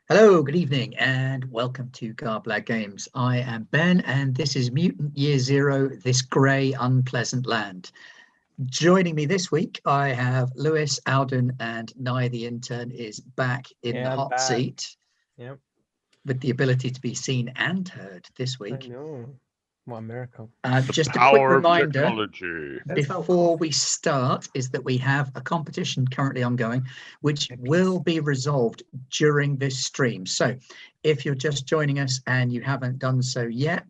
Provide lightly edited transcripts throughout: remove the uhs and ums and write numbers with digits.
Hello, good evening, and welcome to Garblag Games. I am Ben, and this is Mutant Year Zero, This Grey Unpleasant Land. Joining me this week, I have Lewis, Alden, and Nye the intern is back in the hot seat. Yep. With the ability to be seen and heard this week. I know. What a miracle. Just a quick reminder before we start is that we have a competition currently ongoing, which will be resolved during this stream. So if you're just joining us and you haven't done so yet,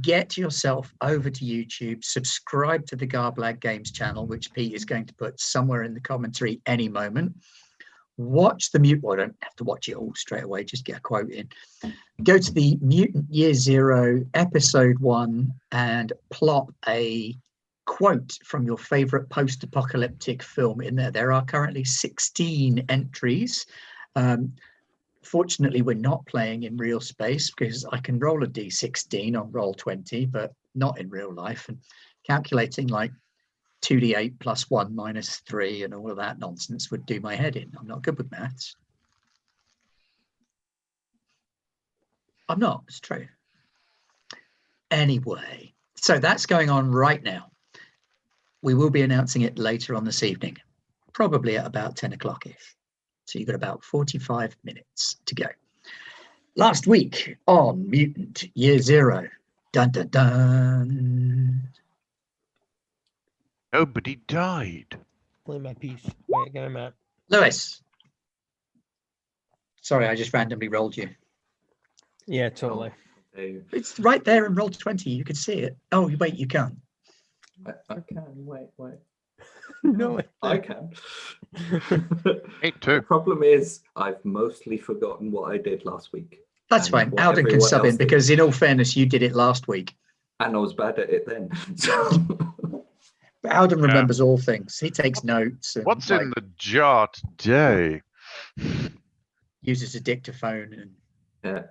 get yourself over to YouTube, subscribe to the Garblag Games channel, which Pete is going to put somewhere in the commentary any moment. Watch the I don't have to watch it all straight away, just get a quote in. Go to the Mutant Year Zero episode 1 and plot a quote from your favorite post-apocalyptic film in there. There are currently 16 entries. Fortunately, we're not playing in real space because I can roll a d16 on roll 20, but not in real life. And calculating like 2d8 plus 1 minus 3 and all of that nonsense would do my head in. I'm not good with maths. I'm not, it's true. Anyway, so that's going on right now. We will be announcing it later on this evening, probably at about 10 o'clock-ish. So you've got about 45 minutes to go. Last week on Mutant Year Zero, dun dun dun. Nobody died. Play my piece. Wait, get him out. Lewis. Sorry, I just randomly rolled you. Yeah, totally. It's right there in roll 20. You can see it. Oh, wait, you can't. I can. Wait. No, I can. Me too. The problem is I've mostly forgotten what I did last week. That's fine. Alden can sub in because in all fairness, you did it last week. And I was bad at it then. So... But Alden remembers all things. He takes notes. And what's in the jar today? Uses a dictaphone, and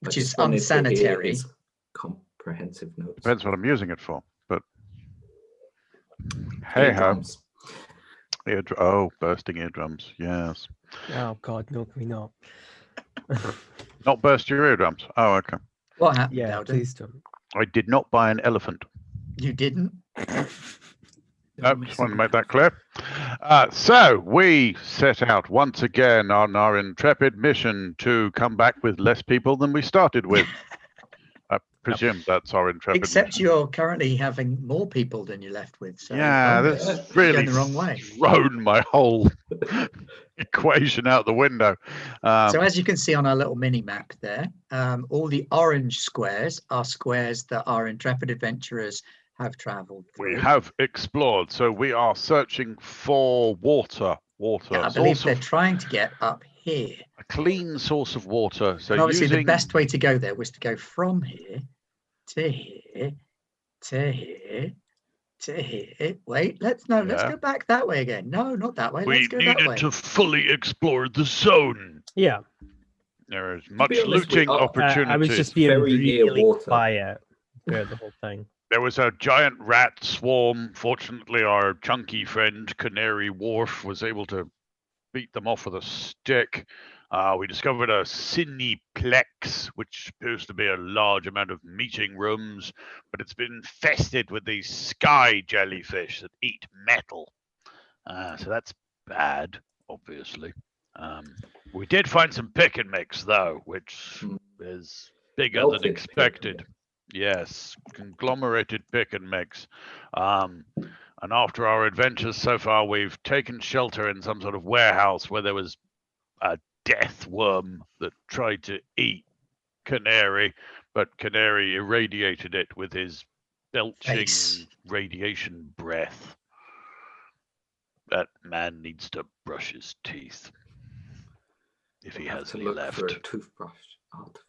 which is wanted to hear unsanitary. his comprehensive notes. Depends what I'm using it for. But hey ho. Bursting eardrums. Yes. Oh God, no, can we not? Not burst your eardrums. Oh, okay. What happened, Yeah, Alden? please don't. I did not buy an elephant. You didn't? Just want to make that clear. So we set out once again on our intrepid mission to come back with less people than we started with. I presume that's our intrepid Except mission. you're currently having more people than you left with. So yeah, that's really going the wrong way. Thrown my whole equation out the window. So as you can see on our little mini map there, all the orange squares are squares that our intrepid adventurers have traveled through. We have explored, so we are searching for water. Yeah, I believe they're trying to get up here. A clean source of water. So and obviously the best way to go there was to go from here to here to here to here. Wait, let's go back that way again. No, not that way. We let's go that way. needed to fully explore the zone. Yeah. There is much looting opportunity. I was just being very near really water. quiet throughout the whole thing. There was a giant rat swarm. Fortunately, our chunky friend Canary Wharf was able to beat them off with a stick. We discovered a cineplex, which appears to be a large amount of meeting rooms, but it's been infested with these sky jellyfish that eat metal. So that's bad, obviously. We did find some pick and mix, though, which is bigger than expected. Yes, conglomerated pick and mix. And after our adventures so far, we've taken shelter in some sort of warehouse where there was a death worm that tried to eat Canary, but Canary irradiated it with his belching radiation breath. That man needs to brush his teeth. If he has any left. For a toothbrush artifact.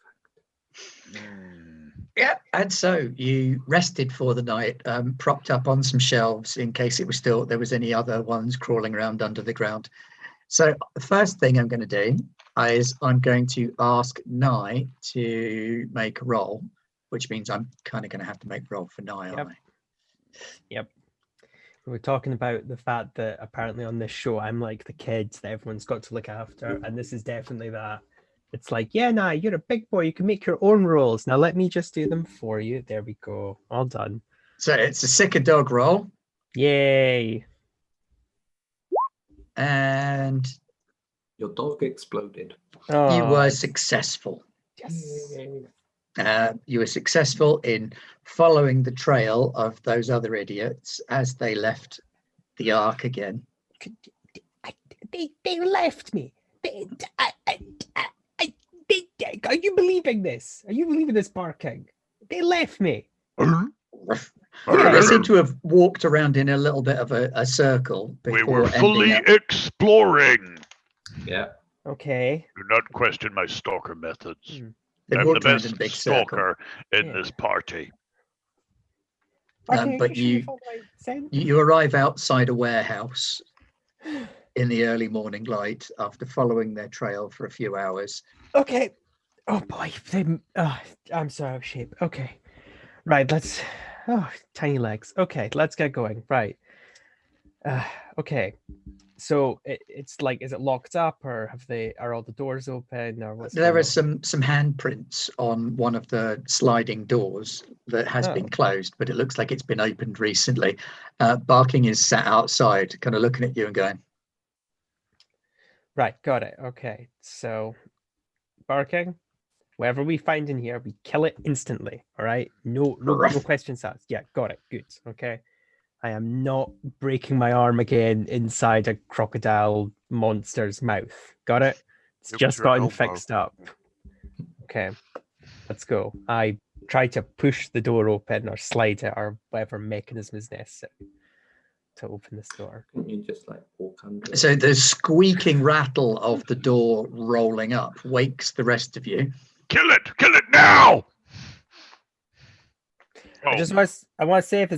Yeah, and so you rested for the night, propped up on some shelves in case there was any other ones crawling around under the ground. So the first thing I'm going to do is I'm going to ask Nye to make a roll, which means I'm kind of going to have to make a roll for Nye, aren't I? Yep. We were talking about the fact that apparently on this show I'm like the kids that everyone's got to look after, and this is definitely that. It's like, yeah, nah, you're a big boy. You can make your own rolls. Now let me just do them for you. There we go. All done. So it's a sicker dog roll. Yay. And Your dog exploded. Oh, you were successful. yes. You were successful in following the trail of those other idiots as they left the Ark again. They left me. Are you believing this? Are you believing this, barking? They left me. They seem to have walked around in a little bit of a circle We before were fully ending up. exploring. Yeah. Okay. Do not question my stalker methods. They I'm the walked around in a best big circle. stalker in Yeah. this party. Okay, But you arrive outside a warehouse in the early morning light after following their trail for a few hours. Okay. Oh boy, I'm so out of shape. Okay, right. Let's. Oh, tiny legs. Okay, let's get going. Right. Okay. So it's like, is it locked up, or are all the doors open, or what's There going are some handprints on one of the sliding doors that has been Oh. closed, but it looks like it's been opened recently. Barking is sat outside, kind of looking at you and going, Right, got it. Okay, so barking. Whatever we find in here, we kill it instantly. All right, no questions asked. Yeah, got it. Good. Okay, I am not breaking my arm again inside a crocodile monster's mouth. Got it. It's It was just your gotten elbow. fixed up. Okay, let's go. I try to push the door open or slide it or whatever mechanism is necessary to open this door. Couldn't you just like walk under it? so the squeaking rattle of the door rolling up wakes the rest of you. Kill it now. Oh, I want to say if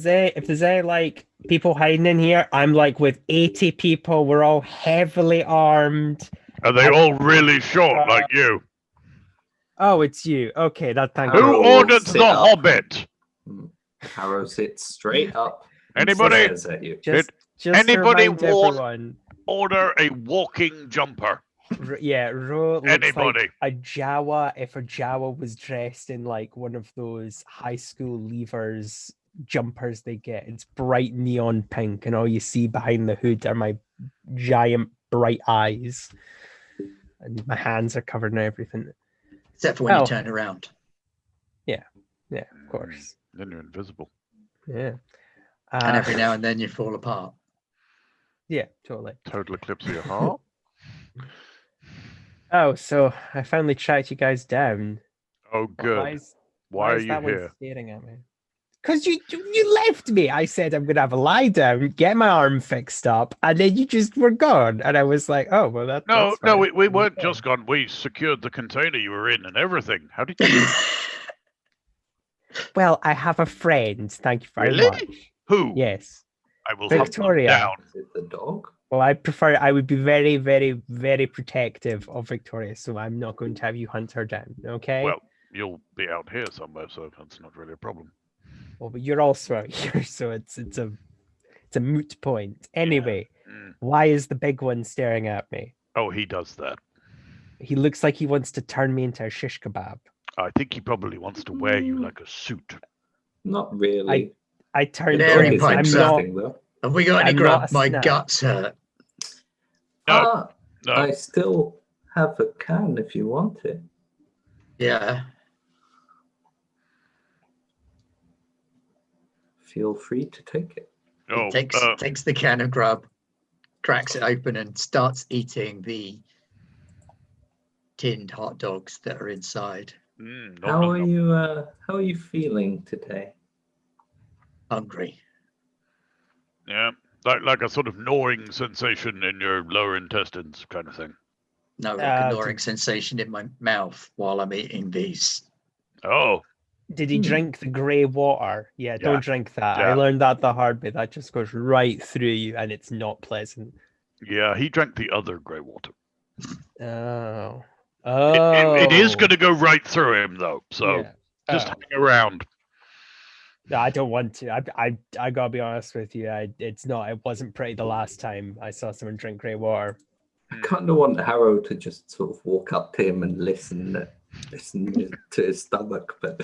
there's any like people hiding in here, I'm like with 80 people. We're all heavily armed. are they all really short like you? Oh, it's you. Okay, thank Who you. ordered sit the up. Hobbit? Harrow sits straight up. and Anybody? stares at you. Just Anybody to remind want- everyone. Order a walking jumper. Ro looks Anybody? like a Jawa if a Jawa was dressed in like one of those high school leavers jumpers they get. It's bright neon pink, and all you see behind the hood are my giant bright eyes, and my hands are covered in everything. Except for when Oh. you turn around. Yeah, of course. Then you're invisible. Yeah. And every now and then you fall apart. Yeah, totally. Total eclipse of your heart. Oh, so I finally tracked you guys down. Oh, But good. Why are is you that one here? staring at me? Because you left me. I said I'm gonna have a lie down, get my arm fixed up, and then you just were gone. And I was like, oh well, that's No, fine. we weren't Okay. just gone. We secured the container you were in and everything. How did you? Well, I have a friend. Thank you very Really? much. Who? Yes. I will hunt them Victoria. down. Is it the dog? Well, I would be very, very, very protective of Victoria, so I'm not going to have you hunt her down. Okay. Well, you'll be out here somewhere, so that's not really a problem. Well, but you're also out here, so it's a moot point. Anyway, Mm. why is the big one staring at me? Oh, he does that. He looks like he wants to turn me into a shish kebab. I think he probably wants to wear you like a suit. Not really. I turned Canary him. It's I'm pipes not. interesting though. Have we got any I'm grub? not a My snack. guts hurt. No, no. I still have a can if you want it. Yeah. Feel free to take it. Oh, Takes the can of grub, cracks it open, and starts eating the tinned hot dogs that are inside. nom, How nom, are nom. you? How are you feeling today? Hungry. Yeah, like a sort of gnawing sensation in your lower intestines, kind of thing. No, like a gnawing sensation in my mouth while I'm eating these. Oh, Did he drink the grey water? Yeah, Yeah. don't drink that. I Yeah. learned that the hard way. That just goes right through you, and it's not pleasant. yeah, he drank the other grey water. Oh. It is going to go right through him, though. So Yeah. just Oh. hang around. No, I don't want to. I gotta be honest with you. It wasn't pretty the last time I saw someone drink grey water. I kind of want Harrow to just sort of walk up to him and listen to his stomach, but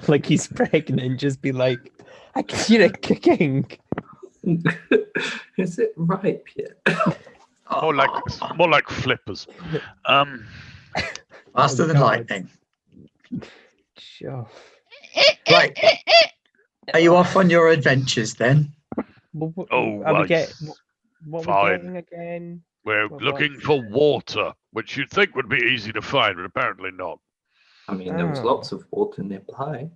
Like he's pregnant, just be like, I can hear it kicking. is it ripe yet? More like flippers. Faster than God. lightning. Sure. Right. Are you off on your adventures then? What Oh, are well, we what fine. we're getting again? We're Well, looking for water, which you'd think would be easy to find, but apparently not. I mean, there was Oh. lots of water nearby.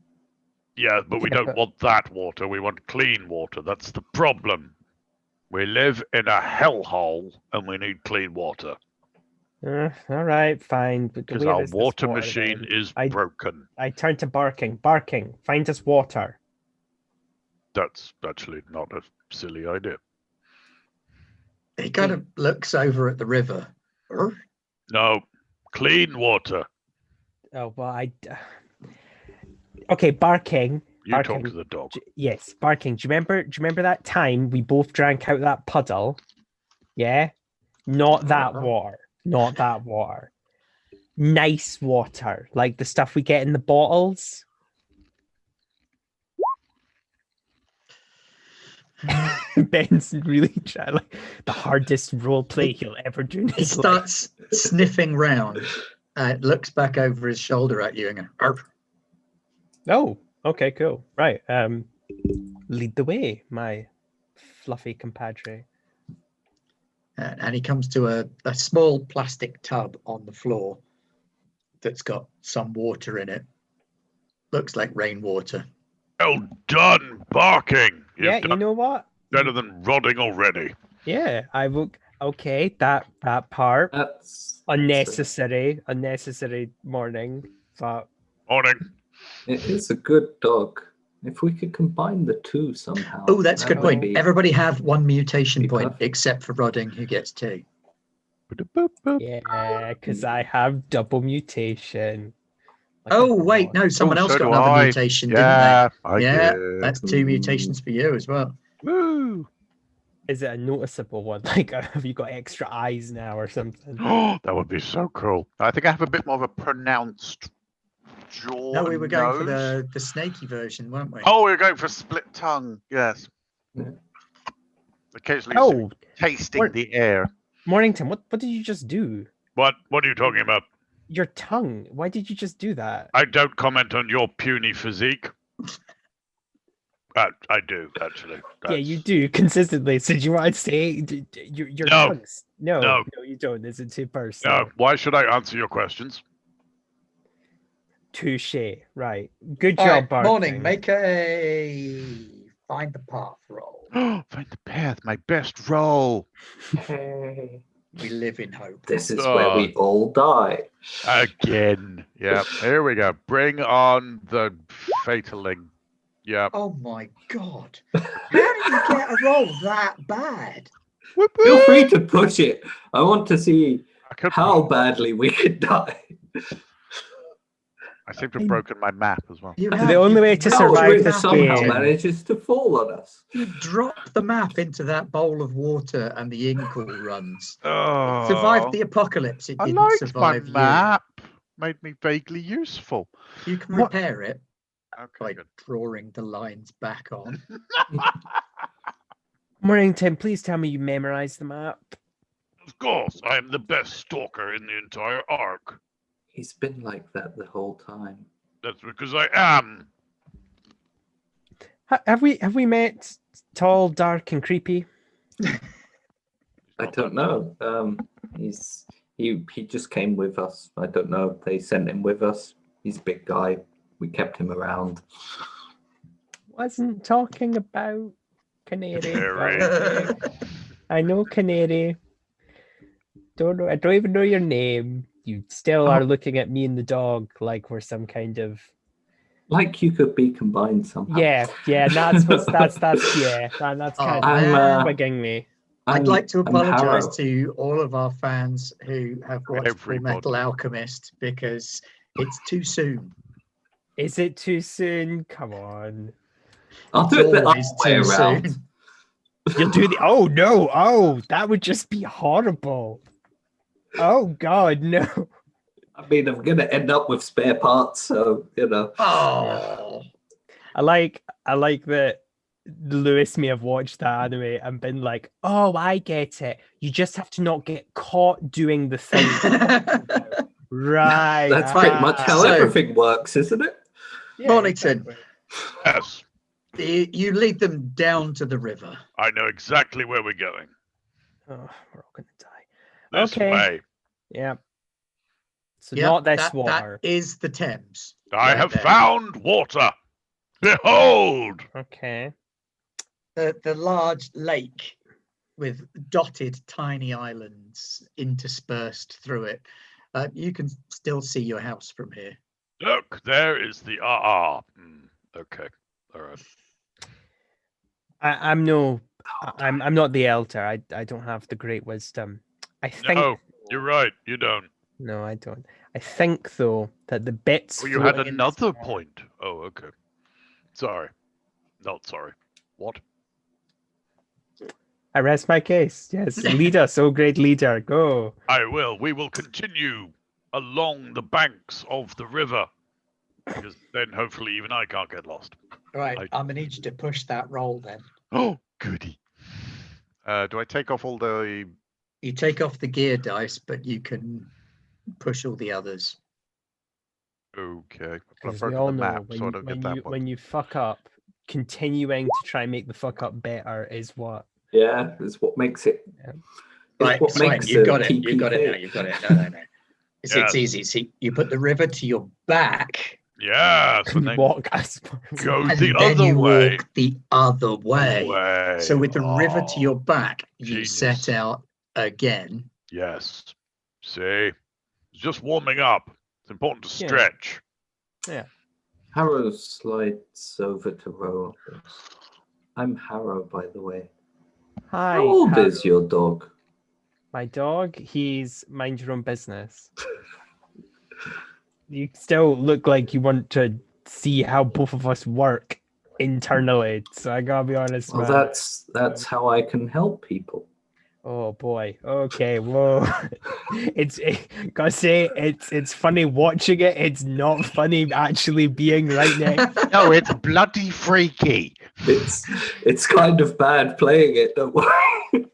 Yeah, but we Yeah, don't but- want that water. We want clean water. That's the problem. We live in a hellhole, and we need clean water All right, fine. But because where our is this water water machine then? is I broken. turn to Barking. Barking, find us water. That's actually not a silly idea. He kind of looks over at the river. No, clean water. Oh well, Okay, Barking. You Barking. talk to the dog. Yes, Barking. Do you remember that time we both drank out that puddle? Yeah? Not that water. Not that water. Nice water. Like the stuff we get in the bottles. Ben's really trying, like the hardest role play he'll ever do in He his life. starts sniffing round, looks back over his shoulder at you and goes, "Arf." Oh, okay, cool. Right. Lead the way, my fluffy compadre. And he comes to a small plastic tub on the floor that's got some water in it. Looks like rainwater. Well done, barking. You've Yeah, you done know what? better than rotting already. Yeah, I will. Okay, that part That's unnecessary morning, but Morning. It is a good dog. If we could combine the two somehow. Oh, that's a that good would point. be- Everybody have one mutation be point, perfect. except for Rodding, who gets 2. yeah, because I have double mutation. Like Oh, a wait, dog. no, someone else so got do another I. mutation, Yeah, didn't I they? Yeah, did. that's 2 mutations for you as well. Woo. Is it a noticeable one? Like, have you got extra eyes now or something? That would be so cool. I think I have a bit more of a pronounced jaw. No, we were going for nose. the snaky version, weren't we? Oh, we were going for split tongue. Yes. Yeah. Occasionally Oh, tasting What- the air. Mornington, what did you just do? What are you talking about? Your tongue. Why did you just do that? I don't comment on your puny physique. I do actually. Yeah, you do consistently. So do you want to say your No. tongues? No, No. you don't. This is too personal. No, why should I answer your questions? Touche. Right. Good All job, right, Barking. morning, make a find the path roll. Find the path, my best roll. We live in hope. This is where we all die. Again. Yeah, here we go. Bring on the fataling. Yeah. Oh my god. How did you get a roll that bad? Feel free to push it. I want to see I could how badly we could die. I seem to have broken my map as well. The only way to dropped survive the this map game- somehow into- manages to fall on us. You drop the map into that bowl of water and the ink all runs. Oh, Survived the apocalypse. It I didn't liked survive my map. Made me vaguely useful. you. You can What- repair it Okay, by good. drawing the lines back on. Mornington, please tell me you memorized the map. Of course, I am the best stalker in the entire arc. He's been like that the whole time. That's because I am. Have we met tall, dark, and creepy? I don't know. He just came with us. I don't know. They sent him with us. He's a big guy. We kept him around. Wasn't talking about Canary. Canary. but- I know Canary. Don't know. I don't even know your name. You still are looking at me and the dog like we're some kind of Like you could be combined somehow. yeah. That's that's that's kind Oh, of man. twigging me. I'd like to I'm apologize Harrow. to all of our fans who have watched Full Everybody. Metal Alchemist because it's too soon. Is it too soon? Come on. I'll It's do it the other always way too around. soon. You'll do the. Oh no! Oh, that would just be horrible. Oh God, no. I mean, I'm going to end up with spare parts, so, you know. Oh, I like that Lewis may have watched that anime and been like, "Oh, I get it. You just have to not get caught doing the thing." Right. That's pretty much how So- everything works, isn't it? Mornington. exactly. Yes, you lead them down to the river. I know exactly where we're going. Oh, we're all gonna die. This Okay. way. Yeah. So Yep, not this that water. is the Thames. I Right have there. found water. Behold! Okay. The large lake with dotted tiny islands interspersed through it. You can still see your house from here. Look, there is the okay. All right. I'm not the elder. I don't have the great wisdom. I think No, you're right. You don't. no, I don't. I think though that the bits. Oh, you had floating in this another water- point. Oh, okay. Sorry. Not sorry. What? I rest my case. Yes, lead us, oh great leader. Go. I will. We will continue along the banks of the river. Because then hopefully even I can't get lost. Right, I- I'm gonna need you to push that roll then. Oh, goody. Do I take off all the? You take off the gear dice, but you can push all the others. Okay. I've Because broken we all the know map, so I don't get that one. when you fuck up, continuing to try and make the fuck up better is what. Yeah, it's what makes it. Yeah. It's Right, what fine, makes you the got it. You got it TPK. now. You got it. No. It's Yes. easy. See, you put the river to your back, Yes. And And then walk us. go and the then other you way. walk the other way. Way. So with the river to Oh, your back, you genius. set out again. Yes. See? It's just warming up. It's important to Yeah. stretch. Harrow slides over to row. I'm Harrow, by the way. Hi. How old Harry. is your dog? My dog, he's mind your own business. You still look like you want to see how both of us work internally. So I gotta be honest, Well, man. that's how I can help people. Oh boy. Okay. Whoa. Gotta say it's funny watching it. It's not funny actually being right next. No, it's bloody freaky. It's kind of bad playing it, don't worry.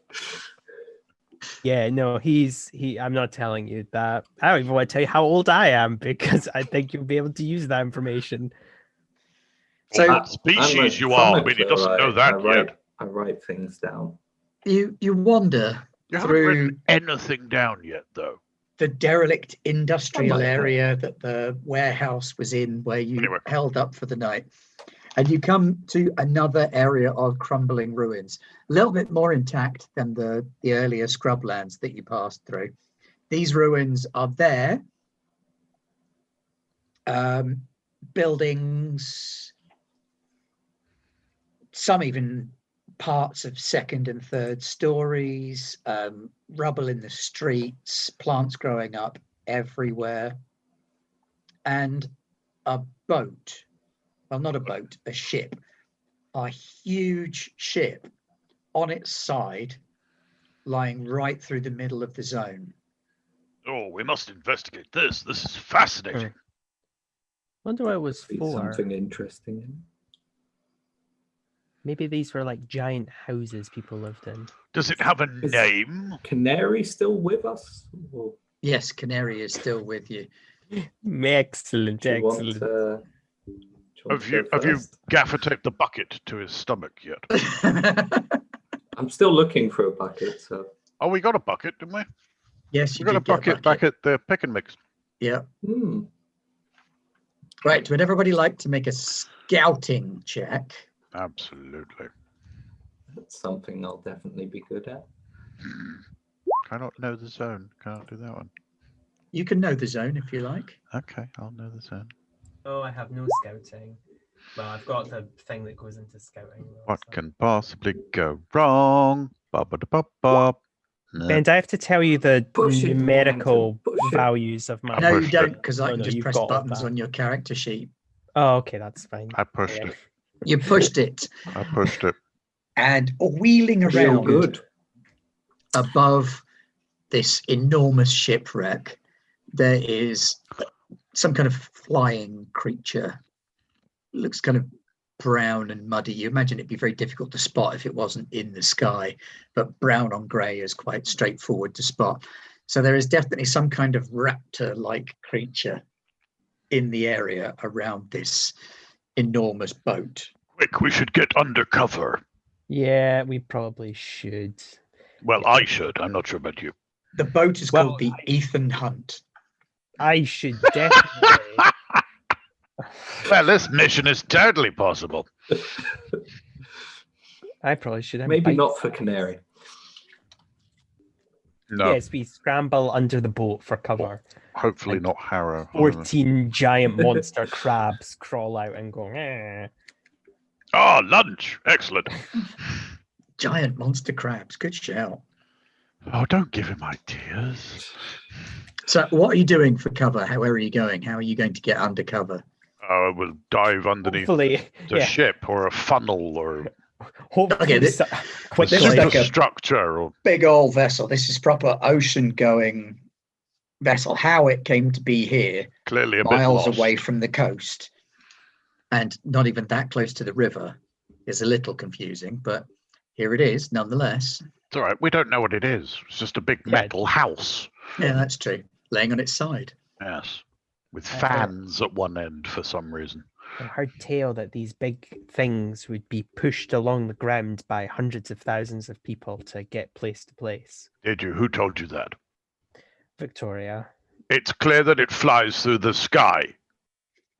Yeah. No. I'm not telling you that. I don't even want to tell you how old I am because I think you'll be able to use that information. So What species you are? I mean, he doesn't know that yet. I write things down. you wander You haven't through written anything down yet, though. the derelict industrial Oh my God. area that the warehouse was in, where you Anyway. held up for the night. And you come to another area of crumbling ruins, a little bit more intact than the earlier scrublands that you passed through. These ruins are there. Buildings, some even parts of second and third stories, rubble in the streets, plants growing up everywhere, and a boat. Well, not a boat, a ship. A huge ship on its side, lying right through the middle of the zone. Oh, we must investigate this. This is fascinating. Wonder what it was Be for. something interesting. in Maybe these were like giant houses people lived in. Does it have a Is- name? it. Canary still with us? Or Yes, Canary is still with you. Excellent, do you want excellent. to? Do you want Have to you go have you first? gaffer taped the bucket to his stomach yet? I'm still looking for a bucket, so Oh, we got a bucket, didn't we? Yes, We you got a did get bucket back at the pick and mix. Yeah. hmm. Right. Would everybody like to make a scouting check? Absolutely. That's something I'll definitely be good at. Cannot know the zone. Can't do that one. You can know the zone if you like. Okay, I'll know the zone. Oh, I have no scouting. Well, I've got the thing that goes into scouting. What can possibly go wrong? Ba-ba-da-ba-ba. No. Ben, do I have to tell you the Push it, numerical Push it. values of my? No, you pushed don't, it. because I No, can no, just you've press got all buttons that. on your character sheet. Oh, okay, that's fine. I pushed Yeah. it. You pushed it, I pushed it. And wheeling Real around good. above this enormous shipwreck, there is some kind of flying creature. Looks kind of brown and muddy. You imagine it'd be very difficult to spot if it wasn't in the sky, but brown on grey is quite straightforward to spot. So there is definitely some kind of raptor-like creature in the area around this enormous boat. Quick, we should get undercover. Yeah, we probably should. Well, I should. I'm not sure about you. The boat is called the Ethan Hunt. I should definitely. Well, this mission is totally possible. I probably should. Maybe not for Canary. No, Yes, we scramble under the boat for cover. Hopefully Like not Harrow. 14 giant monster crabs crawl out and go, Oh, lunch. Excellent. Giant monster crabs. Good shout. Oh, don't give him ideas. So what are you doing for cover? Where are you going? How are you going to get undercover? We'll dive underneath Hopefully, the ship or a funnel or hopefully Okay, this quickly. is like a structure. Or big old vessel. This is proper ocean-going vessel. How it came to be here, clearly a miles bit lost. away from the coast, and not even that close to the river, is a little confusing. But here it is, nonetheless. It's all right. We don't know what it is. It's just a big metal house. Yeah, that's true. Laying on its side. Yes. With fans at one end for some reason. I heard tale that these big things would be pushed along the ground by hundreds of thousands of people to get place to place. Did you? Who told you that? Victoria. It's clear that it flies through the sky.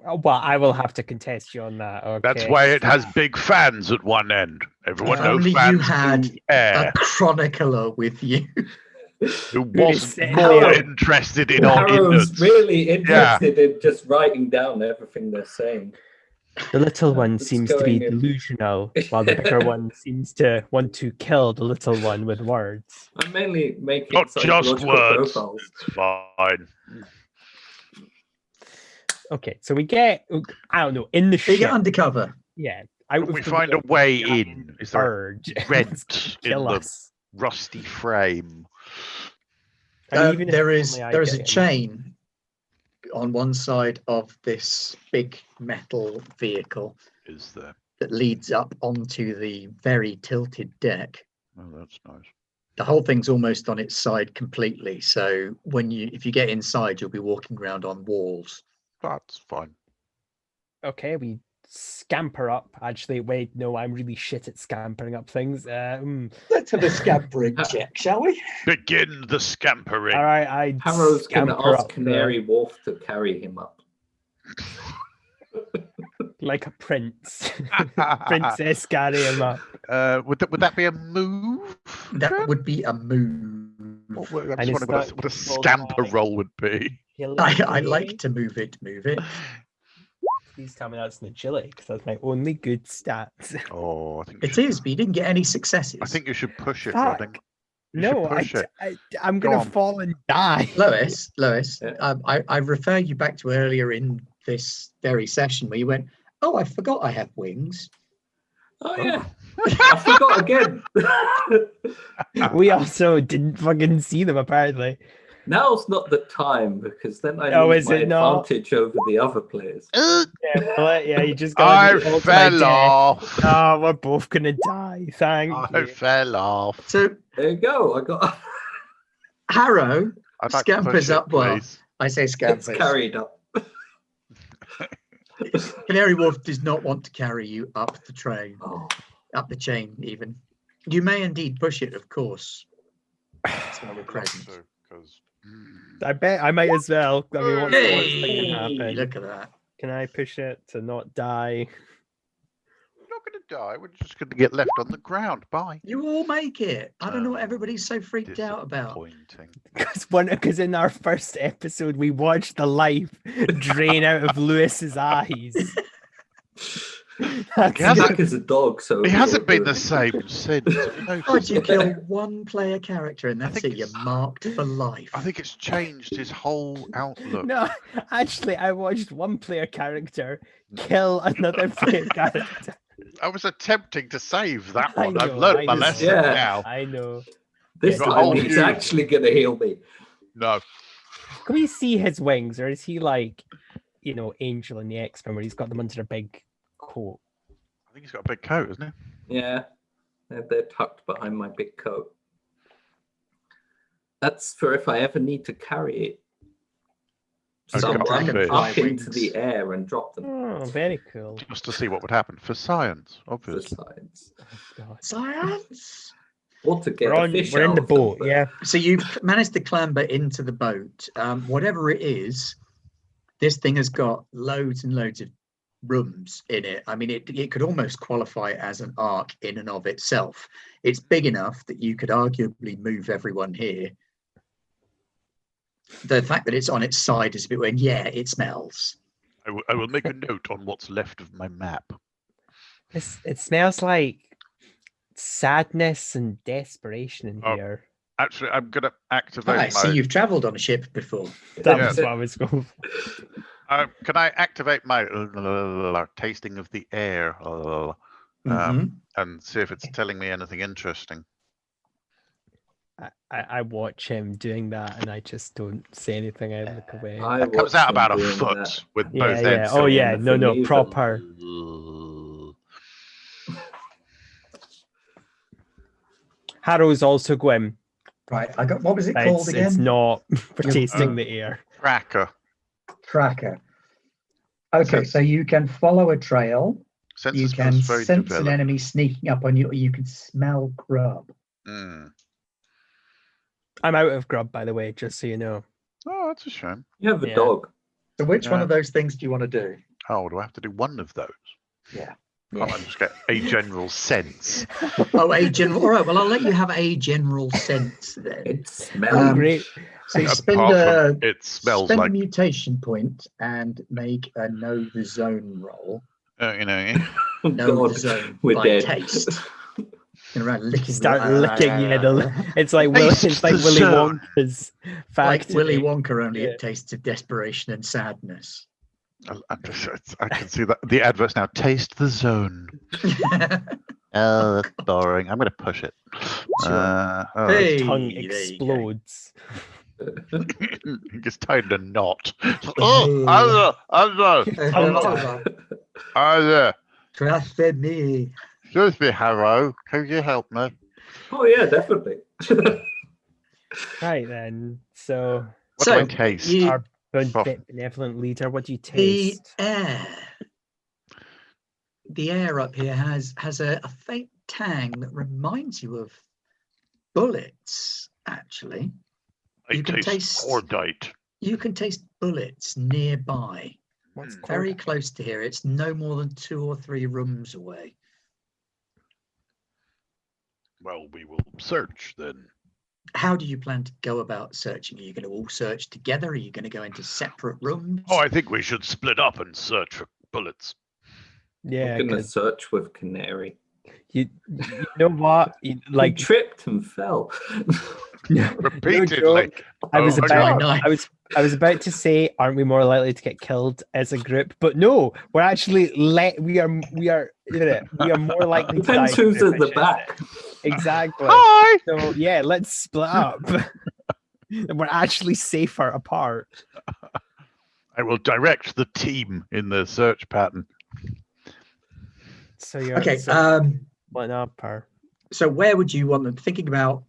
Oh, well, I will have to contest you on that. Okay. That's why it has big fans at one end. Everyone If knows only fans you had do air. a chronicler with you. Who wasn't sitting more there. interested in our Harrow's innards. really interested in just writing down everything they're saying. The little one It's seems to be going in. delusional, while the bigger one seems to want to kill the little one with words. I'm mainly making Not just psychological words. profiles. It's fine. Okay, so we get, I don't know, in the You ship. get undercover. Yeah. We find a way in. Is there a urge. rent in Kill the us. rusty frame? And even if There only is I a get in. chain on one side of this big metal vehicle Is there? that leads up onto the very tilted deck. Oh, that's nice. The whole thing's almost on its side completely. So if you get inside, you'll be walking around on walls. That's fine. Okay, we scamper up. Actually, wait, no, I'm really shit at scampering up things. Let's have a scampering check, shall we? Begin the scampering. All right, I Harrow's going to scamper ask up Canary Wolf to carry him up. like a prince. Princess carry him up. Would that be a move? That would be a move. I'm And just it's wondering what not a scamper roll would be. I like to move it. Please tell me that's not chili, because that's my only good stats. Oh, I think It is, but you didn't get any successes. I think you should push it, Fuck. Rodding. No, push it. I'm Go gonna on. fall and die. Lois, Yeah. I refer you back to earlier in this very session where you went, oh, I forgot I have wings. Oh, yeah. I forgot again. We also didn't fucking see them, apparently. Now's not the time because then I Oh, lose is my it not? advantage over the other players. Yeah, well, yeah, you just I got to fall to my fell death. off. Oh, we're both gonna die. Thank I you. fell off. So There you go. I got Harrow I'd like to push scampers it, up. Well, please. I say it's scampers. carried up. Canary Wolf does not want to carry you up the train, Oh, up the chain even. You may indeed push it, of course. That's why we're present. So, 'cause- I bet I might as well. I mean, what's the worst that Hey, can happen? look at that. Can I push it to not die? We're not going to die. We're just going to get left on the ground. Bye. You all make it. I don't know what everybody's so freaked out about. Disappointing. Because in our first episode we watched the life drain out of Lewis's eyes. That's He hasn't- Jack is a dog, so He it's hasn't all been good. the same since. God, you kill one player character and I that's think it. You're it's- marked for life. I think it's changed his whole outlook. No, actually, I watched one player character kill another player character. I was attempting to save that I one. I've know, learned I my know. lesson Yeah. now. I know. This Yeah, time oh, he's you- actually going to heal me. No. Can we see his wings, or is he like, Angel in the X-Men, where he's got them under a big coat? I think he's got a big coat, isn't he? Yeah, they're tucked behind my big coat. That's for if I ever need to carry it. A Someone dragonfly. up into Wings. the air and drop them Oh, very cool. Just to see what would happen for science, for obviously. science. Oh, God. Science. Or to get We're a fish in out the of them, boat, but- yeah. So you've managed to clamber into the boat. Whatever it is, this thing has got loads and loads of rooms in it. I mean, it could almost qualify as an ark in and of itself. It's big enough that you could arguably move everyone here. The fact that it's on its side is a bit weird. Yeah, it smells. I will make a note on what's left of my map. It smells like sadness and desperation in Oh, here. Actually, I'm going to activate I my... see you've travelled on a ship before. That Yeah. was what I was going for. Can I activate my tasting of the air Mhm. and see if it's telling me anything interesting? I watch him doing that, and I just don't say anything. I look away. I That comes watched out him about a doing foot that. with Yeah, both yeah. ends. Oh, saying yeah. anything No, either. proper. Harrow's also going. Right, I got, what was it But called again? it's not for You- tasting the air. Cracker. Tracker. Okay, so you can follow a trail. You Senses can feels very sense an developed. enemy sneaking up on you, or you can smell grub. Mm. I'm out of grub, by the way, just so you know. Oh, that's a shame. You have a Yeah. dog. So which one Yeah. of those things do you want to do? Oh, do I have to do one of those? Yeah. Can't I just get a general sense? Oh, a general. All right. Well, I'll let you have a general sense then. It smells. Great. So you Apart spend from a it smells spend a like, mutation point and make a know the zone roll. you know. Oh, Know God, the zone we're by dead. taste. Going around licking. Start licking, it's like Taste the Willy zone. Wonka's like factory. Willy Wonka, only Yeah. it tastes of desperation and sadness. I can see that the adverts now. Taste the zone. Oh, that's boring. I'm going to push it. Sure. Oh, Hey, Tongue there you go. explodes. it gets tied in a knot. Hey. Oh, other. Trust in me. Excuse me, Harrow. Could you help me? Oh, yeah, definitely. Right then. So What So, do I taste? you- our Prof. benevolent leader, what do you The taste? air. The air up here has a faint tang that reminds you of bullets, actually. I you can taste taste- cordite. You can taste bullets nearby, What's very called? close to here. It's no more than 2 or 3 rooms away. Well, we will search then. How do you plan to go about searching? Are you going to all search together? Are you going to go into separate rooms? Oh, I think we should split up and search for bullets. Yeah, I'm going to 'cause search with Canary. you know what? He Like tripped and fell. Repeatedly. joke. I was Oh, about no. I was about to say, aren't we more likely to get killed as a group? But no, we're actually we are more likely to die. Depends who's at the vicious. back. Exactly. Hi. So yeah, let's split up. We're actually safer apart. I will direct the team in the search pattern. So you're Okay. splitting up, or So where would you want them thinking about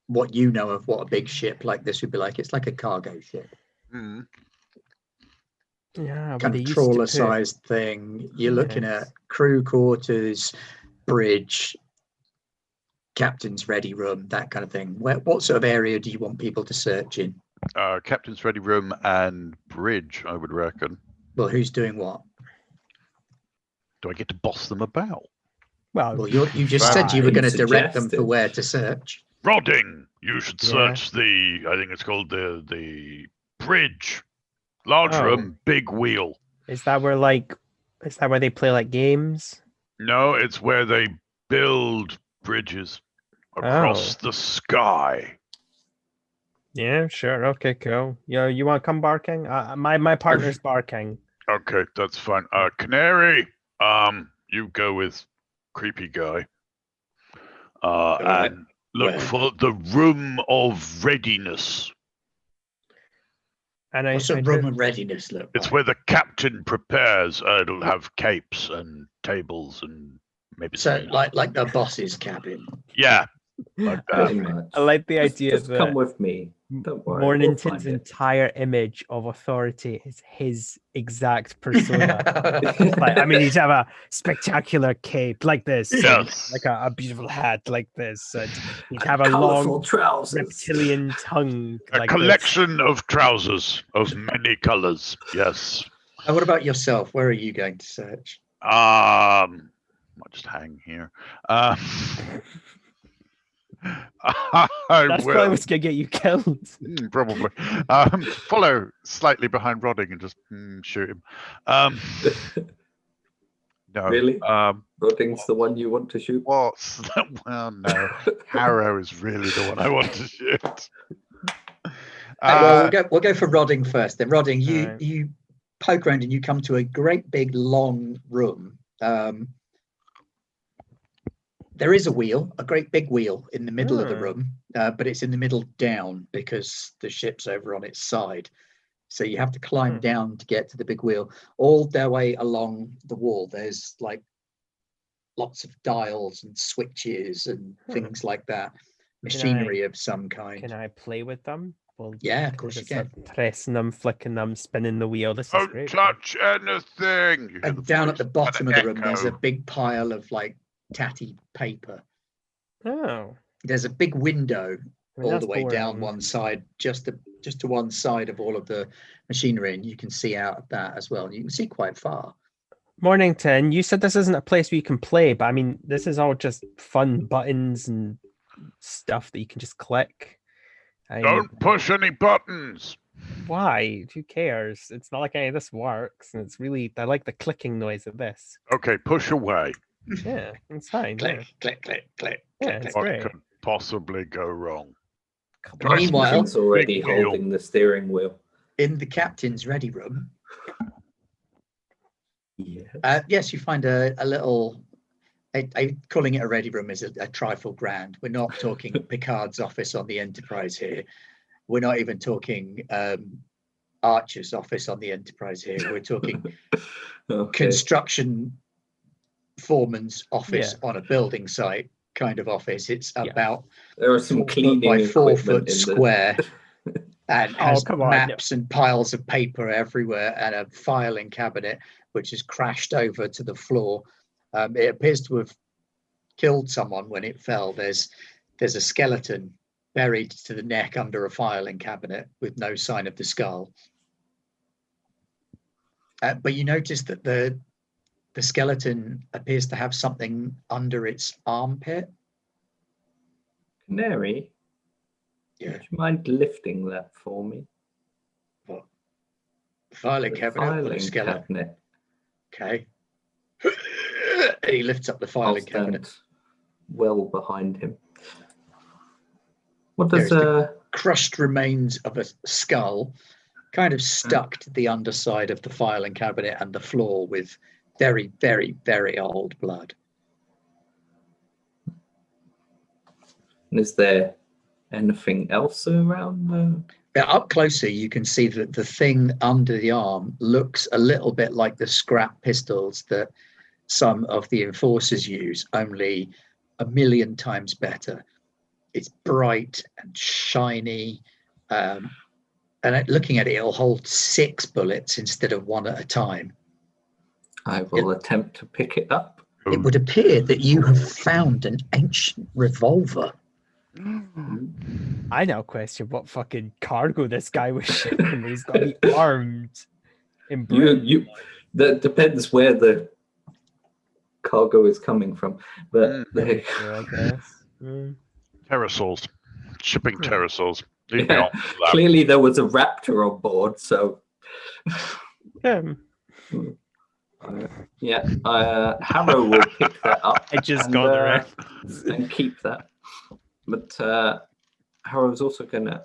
what you know of what a big ship like this would be like? It's like a cargo ship, Hmm. yeah, kind they of used to trawler put- sized thing. You're looking Yes. at crew quarters, bridge, captain's ready room, that kind of thing. What sort of area do you want people to search in? Captain's ready room and bridge, I would reckon. Well, who's doing what? Do I get to boss them about? Well, Well, you just said you were going to direct them for Suggested. where to search. Rodding, you should Yeah. search I think it's called the bridge. Large Oh. room, big wheel. is that where they play like games? No, it's where they build bridges across the sky. Yeah, sure. Okay, cool. You want to come barking? My partner's barking. Okay, that's fine. Canary, you go with creepy guy. right. And look Well. for the room of readiness. And What's a room of readiness look It's like? where the captain prepares. It'll have capes and tables and maybe So some- like the boss's cabin. yeah, like Pretty that. much. I like the idea Just come that with me. Don't worry. we'll Mornington's find it. entire image of authority is his exact persona. Like, I mean, he'd have a spectacular cape like this, and Yes. like a beautiful hat like this, and he'd have a Colourful long trousers. reptilian tongue. A like collection of trousers of many colors. Yes. And what about yourself? Where are you going to search? I'll just hang here. I That's will probably what's gonna get you killed. probably follow slightly behind Rodding and just shoot him. No. Really? Rodding's the one you want to shoot? What's that? Well, no. Harrow is really the one I want to shoot. Well, we'll go for Rodding first. Then Rodding, Alright. you poke around and you come to a great big long room. There is a wheel, a great big wheel in the middle of the room, but it's in the middle down because the ship's over on its side. So you have to climb down to get to the big wheel. All the way along the wall, there's like lots of dials and switches and things like that. Machinery of some kind. Can I play with them? Well, Yeah, of course you just can. start pressing them, flicking them, spinning the wheel. This is Don't great. touch anything. You hear And the down at voice the bottom of kinda the room, there's a echo. big pile of like tatty paper. Oh, There's a big window I mean, all that's the way down boring. one side, just to one side of all of the machinery, and you can see out of that as well. And you can see quite far. Mornington, you said this isn't a place where you can play, but I mean, this is all just fun buttons and stuff that you can just click. Don't push any buttons. Why? Who cares? It's not like any of this works, and it's really, I like the clicking noise of this. Okay, push away. Yeah, it's fine. Click, Yeah. click, click, click, Yeah, click, it's click. What great. could possibly go wrong? Come on. Meanwhile, Captain's already big wheel. holding the steering wheel. in the captain's ready room, Yeah. yes, you find a little. Calling it a ready room is a trifle grand. We're not talking Picard's office on the Enterprise here. We're not even talking Archer's office on the Enterprise here. We're talking Okay. construction foreman's office on a building site kind of office. It's Yeah. about There are some 4 foot cleaning by 4 equipment foot in the square and Oh, has come on. maps and piles of paper everywhere and a filing cabinet which has crashed over to the floor. It appears to have killed someone when it fell. There's a skeleton buried to the neck under a filing cabinet with no sign of the skull. But you notice that the skeleton appears to have something under its armpit. Canary, Yeah. would you mind lifting that for me? What? Filing The cabinet with a filing skeleton. cabinet. Okay. And he lifts up the I'll filing cabinet. stand well behind him. What There's does the crushed remains of a skull kind of stuck to the underside of the filing cabinet and the floor with very, very, very old blood. is there anything else around? Up closer, you can see that the thing under the arm looks a little bit like the scrap pistols that some of the enforcers use, only 1,000,000 times better. It's bright and shiny, and looking at it, it'll hold 6 bullets instead of 1 at a time. I will attempt to pick it up. It would appear that you have found an ancient revolver. I now question what fucking cargo this guy was shipping. He's got to be armed. That depends where the cargo is coming from, but I guess. Pterosaurs. Shipping pterosaurs. Leave me Yeah. off that. Clearly there was a raptor on board, so Harrow will pick that up. I just and, got around. and keep that. But Harrow's also gonna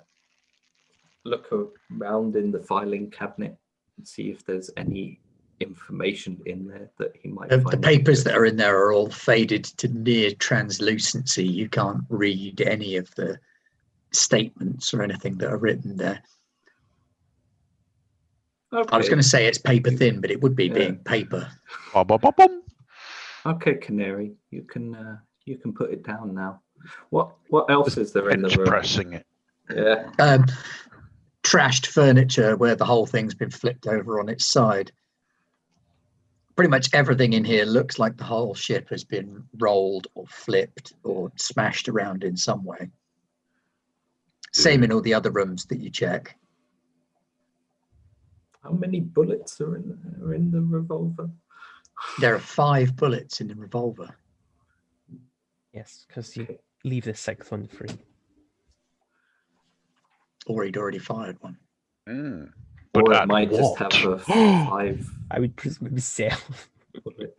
look around in the filing cabinet and see if there's any information in there that he might The find papers that are in there are all faded to near translucency. You can't read any of the statements or anything that are written there. Okay. I was going to say it's paper thin, but it would be being paper. Okay, Canary, you can put it down now. What else is there in the room? Pressing it. Yeah. Trashed furniture where the whole thing's been flipped over on its side. Pretty much everything in here looks like the whole ship has been rolled or flipped or smashed around in some way. Same in all the other rooms that you check. How many bullets are in the revolver? There are 5 bullets in the revolver. Yes, because you leave the 6th one free. Or he'd already fired one. Or it might just have a 5. I would presumably sell. bullet.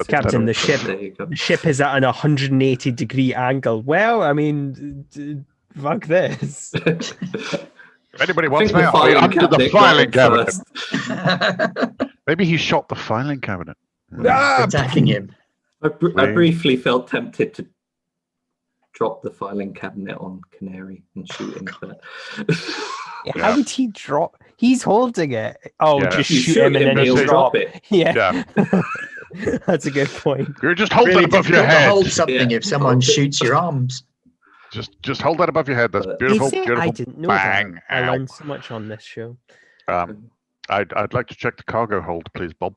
Captain, the ship is at an 180-degree angle. Well, I mean, fuck this. If anybody wants me, I'll be under the filing cabinet. Maybe he shot the filing cabinet. Attacking him. I briefly felt tempted to drop the filing cabinet on Canary and shoot him. But how would he drop? He's holding it. Oh, just shoot him and then he'll drop it. Yeah. That's a good point. You're just holding it above your head. Hold something if someone shoots your arms. Just hold that above your head. That's beautiful. Beautiful. I didn't know Bang. that. I learned so much on this show. I'd like to check the cargo hold, please, Bob.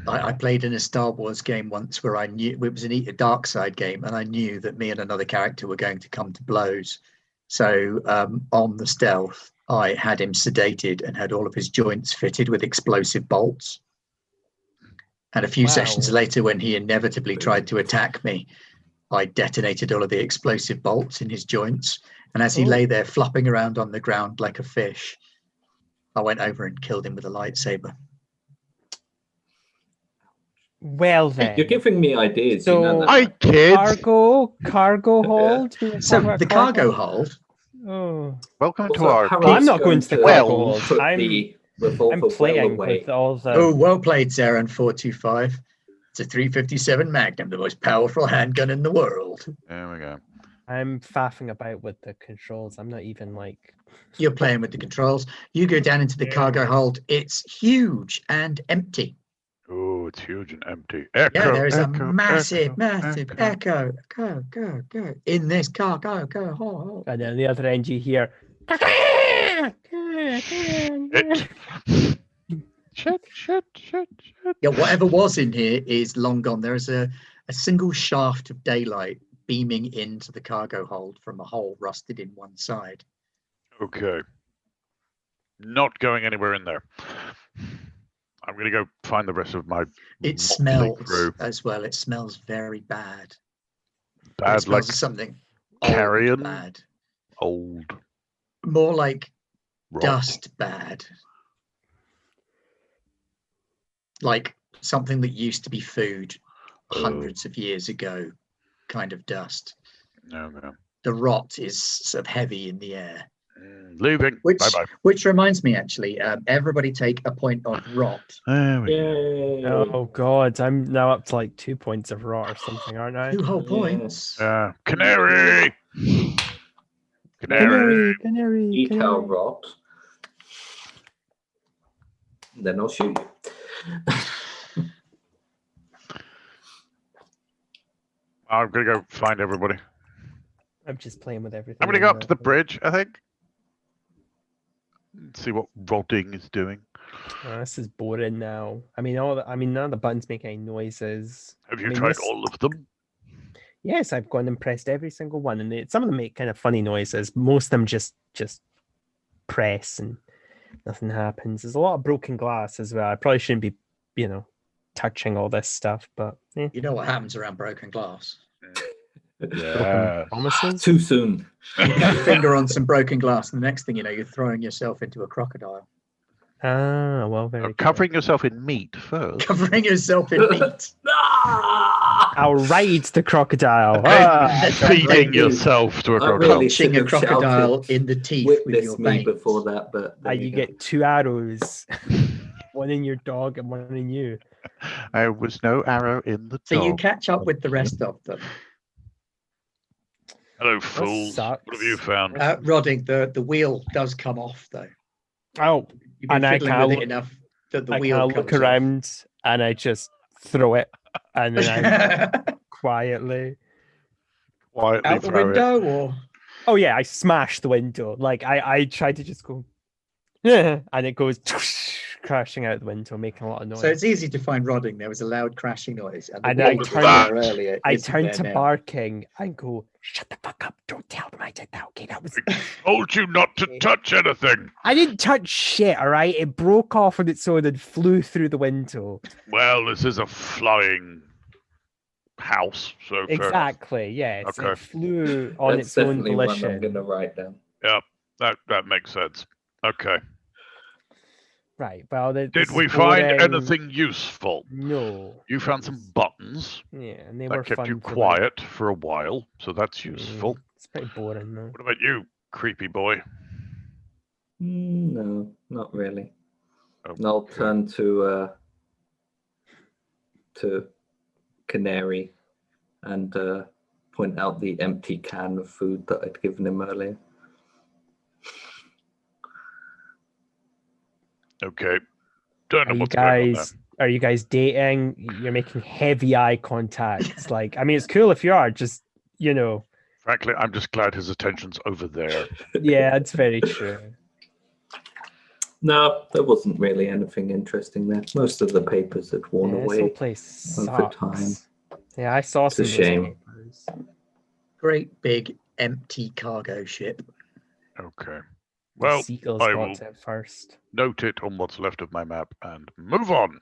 I played in a Star Wars game once where I knew it was a dark side game, and I knew that me and another character were going to come to blows. So on the stealth, I had him sedated and had all of his joints fitted with explosive bolts. And a few sessions later, when he inevitably tried to attack me, I detonated all of the explosive bolts in his joints. And as he lay there flopping around on the ground like a fish, I went over and killed him with a lightsaber. Well then, you're giving me ideas. So, you know that. Hi, kids. Cargo hold. So the cargo hold. Oh, welcome Also, to our. Harold's I'm not going to the cargo hold. put I'm the revolver playing away. with all the. Oh, well played, Zaran 425. It's a 357 Magnum, the most powerful handgun in the world. There we go. I'm faffing about with the controls. I'm not even like. You're playing with the controls. You go down into the cargo hold. It's huge and empty. Oh, it's huge and empty. Echo, Yeah, there is a echo, massive echo. echo. Go in this cargo hold. And then on the other end, you hear. Shit. Yeah, whatever was in here is long gone. There is a single shaft of daylight beaming into the cargo hold from a hole rusted in one side. Okay. Not going anywhere in there. I'm going to go find the rest of my. It smells as well. It smells very bad. Bad, it smells like of something carrion. Bad. Old. More like Rot. dust bad. Like something that used to be food hundreds of years ago, kind of dust. No. The rot is sort of heavy in the air. Leaving. Bye-bye. Which reminds me, actually, everybody take a point of rot. There we go. Oh God, I'm now up to like 2 points of rot or something, aren't I? 2 whole points. Canary. Eat our rot. Then I'll shoot you. I'm going to go find everybody. I'm just playing with everything. I'm going to go up to the bridge, I think. See what rotting is doing. Oh, this is boring now. I mean, none of the buttons make any noises. Have you tried all of them? Yes, I've gone and pressed every single one, and some of them make kind of funny noises. Most of them just press and nothing happens. There's a lot of broken glass as well. I probably shouldn't be, touching all this stuff, but You know what happens around broken glass? Yeah. Promises? Too soon. You put your finger on some broken glass, and the next thing you know, you're throwing yourself into a crocodile. Ah, well, very good. Covering yourself in meat first. Covering yourself in meat. I'll ride the crocodile. Feeding yourself to a crocodile. Punching a crocodile in the teeth with your me veins. before that, but You get 2 arrows. One in your dog and one in you. There was no arrow in the So you dog. catch up with the rest of them. Hello, fools. What have you found? Rodding, the wheel does come off though. Oh, You've been and I fiddling can't with it enough that the I wheel kind of comes look around and I just throw it, and then I off. quietly. Quietly Out the throw it. window, or Oh yeah, I smash the window. Like I tried to just go, yeah, and it goes crashing out the window, making a lot of noise. so it's easy to find Rodding. There was a loud crashing noise, and the And wheel I that was turned- there earlier. I isn't turned there to now. barking and go, "Shut the fuck up! Don't tell them I did that." Okay, that was. Told you not to touch anything. I didn't touch shit. All right, it broke off on its own and flew through the window. Well, this is a flying house, so fair enough. Exactly. Yes, Okay. it flew on That's its own definitely one I'm volition. going to write down. That makes sense. Okay. Right. Well, Did this we is find boring. anything useful? No. You found some buttons Yeah, and they were that kept fun you for, like, quiet for a while, so that's useful. It's pretty boring though. What about you, creepy boy? No, not really. Oh, And I'll turn to Canary and point out the empty can of food that I'd given him earlier. Okay. Don't know Are you what's going on there. guys dating? You're making heavy eye contact. It's like, I mean, it's cool if you are. Just Frankly, I'm just glad his attention's over there. yeah, it's very true. No, there wasn't really anything interesting there. Most of the papers had worn Yeah, this whole away. place over sucks. time. Yeah, I saw It's a some of those shame. papers. Great big empty cargo ship. Okay. The Well, seagulls I got will to it first. note it on what's left of my map and move on.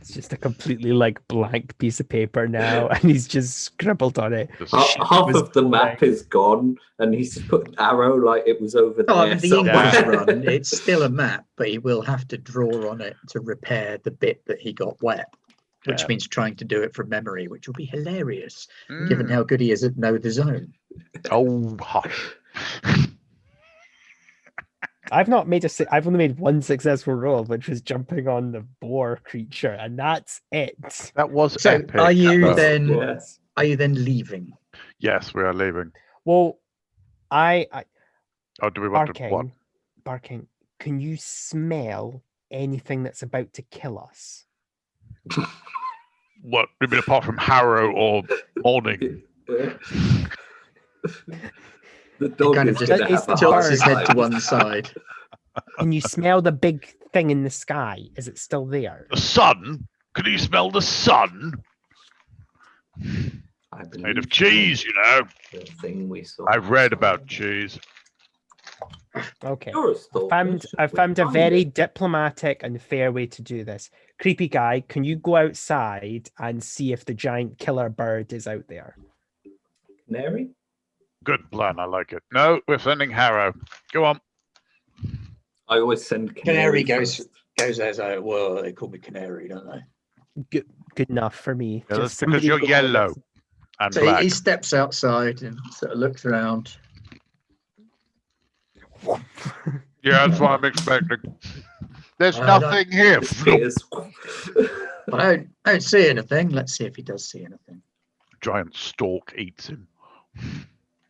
It's just a completely like blank piece of paper now, and he's just scribbled on it. This Half was of the map is gone, and he's put an arrow like it was over there. Oh, I mean, the somewhere. English run, it's still a map, but he will have to draw on it to repair the bit that he got wet, which Yeah. means trying to do it from memery, which will be hilarious, given Mm. how good he is at Know the Zone. Oh, hush. I've only made one successful roll, which was jumping on the boar creature, and that's it. That was So epic. are you though. then Yeah. are you then leaving? Yes, we are leaving. Well, I Oh, do we want to what? barking. Can you smell anything that's about to kill us? What? You mean apart from Harrow or Morning? The dog kind is of just going to it's have a the Tilts heart bird. his head to attack. one side. Can you smell the big thing in the sky? Is it still there? The sun? Can you smell the sun? I Made believe of cheese, you know. the thing we saw. I've read about cheese. Okay. You're a stalker, I should we found a find very it? diplomatic and fair way to do this. Creepy guy, can you go outside and see if the giant killer bird is out there? Canary? Good plan. I like it. No, we're sending Harrow. Go on. I always send Canary Canary goes as a well, they call me Canary, don't they? Good enough for me. Yeah, Just that's because somebody you're go yellow with- and So black. he steps outside and sort of looks around. Yeah, that's what I'm expecting. There's I don't- nothing here. Disappears. I don't see anything. Let's see if he does see anything. Giant stork eats him.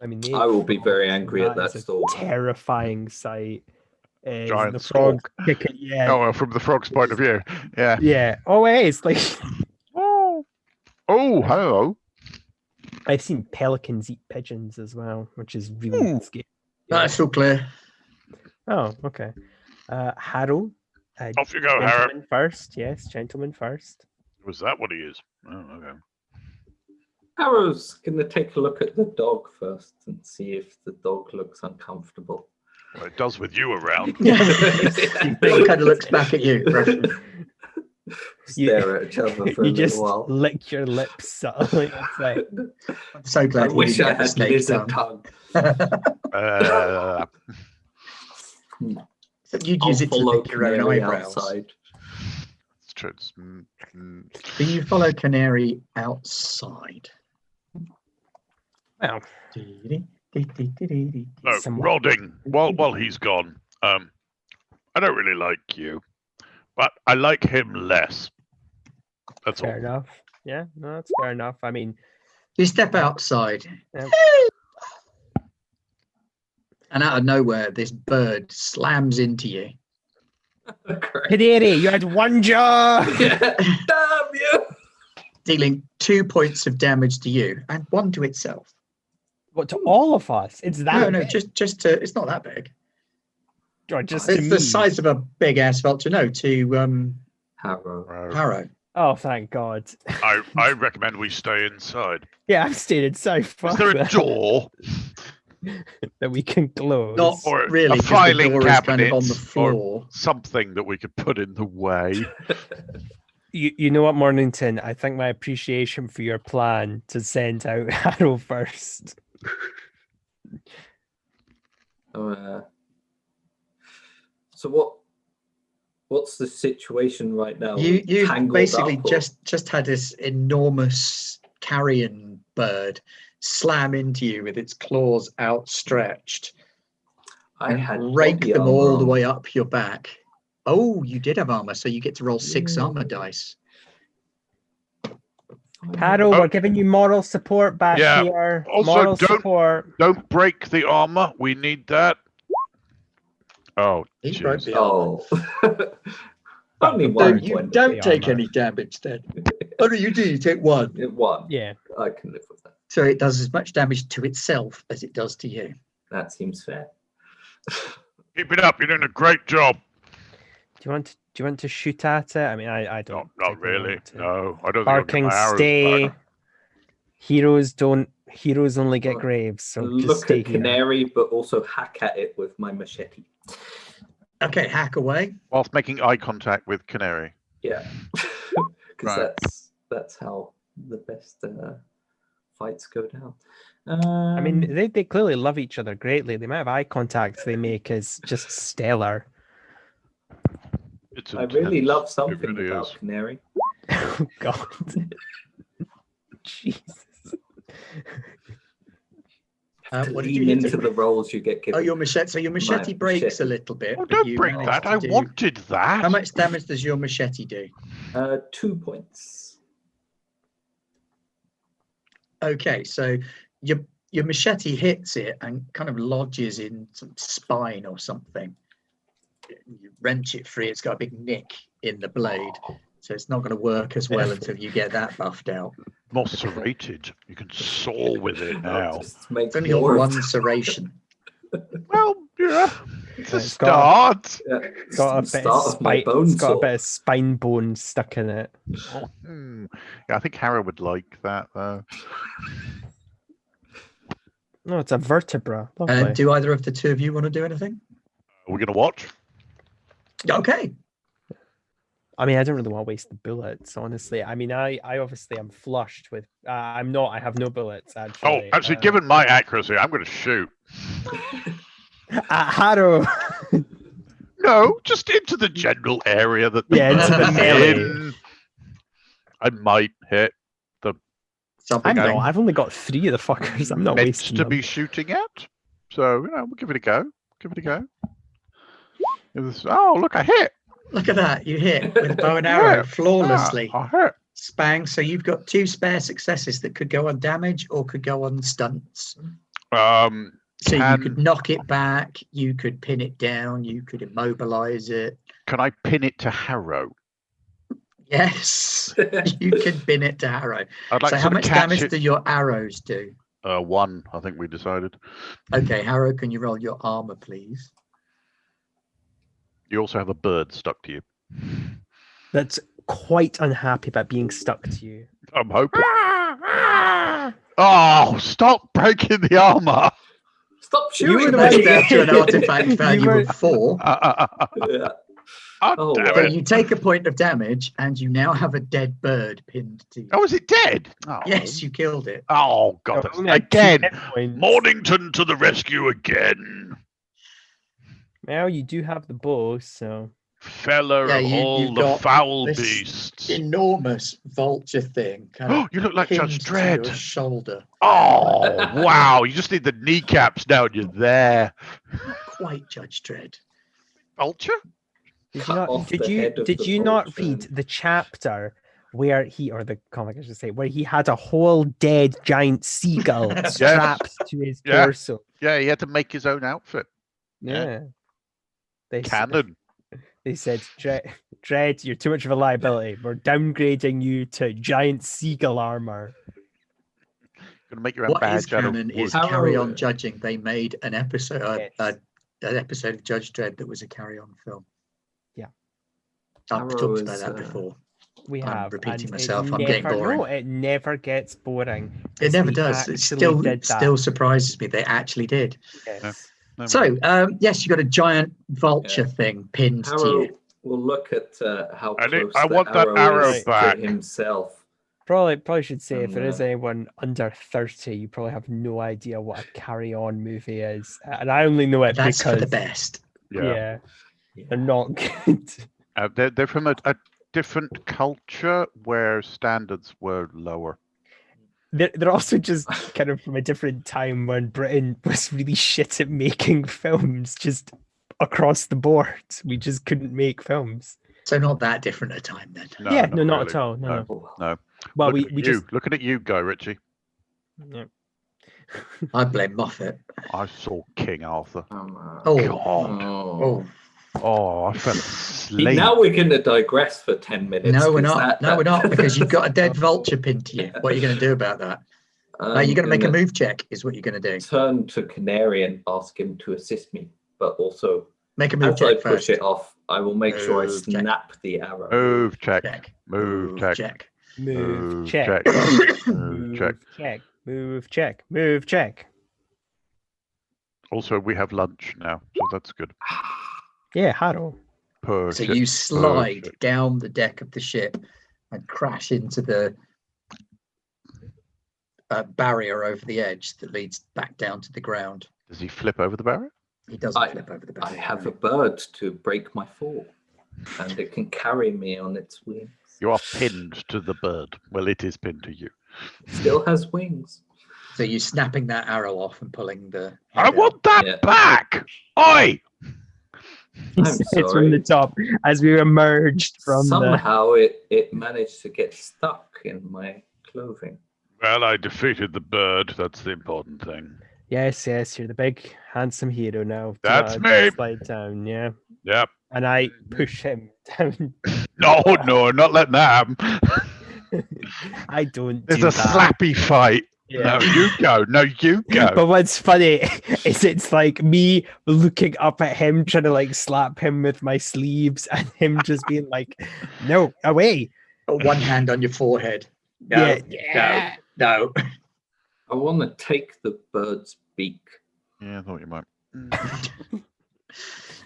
I mean, they I will be frogs, very and angry at that is a stork. terrifying sight. Is Giant the frog kicking? Yeah, Oh, well, from the frog's point of view. Yeah. yeah. Oh, hey, it's like Oh, hello. I've seen pelicans eat pigeons as well, which is really Ooh. scary. That's all clear. Oh, okay. Harrow. Off you go, Harrow. Gentleman first. Yes, gentleman first. Was that what he is? Oh, okay. Arrow's going to take a look at the dog first and see if the dog looks uncomfortable. Well, it does with you around. He kind of looks back at you. Stare at each other for a You little just while. lick your lips subtly. It's like, I'm so glad I you wish didn't I get the had snake lizard tongue. tongue. You'd I'll use it to follow lick your own Canary eyebrows. outside. It's true. So you follow Canary outside. well, No, Somewhat. Rodding. While he's gone, I don't really like you. But I like him less. That's all. Fair enough. Yeah, no, that's fair enough. I mean, You step outside, Yeah. and out of nowhere, this bird slams into you. Canary, you had one job. Damn you! Dealing 2 points of damage to you and 1 to itself. What, to all of us? It's that No, big? just to, it's not that big. Or just to It's me? the size of a big ass vulture. No, to Harrow. Harrow. Oh, thank God. I recommend we stay inside. Yeah, I'm staying inside. Is Fuck there a that. door? that we can close? Not Or a really, because the filing door is kind of on cabinet, the floor. Something that we could put in the way? You know what, Mornington? I think my appreciation for your plan to send out Harrow first. So what's the situation right now? You Tangled basically up, or- just had this enormous carrion bird slam into you with its claws outstretched. I and had rake body them armor all the on. way up your back. Oh, you did have armor, so you get to roll 6 Yeah. armor dice. Harrow, Oh. we're giving you moral support back Yeah. here. Also, moral don't- support. Don't break the armor. We need that. Oh, He broke jeez. the armor. Oh. Only one You point. don't the take armor. any damage then. Oh no, you do. You take 1. One. Yeah. I can live with that. So it does as much damage to itself as it does to you. That seems fair. Keep it up. You're doing a great job. Do you want to shoot at it? I mean, I don't. Not particularly really. want to. No, I don't think I'll get Barking, my arrows stay. back. Heroes only get graves, so just Look stay at here. Canary, but also hack at it with my machete. Okay, hack away. Whilst making eye contact with Canary. Yeah. Because Right. that's how the best fights go down. I mean, they clearly love each other greatly. The amount of eye contact they make is just stellar. It's I really intense. love something really about is. Canary. Oh God. Jesus. To What did you lean hit into it the with? rolls you get given. Oh, your machete. So your machete breaks machete. a little bit. Oh, but don't you break managed that. to I do- wanted that. How much damage does your machete do? 2 points. Okay, so your machete hits it and kind of lodges in some spine or something. You wrench it free. It's got a big nick in the blade, so it's not going to work as well until you get that buffed out. More serrated. You can saw with it now. Just make It's only more got of 1 serration. Well, yeah. It's a It's got start. It's got a bit of Start of my spine. bone It's got a saw. bit of spine bone stuck in it. Oh, yeah, I think Harrow would like that though. No, it's a vertebra. Lovely. Do either of the two of you want to do anything? Are we going to watch? Okay. I mean, I don't really want to waste the bullets, honestly. I mean, I obviously am flushed with. I'm not. I have no bullets Oh, actually. actually, given my accuracy, I'm going to shoot. Harrow. No, just into the general area that Yeah, into the bird is melee. in. I might hit the Something. I'm not. Okay. I've only got 3 of the fuckers. I'm not meant wasting to them. be shooting at. So, we'll give it a go. Give it a go. Oh, look, I hit. Look at that. You hit with a bow and arrow Yeah. flawlessly. I hit. Spang. So you've got 2 spare successes that could go on damage or could go on stunts. So you Can- could knock it back, you could pin it down, you could immobilize it. Can I pin it to Harrow? Yes, you can pin it to Harrow. I'd like So to how sort of much catch damage it. do your arrows do? 1, I think we decided. Okay, Harrow, can you roll your armor, please? You also have a bird stuck to you. That's quite unhappy about being stuck to you. I'm hoping. Oh, stop breaking the armor. Stop You were shooting the me! one That's down to an artifact value were- of 4. Yeah. Oh, Oh, damn So it. you take a point of damage and you now have a dead bird pinned to you. Oh, is it dead? Oh. Yes, you killed it. Oh, God. that's- Only had 2 Again. hit points. Mornington to the rescue again. Well, you do have the bow, so Fella Yeah, of all you've the got foul this beasts. Enormous vulture thing kind Oh, of you look like pinned Judge to Dredd. your shoulder. Oh, wow. You just need the kneecaps now and you're there. Not quite Judge Dredd. Vulture? Did you not read the chapter where he, or the comic I should say, where he had a whole dead giant seagull strapped to his torso? Yeah, he had to make his own outfit. Yeah. They Canon. They said, Dredd, you're too much of a liability. We're downgrading you to giant seagull armor. Gonna make your own What is badge out of canon is wood. Carry On Judging. They made an episode, an episode of Judge Dredd that was a Carry On film. Yeah, I've talked about that before. We I'm have repeating and myself. it I'm getting never- boring. No, it never gets boring. It never does. It still did surprises me. They actually did. Yes. So, yes, you got a giant vulture thing pinned to you. We'll look at how close I want that the arrow is back. to himself. Probably should say if there is anyone under 30, you probably have no idea what a Carry On movie is, and I only know it That's because for the best. Yeah, they're not good. They're from a different culture where standards were lower. They're also just kind of from a different time when Britain was really shit at making films, just across the board. We just couldn't make films. So not that different a time then. No, not really. at all. No. Well, Looking at you, Guy Ritchie. Yeah. I blame Moffat. I saw King Arthur. Oh, I fell asleep. Now we're going to digress for 10 minutes. no, we're not. No, we're not, because you've got a dead vulture pinned to you. What are you going to do about that? You're going to make a move check, is what you're going to do. Turn to Canary and ask him to assist me, but also make a move as I check push first. it off, I will make sure I snap the arrow. Move check. Move check. Move check. Move check. Move check. Move check. Also, we have lunch now, so that's good. Yeah, Harrow. So you slide down the deck of the ship and crash into the barrier over the edge that leads back down to the ground. Does he flip over the barrier? He doesn't flip over the barrier. I have a bird to break my fall, and it can carry me on its wings. You are pinned to the bird. Well, it is pinned to you. Still has wings. So you're snapping that arrow off and pulling the... I want that back! Oi! It's from the top as we emerged from Somehow it managed to get stuck in my clothing. Well, I defeated the bird. That's the important thing. Yes, you're the big handsome hero now. That's me. Slide down, yeah. Yep. And I push him down. No, I'm not letting that happen. I don't. There's a slappy fight. Yeah. No, you go. No, you go. But what's funny is it's like me looking up at him, trying to like slap him with my sleeves, and him just being like, "No, away." One hand on your forehead. No. I want to take the bird's beak. Yeah, I thought you might.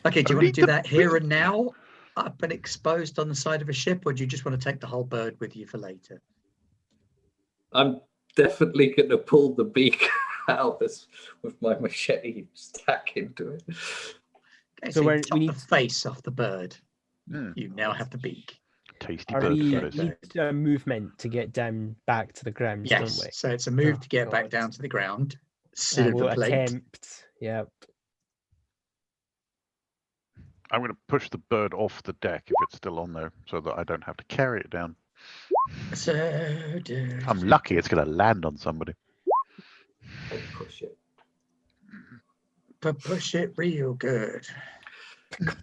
Okay, do you want to do that here and now, up and exposed on the side of a ship, or do you just want to take the whole bird with you for later? I'm definitely going to pull the beak out with my machete stack into it. Okay, so you chop the face off the bird. You now have the beak. Tasty bird. We need a movement to get down back to the ground, don't we? So it's a move to get back down to the ground. Silver plate. Attempt. Yep. I'm going to push the bird off the deck if it's still on there, so that I don't have to carry it down. So I'm lucky it's going to land on somebody. Push it. Push it real good.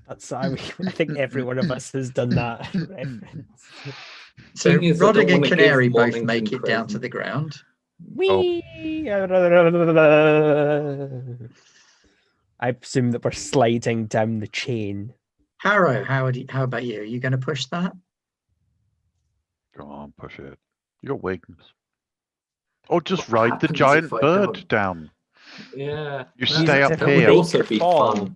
That's I think every one of us has done that. So Roddick and Canary both make it down to the ground. Whee! I presume that we're sliding down the chain. Harrow, how about you? Are you going to push that? Go on, push it. You got wings. Or just ride the giant bird down. Yeah. You stay up That here. would also be fun.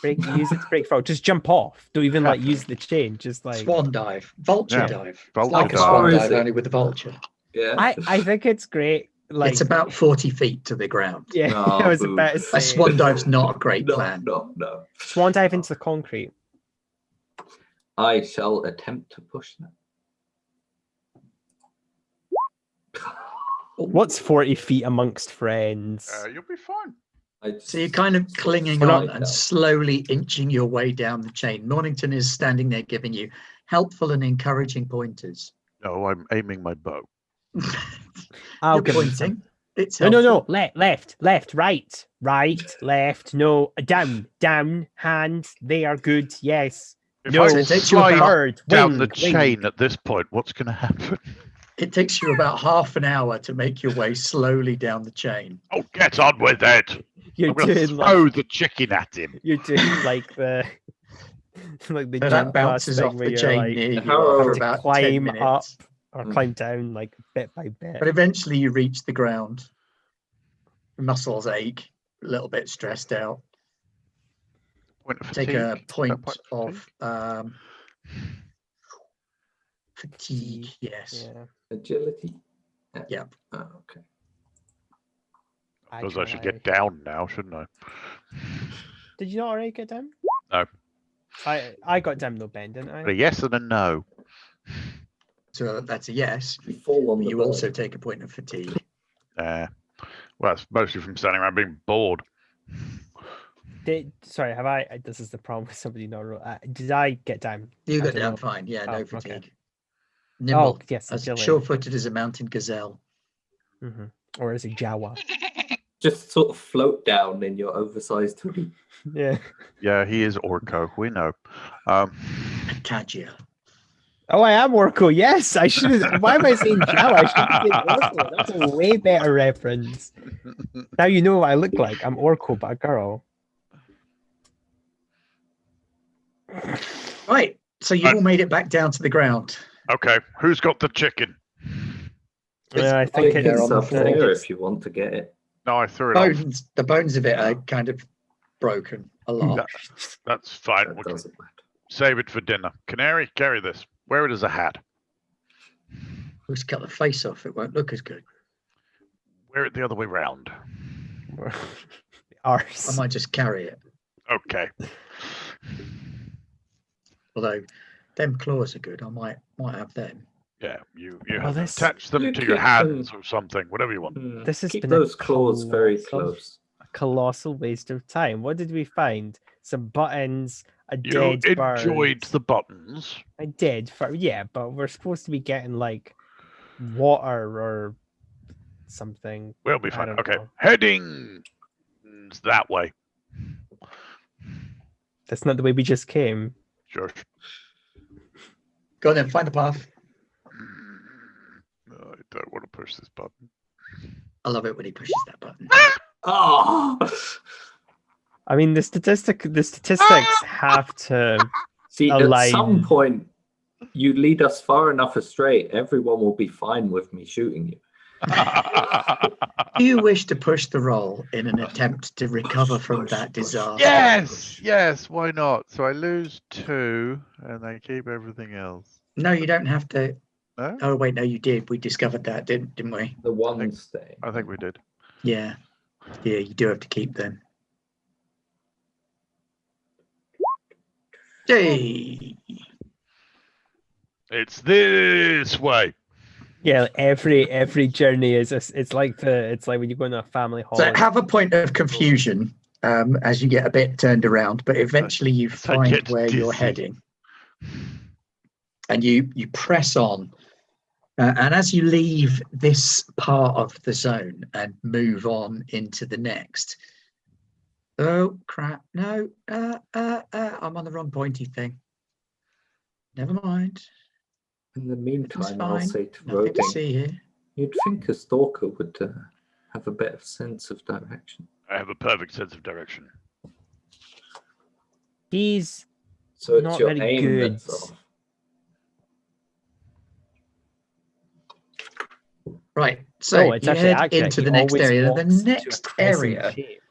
Use it to break fall. Just jump off. Don't even like use the chain. Just like swan dive, vulture dive. Vulture like dive. a swan dive, only with the vulture. Yeah. I think it's great. Like it's about 40 feet to the ground. Yeah, I was about to say. A swan dive's not a great plan. No. Swan dive into the concrete. I shall attempt to push that. What's 40 feet amongst friends? You'll be fine. So you're kind of clinging We're on not- and slowly inching your way down the chain. Mornington is standing there giving you helpful and encouraging pointers. No, I'm aiming my bow. I'll You're give him some. pointing. It's No, helpful. left, right, left, no, down, hands, they are good, yes. If No, I So it takes you slide about- bird, down the wing. chain at this point, what's going to happen? It takes you about half an hour to make your way slowly down the chain. Oh, get on with it! You're I'm going to doing throw like the chicken at him. you're doing like the like the So that jump pass bounces thing off where the you're chain like near you How- after have to about 10 climb minutes. up or Mm. climb down like bit by bit. But eventually you reach the ground. Your muscles ache, a little bit stressed out. Point of Take a fatigue. point of of fatigue, yes. Yeah. Agility. Yep. Oh, okay. Suppose I should Actually, get down now, shouldn't I? Did you not already get down? No. I got down though, Ben, didn't I? A yes and a no. So that's a yes. You fall on But the you bird. also take a point of fatigue. Well, it's mostly from standing around being bored. Sorry, have I? This is the problem with somebody not. Did I get down? You I got don't down know. fine. Yeah, Oh, no okay. fatigue. Nimble, Oh, yes, as agility. sure-footed as a mountain gazelle. Hmm. Or is it Jawa? Just sort of float down in your oversized hoodie. Yeah. Yeah, he is Orko. We know. Kagia. Oh, I am Orko. Yes, I should have. Why am I saying Jawa? I should have said Orko. That's a way better reference. Now you know what I look like. I'm Orko, but a girl. Right. So you've all made it back down to the ground. Okay, who's got the chicken? Yeah, I think there It's on the up floor. there if you want to get it. No, I threw it off. Bones, the bones of it are kind of broken a lot. That's fine. That We can doesn't matter. save it for dinner. Canary, carry this. Wear it as a hat. We just cut the face off. It won't look as good. Wear it the other way round. I Arse. might just carry it. Okay. Although them claws are good. I might have them. Yeah, you Well, have to this- attach them You to your keep hands them- or something, whatever you want. This has Keep been a those claws very colossal- close. A colossal waste of time. What did we find? Some buttons, a You dead enjoyed bird. the buttons. I did, but we're supposed to be getting like water or something. We'll be I fine. don't Okay, know. heading that way. That's not the way we just came. Sure. Go on then, find the path. No, I don't want to push this button. I love it when he pushes that button. Oh! I mean, the statistics have to. See, at Align. some point, you lead us far enough astray, everyone will be fine with me shooting you. Do you wish to push the roll in an attempt to recover from that disaster? Yes, why not? So I lose 2 and I keep everything else. No, you don't have to. No? Oh wait, no, you did. We discovered that, didn't we? The one think- stay. I think we did. Yeah. Yeah, you do have to keep them. Hey. It's this way. Yeah, every journey is. It's like when you go on a family So holiday. have a point of confusion as you get a bit turned around, but eventually you I find get where you're dizzy. heading, and you press on. And as you leave this part of the zone and move on into the next, oh crap! No, I'm on the wrong pointy thing. Never mind. In the meantime, fine. I'll say to Nothing to Roding, see here. you'd think a stalker would have a better sense of direction. I have a perfect sense of direction. He's So it's Not your very aim good. that's off. Right. So it's you actually head accurate. into He the next always area. The walks to a next crescent area shape.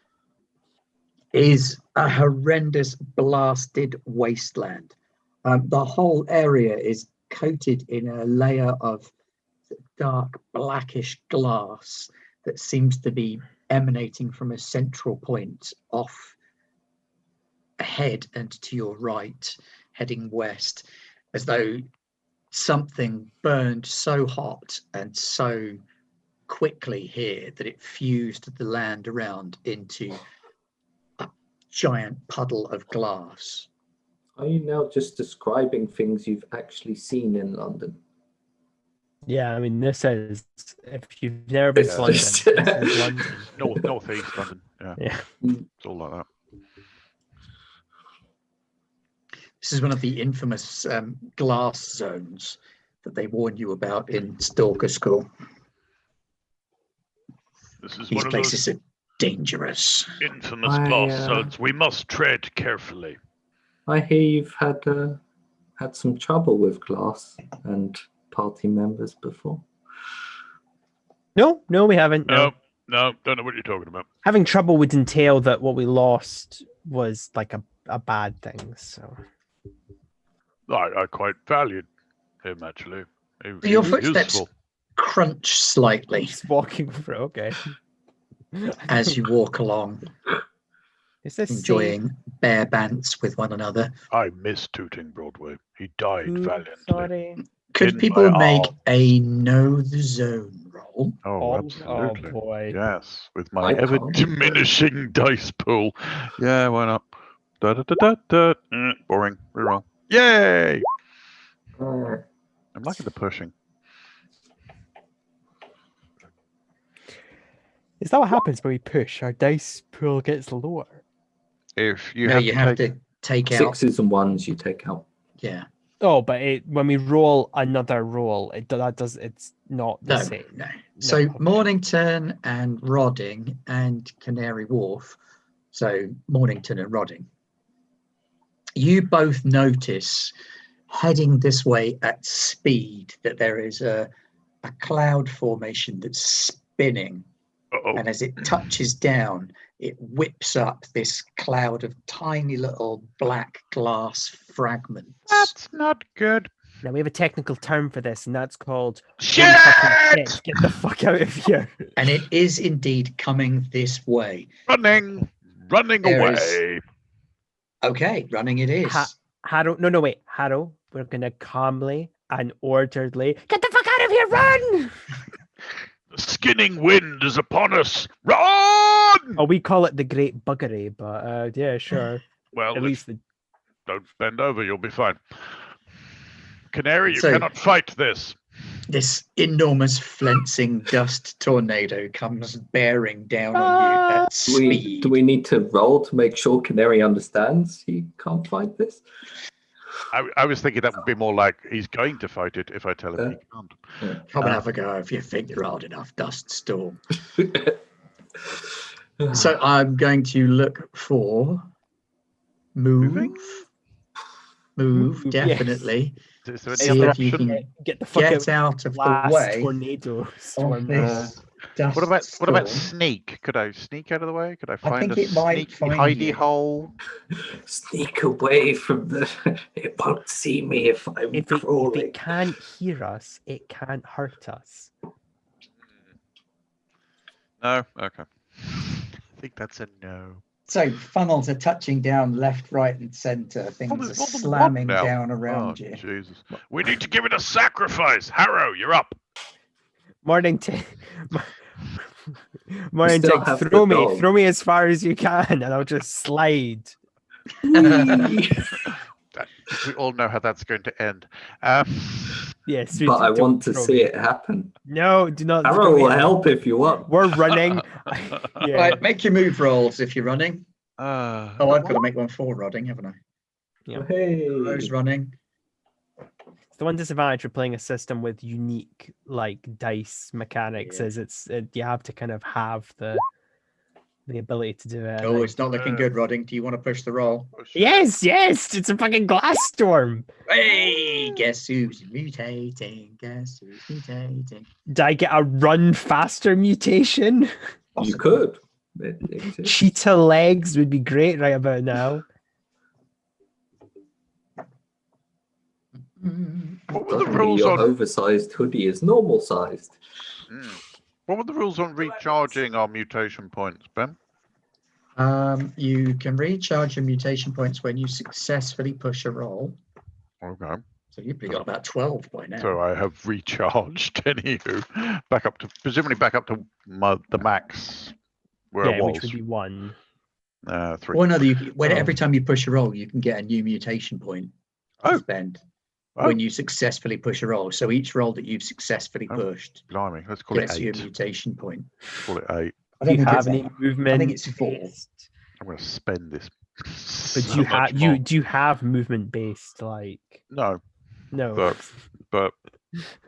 is a horrendous blasted wasteland. The whole area is coated in a layer of dark blackish glass that seems to be emanating from a central point off ahead and to your right, heading west, as though something burned so hot and so quickly here that it fused the land around into giant puddle of glass. Are you now just describing things you've actually seen in London? Yeah, I mean, this is, if you've never been It's to London, just- this is London. Northeast London. Yeah, Yeah. it's all like that. This is one of the infamous glass zones that they warn you about in Stalker School. This is These one of places those are dangerous. infamous I, glass zones. We must tread carefully. I hear you've had some trouble with glass and party members before. No, we haven't. No. No, don't know what you're talking about. Having trouble would entail that what we lost was like a bad thing. So I quite valued him, actually. Your was footsteps useful. crunch slightly just walking through. Okay. as you walk along, Is this enjoying bare bants with one another. I miss Tooting Broadway. He died safe? valiantly. Sorry. Could In people my make arm. a know the zone roll? Oh, Oh absolutely. boy. Yes, with my I ever can't. diminishing dice pool. Yeah, why not? Da da da da da. Boring. Reroll. Yay! I'm liking the pushing. Is that what happens when we push? Our dice pool gets lower. If you No, have you to have take, to take out. Sixes and ones you take out. Yeah. Oh, but when we roll another roll, it's not the No, same. no. So okay. Mornington and Rodding and Canary Wharf. So Mornington and Rodding. You both notice heading this way at speed that there is a cloud formation that's spinning. uh-oh. And as it touches down, it whips up this cloud of tiny little black glass fragments. That's not good. Now we have a technical term for this, and that's called Shit! "Holy fucking shit, get the fuck out of here." And it is indeed coming this way. Running There is- away. Okay, running it is. Harrow, no, wait, Harrow, we're gonna calmly and orderly get the fuck out of here, run! The skinning wind is upon us. Run! Oh, we call it the Great Buggery, but yeah, sure. Well, At least the don't bend over. You'll be fine. Canary, you So- cannot fight this. This enormous flensing dust tornado comes bearing down on you at speed. Do we need to roll to make sure Canary understands he can't fight this? I was thinking that would be more like he's going to fight it if I tell him he can't. Come and have a go if you think you're old enough, dust storm. So I'm going to look for Moving? Move, Move, yes. definitely. Is there any See other if you option? can get the fuck get out out of the last way tornado of storm. this dust What about storm. sneak? Could I sneak out of the way? Could I find think a it might sneaky find hidey you. hole? Sneak away from the. It won't see me if I'm If crawling. it can't hear us, it can't hurt us. No? Okay. I think that's a no. So funnels are touching down left, right, and centre. Things there's are more than one slamming now. down Oh, around you. Jesus. We need to give it a sacrifice. Harrow, you're up. Morning, Morning, still have the throw dog. me as far as you can, and I'll just slide. We all know how that's going to end. Yes, But I don't want to throw see me. it happen. No, do not. throw Arrow me will at- help if you want. We're running. Yeah. Right, make your move rolls if you're running. Uh, Oh, I've got to make one for Rodding, haven't I? Yeah. Hey. Rose running. The one disadvantage for playing a system with unique like dice mechanics Yeah. is you have to kind of have the ability to do it. Oh, Like, it's not looking good, Rodding. Do you want to push the roll? yes, it's a fucking glass storm. Hey, guess who's mutating? Guess who's mutating? Did I get a run faster mutation? You could. It exists. Cheetah legs would be great right about now. What were the Suddenly rules your on? oversized hoodie is normal sized. What were the rules on recharging our mutation points, Ben? You can recharge your mutation points when you successfully push a roll. Okay. So you've probably got about 12 by now. So I have recharged. Anywho, presumably back up to the max where Yeah, it was. which would be 1. 3. Well, no, every time you push a roll, you can get a new mutation point to spend when you successfully push a roll. So each roll that you've successfully pushed Blimey, let's call it gets 8. you a mutation point. Call it 8. I Do don't you think have it's any 8. movement? I think it's 4. I'm going to spend this. But do you have movement based like? No, No. but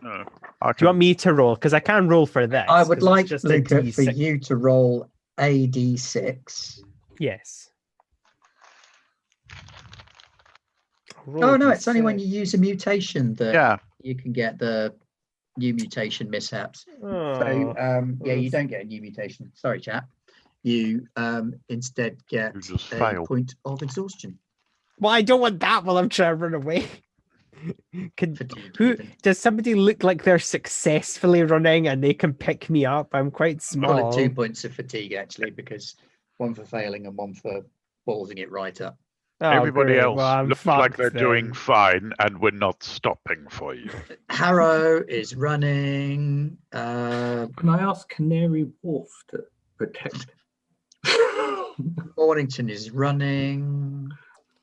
no. Do you want me to roll? Because I can roll for this. I would 'cause it's like, just a Luca, for D6. you to roll a d6. Yes. Oh no, it's only when you use a mutation that Yeah, you can get the new mutation mishaps. Oh, So yeah, you don't get a new mutation. Sorry, chap. You instead get you just a fail. point of exhaustion. well, I don't want that while I'm trying to run away. Fatigue, even. Does somebody look like they're successfully running and they can pick me up? I'm quite Call small. it 2 points of fatigue, actually, because one for failing and one for ballsing it right up. Oh, Everybody great. else Well, I'm looks like fucked they're doing then. fine, and we're not stopping for you. Harrow is running. Can I ask Canary Wharf to protect Mornington is running.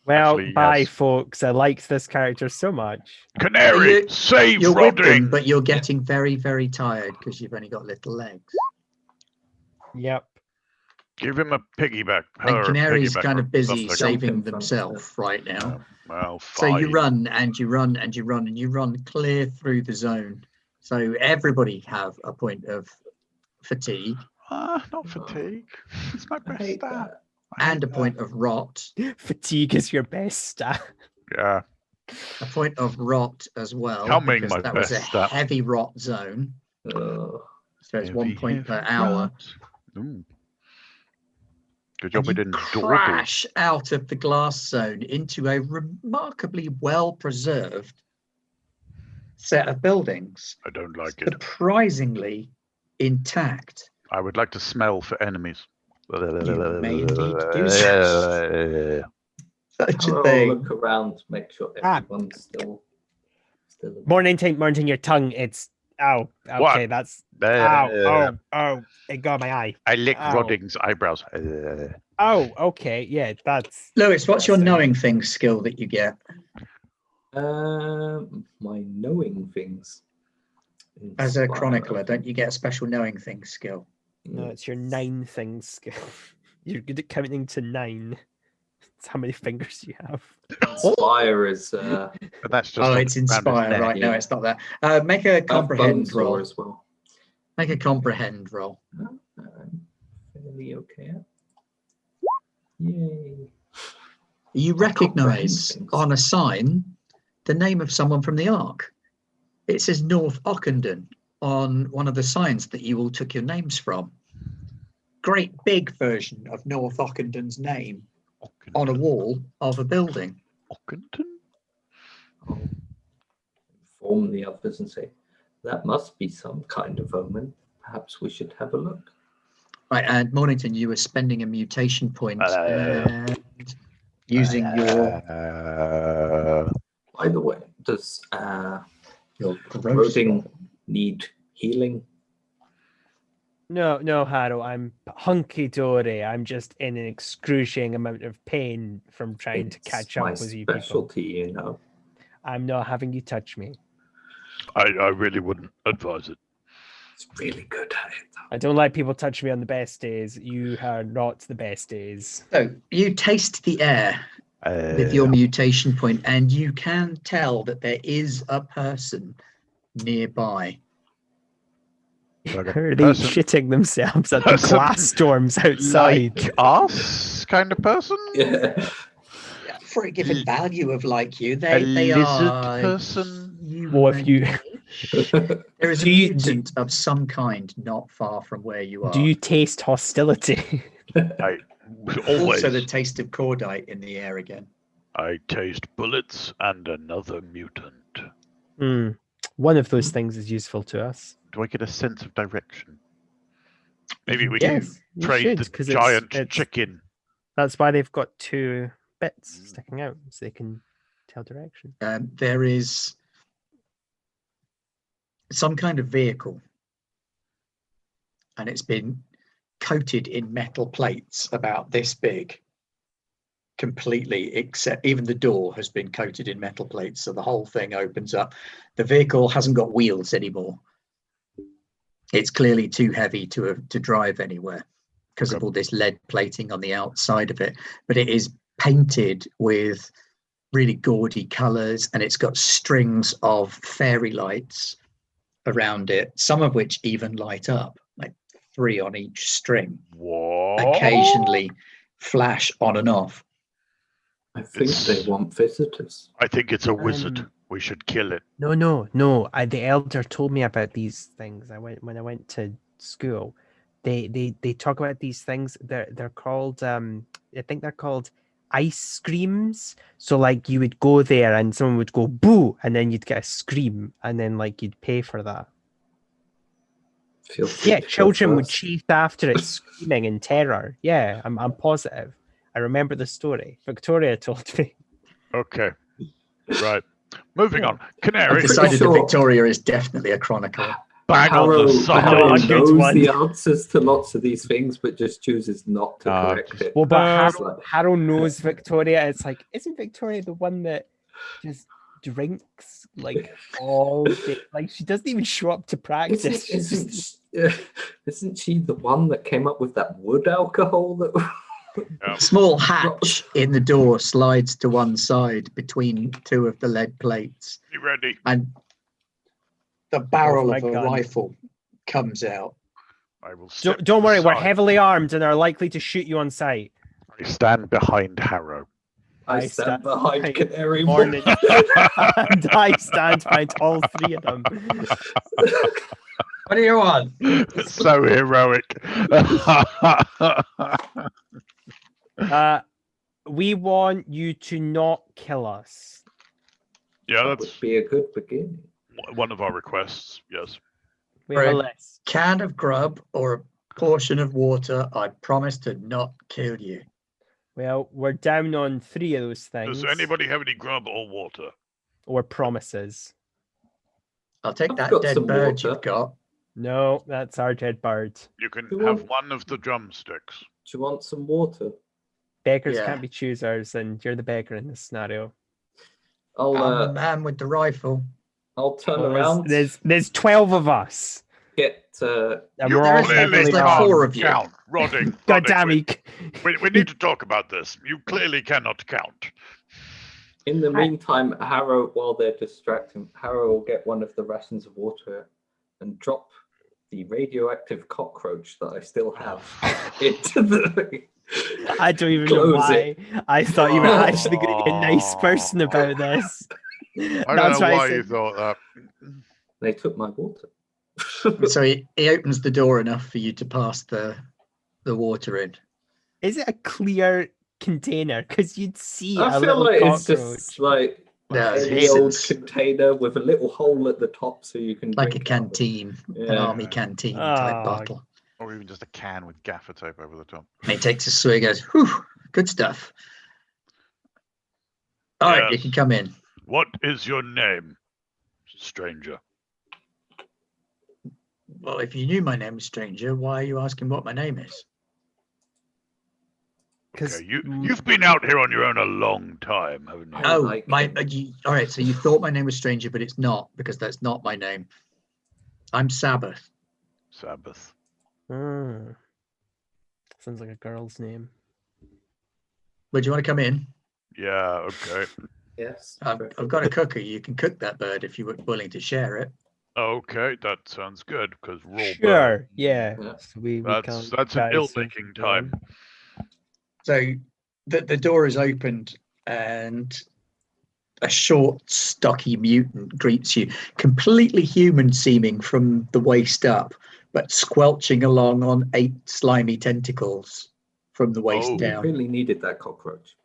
Well, Actually, bye, yes. folks. I liked this character so much. Canary, save You're with them, Rodding! but you're getting very, very tired because you've only got little legs. Yep. Give him a piggyback. And Her a Canary's piggyback kind or of busy something. saving Jumping from themselves right now. Well, So you fine. run and you run and you run and you run clear through the zone. So everybody have a point of fatigue Not fatigue. It's my I best hate stat. that. I hate and a that. point of rot. Fatigue is your best stat. Yeah. A point of rot as well. Coming, because my that was a best stat. heavy rot zone. So it's 1 Heavy, point per heavy hour. rot. Ooh. Good job And we you didn't dawdle. crash out of the glass zone into a remarkably well preserved set of buildings. I don't like it. Surprisingly intact. I would like to smell for enemies. You may indeed do so. Such a I'll thing. look around to make sure everyone's still. Morning, your tongue. It's ow. Okay, What? that's ow. Oh, it got my eye. I licked Ow. Rodding's eyebrows. Oh, okay, yeah, that's Lewis, what's your interesting. knowing things skill that you get? My knowing things. As a Inspire. chronicler, don't you get a special knowing things skill? No, it's your 9 things skill. You're good at counting to 9. That's how many fingers you have. Inspire is. But that's just Oh, on it's around his inspire, neck. right? No, yeah. it's not that. Make a comprehend Bonesaw roll. as well. Make a comprehend roll. I'm fairly okay. Yay. You recognise things. on a sign the name of someone from the Ark. It says North Ockenden on one of the signs that you all took your names from. Great big version of North Ockenden's name on a wall of a building. Ockenden? I'll inform the others and say, that must be some kind of omen. Perhaps we should have a look. Right, and Mornington, you were spending a mutation point and using your By the way, does gross Rodding roll. need healing? No, Harrow, I'm hunky-dory. I'm just in an excruciating amount of pain from trying to catch up with you people. Specialty, you know. I'm not having you touch me. I really wouldn't advise it. It's really good at it. I don't like people touching me on the best days. You are not the best days. So you taste the air with your mutation point, and you can tell that there is a person nearby. Like a Are they person- shitting themselves at the person glass storms outside? Like us kind of person? Yeah. For a given value of like you, A they lizard are person? Well, if you- there is a Do you- mutant of some kind not far from where you are. Do you taste hostility? I always. Also the taste of cordite in the air again. I taste bullets and another mutant. One of those things is useful to us. Do I get a sense of direction? Maybe we Yes, you trade should, the 'cause giant it's- chicken. That's why they've got 2 bits sticking out, so they can tell direction. There is some kind of vehicle, and it's been coated in metal plates about this big. Completely, except even the door has been coated in metal plates, so the whole thing opens up. The vehicle hasn't got wheels anymore. It's clearly too heavy to drive anywhere because of all this lead plating on the outside of it. But it is painted with really gaudy colours, and it's got strings of fairy lights around it, some of which even light up, like 3 on each string. What? Occasionally flash on and off. I think they want visitors. I think it's a wizard. We should kill it. No. The elder told me about these things. When I went to school. They talk about these things. They're called I think they're called ice screams. So like you would go there and someone would go boo, and then you'd get a scream, and then like you'd pay for that. Children would chase after it, screaming in terror. Yeah, I'm positive. I remember the story. Victoria told me. Okay. Right. Moving on. Canary. I've decided that Victoria is definitely a chronicler. Bang on the side. Harrow knows the answers to lots of these things, but just chooses not to correct it. Well, but Harrow knows Victoria. It's like, isn't Victoria the one that just drinks like all day? Like she doesn't even show up to practice. Isn't she the one that came up with that wood alcohol that? Small hatch in the door slides to one side between 2 of the lead plates. You ready? And the barrel of a rifle comes out. I will. Don't worry, we're heavily armed and are likely to shoot you on sight. I stand behind Harrow. I stand behind Canary Morning. And I stand behind all 3 of them. What do you want? So heroic. We want you to not kill us. Yeah, that would be a good beginning. One of our requests, yes. We have a list. Can of grub or a portion of water, I promise to not kill you. Well, we're down on 3 of those things. Does anybody have any grub or water? Or promises? I'll take that dead bird you've got. No, that's our dead bird. You can have one of the drumsticks. Do you want some water? Beggars can't be choosers, and you're the beggar in this scenario. I'm the man with the rifle. I'll turn around. There's 12 of us. There's like 4 of you. Count. Rodding. God damn it. We need to talk about this. You clearly cannot count. In the meantime, Harrow, while they're distracting, Harrow will get one of the rations of water and drop the radioactive cockroach that I still have into the... I don't even know why. I thought you were actually going to be a nice person about this. I don't know why you thought that. They took my water. So he opens the door enough for you to pass the water in. Is it a clear container? Because you'd see I feel like it's just like any old container with a little hole at the top so you can like a canteen, an army canteen type bottle. Or even just a can with gaffer tape over the top. And he takes a swig, goes, whew, good stuff. All right, you can come in. What is your name, stranger? Well, if you knew my name was stranger, why are you asking what my name is? Okay, you've been out here on your own a long time, haven't you? Oh, all right, so you thought my name was stranger, but it's not, because that's not my name. I'm Sabbath. Sabbath. Sounds like a girl's name. Would you want to come in? Yeah, okay. Yes. I've got a cooker. You can cook that bird if you were willing to share it. Okay, that sounds good, because raw bird. Yeah. So that's an ill-making time. So the door is opened and a short, stocky mutant greets you, completely human seeming from the waist up, but squelching along on 8 slimy tentacles from the waist down. You really needed that cockroach.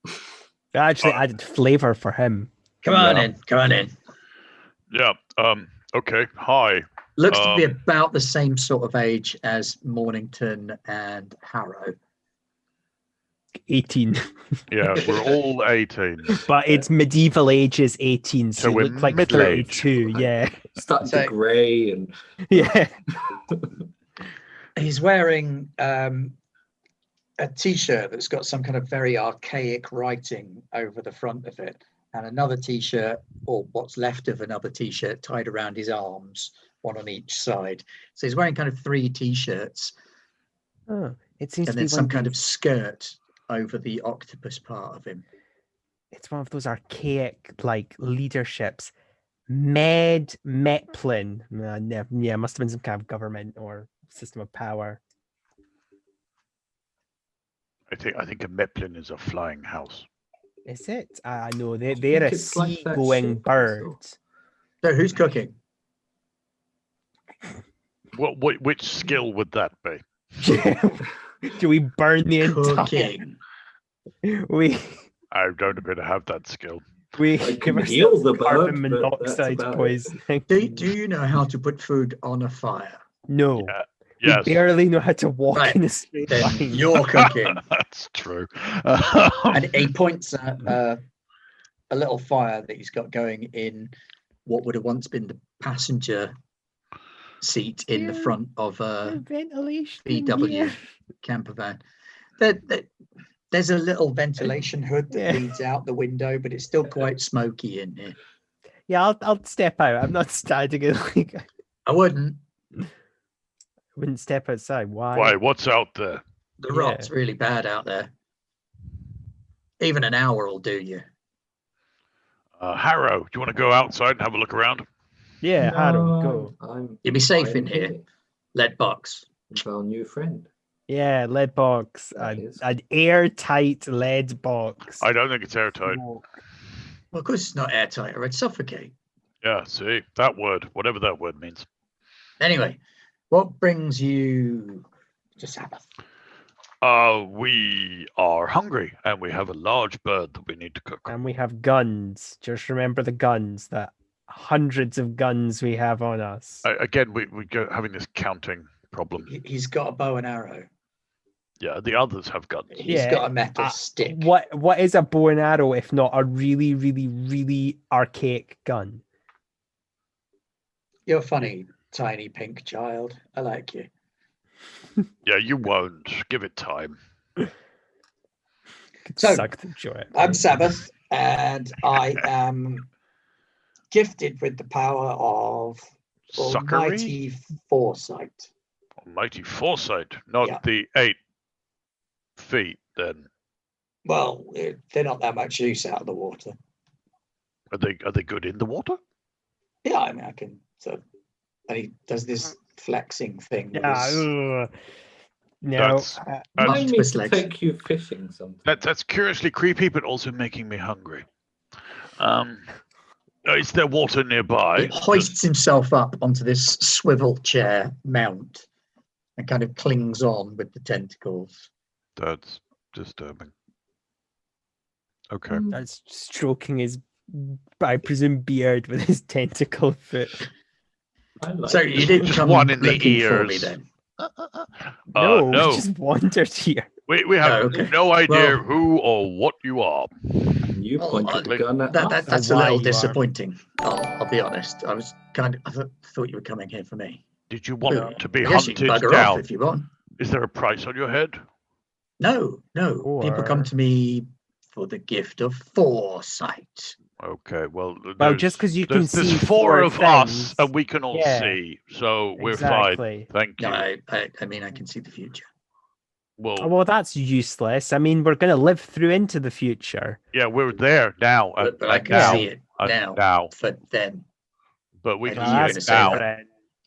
I actually added flavor for him. Come on in. Yeah, okay, hi. Looks to be about the same sort of age as Mornington and Harrow. 18. Yeah, we're all 18. But it's medieval ages 18, so you look like 32, yeah. Starting to grey and... Yeah. He's wearing a T-shirt that's got some kind of very archaic writing over the front of it, and another T-shirt, or what's left of another T-shirt, tied around his arms, one on each side. So he's wearing kind of 3 T-shirts. Oh, it seems and to be then some kind of skirt over the octopus part of him. It's one of those archaic like leaderships. Meplin. Yeah, must have been some kind of government or system of power. I think a Meplin is a flying house. Is it? No, they're think a it's like that sea-going ship I saw? bird. So who's cooking? Which skill would that be? Do we burn the entire? Cooking. I don't appear to have that skill. We I give can heal ourselves the carbon bird, but that's monoxide about it. poisoning. Do you know how to put food on a fire? No, Yes, we barely know how to walk Right, in a straight Then line. you're cooking. that's true. And he points at a little fire that he's got going in what would have once been the passenger seat in the There- front of a ventilation. in VW here. camper van. There's a little ventilation hood that leads out the window, but it's still quite smoky in here. Yeah, I'll step out. I'm not standing in like I wouldn't. wouldn't step outside. Why? Why? What's out there? The Yeah. rot's really bad out there. Even an hour will do you. Harrow, do you want to go outside and have a look around? Yeah, No, Harold, go. You'll be safe fine in here. Lead box. With our new friend. Yeah, lead box. That is. An airtight lead box. I don't think it's airtight. Smoke. Well, of course it's not airtight or it'd suffocate. Yeah, see, that word, whatever that word means. Anyway, what brings you to Sabbath? We are hungry and we have a large bird that we need to cook. And we have guns. Just remember the guns, the hundreds of guns we have on us. Again, we go having this counting problem. He's got a bow and arrow. Yeah, the others have guns. He's Yeah, got a metal stick. What is a bow and arrow if not a really, really, really archaic gun? You're funny, tiny pink child. I like you. Yeah, you won't. Give it time. So, Suck the joy. I'm Sabbath, and I am gifted with the power of Suckery? almighty foresight. Almighty foresight, not Yeah. the 8 feet then. Well, they're not that much use out of the water. Are they good in the water? Yeah, I mean, I can. So, and he does this flexing thing. with Yeah. his- No. That's- Remind me octopus to legs. take you fishing sometime. That's curiously creepy, but also making me hungry. Is there water He nearby? hoists himself up onto this swivel chair mount and kind of clings on with the tentacles. That's disturbing. Okay. That's stroking his, I presume, beard with his tentacle foot. I like So it. you didn't Just come one in the looking for me ears. then? No, no. we just wandered here. We have Oh, okay. no idea Well- who or what you are. You Well, pointed the gun at us. That's Or a why little you are. disappointing. I'll be honest. I was I thought you were coming here for me. Did you want No. to be I guess you hunted can bugger down? off if you want. Is there a price on your head? No. People come Or- to me for the gift of foresight. Okay, well, Well, just because you can there's see 4 of us things. and we can all Yeah. see, so we're fine. Exactly. Thank you. No, I mean I can see the future. Well, Well, that's useless. I mean, we're going to live through into the future. yeah, we're there now. But I and can now, see it and now. For them. But we I can knew see you were it gonna say now. that.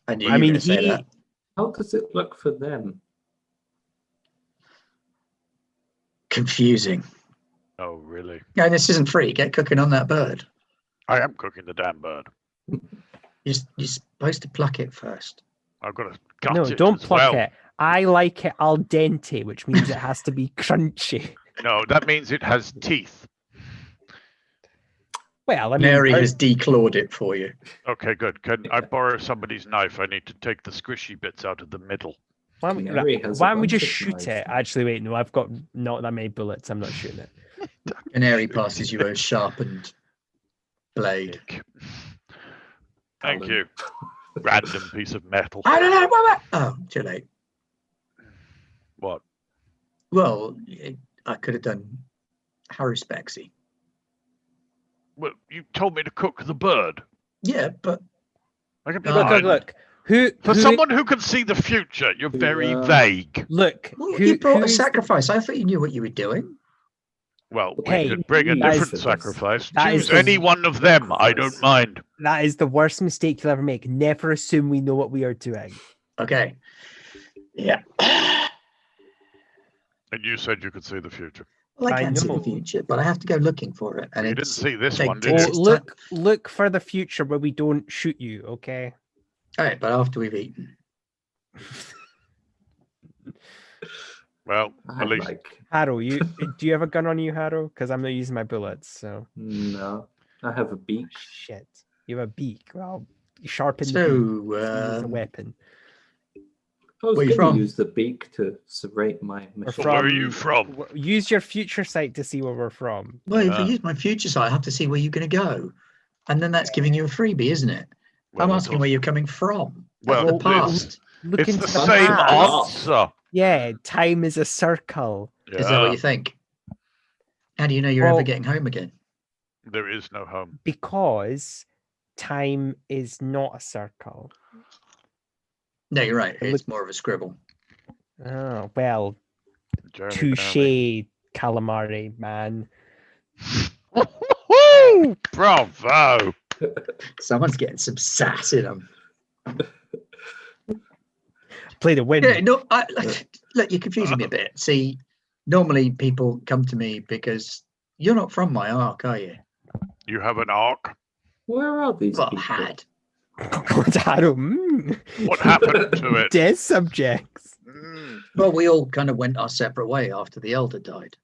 I knew I you were mean, gonna say he. that. How does it look for them? Confusing. Oh, really? No, this isn't free. Get cooking on that bird. I am cooking the damn bird. You're supposed to pluck it first. I've got to gut No, it don't as pluck well. it. I like it al dente, which means it has to be crunchy. No, that means it has teeth. Well, I mean, Mary has declawed it for you. Okay, good. Can I borrow somebody's knife? I need to take the squishy bits out of the middle. why don't, Mary has a why don't we bunch just of shoot knives. it? Actually, wait, no, I've got not that many bullets. I'm not shooting it. Canary passes you a sharpened blade. Dick. Thank Alan. you. Random piece of metal. I don't know. Oh, too late. Well, I could have done Harry Spexy. Well, you told me to cook the bird. Yeah, but I can be Look. Who someone who can see the future, you're very vague. Look, well, you brought a sacrifice. I thought you knew what you were doing. Well, we Hey, could bring a that different is- sacrifice. that Choose is the- any one of them. I don't mind. That is the worst mistake you'll ever make. Never assume we know what we are doing. Okay. Yeah. And you said you could see the future. Well, I I can see the know. future, but I have to go looking for it. And You didn't it's see this take- one, takes did Oh, you? its time. look for the future where we don't shoot you, okay? All right, but after we've eaten. Well, I at least like Harrow, do you have a gun on you, Harrow? Because I'm not using my bullets, so no. I have a beak. shit. You have a beak. Well, you sharpen the beak. So, Use a weapon. I was Where you going from? to use the beak to serrate my machine. where are you from? Use your future sight to see where we're from. well, if I Yeah. use my future sight, I have to see where you're going to go. And then that's giving you a freebie, isn't it? I'm Well, asking where you're coming from. Well, the it- past. Look It's into the the same past. answer. Yeah, time is a circle. Is that what Yeah, you think? How do you know you're Well- ever getting home again? there is no home. Because time is not a circle. No, you're right. Look- It's more of a scribble. Oh, well, Jeremy touche, calamari, man. Woo! Bravo! Someone's getting some sass in them. Play the win. Yeah, no, look, you're confusing me a bit. See, normally people come to me because you're not from my arc, are you? You have an arc. Where are these Well, people? had. I don't. What happened to it? Dead subjects. Mm. Well, we all kind of went our separate way after the elder died.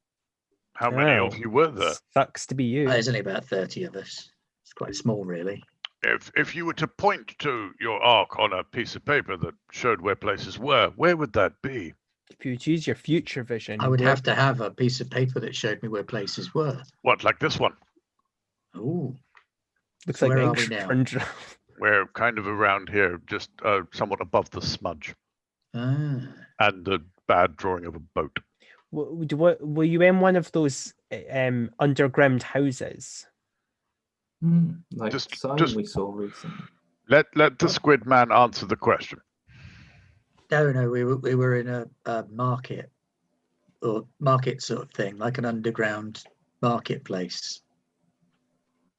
How many Oh. of you were there? Sucks to be you. There's only about 30 of us. It's quite small, really. If you were to point to your arc on a piece of paper that showed where places were, where would that be? If you use your future vision, I would have to have a piece of paper that showed me where places were. What, like this one? Oh, Looks so like where the are we ink now? sponge. We're kind of around here, just somewhat above the smudge and the bad drawing of a boat. Were you in one of those underground houses? Like Just- the sign just- we saw recently. Let the squid man answer the question. no, we were in a market or market sort of thing, like an underground marketplace.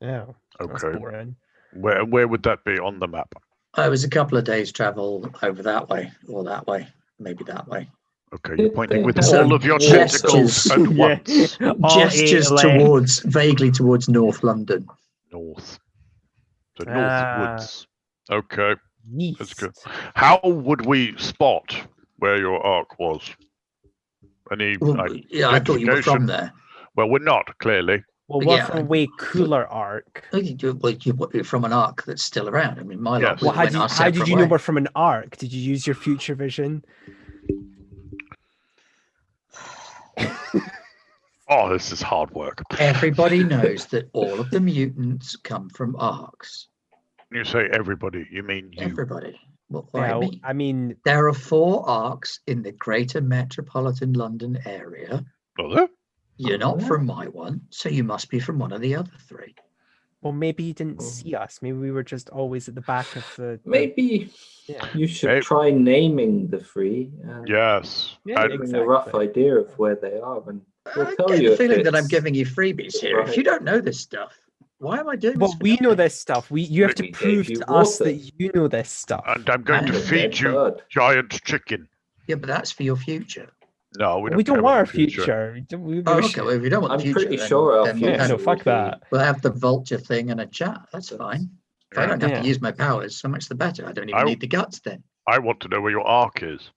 Oh, that's Okay. boring. Where would that be on the map? It was a couple of days travel over that way or that way, maybe that way. Okay, you're pointing with Sort all of of your gestures. tentacles at once. Gestures vaguely towards North London. North. The Ah. North Woods. Okay, Yeast. that's good. How would we spot where your arc was? Any Well, yeah, I thought you were from identification? there. Well, we're not, clearly. Well, we're Yeah. from a way cooler arc. Well, you're from an arc that's still around. I mean, my Yes. lot Well, went our how did separate you know way. we're from an arc? Did you use your future vision? Oh, this is hard work. Everybody knows that all of the mutants come from arcs. You say everybody, you mean you. Everybody. What do I Well, mean? I mean, There are 4 arcs in the greater metropolitan London area. Are there? You're not Oh. from my one, so you must be from one of the other 3. well, maybe you didn't Oh. see us. Maybe we were just always at the back of the. Maybe Yeah. you should Hey. try naming the three and Yes. Yeah, And giving a rough exactly. idea of where they are. And we'll I tell get you the if feeling that I'm it's giving you freebies here. If right. you don't know this stuff, why am I doing Well, this? for we know nothing? this stuff. You have to We gave prove you to us water. that you know this stuff. and I'm going and to a feed dead you bird. giant chicken. Yeah, but that's for your future. No, we don't don't care want about our the future. future. We Oh, wish- okay. Well, if you don't want the I'm future, pretty then- sure our then future Yeah, no, will fuck be- that. we'll have the vulture thing and a chat. That's fine. If I Yeah. don't have Yeah. to use my powers, so much the better. I don't even I- need the guts then. I want to know where your arc is.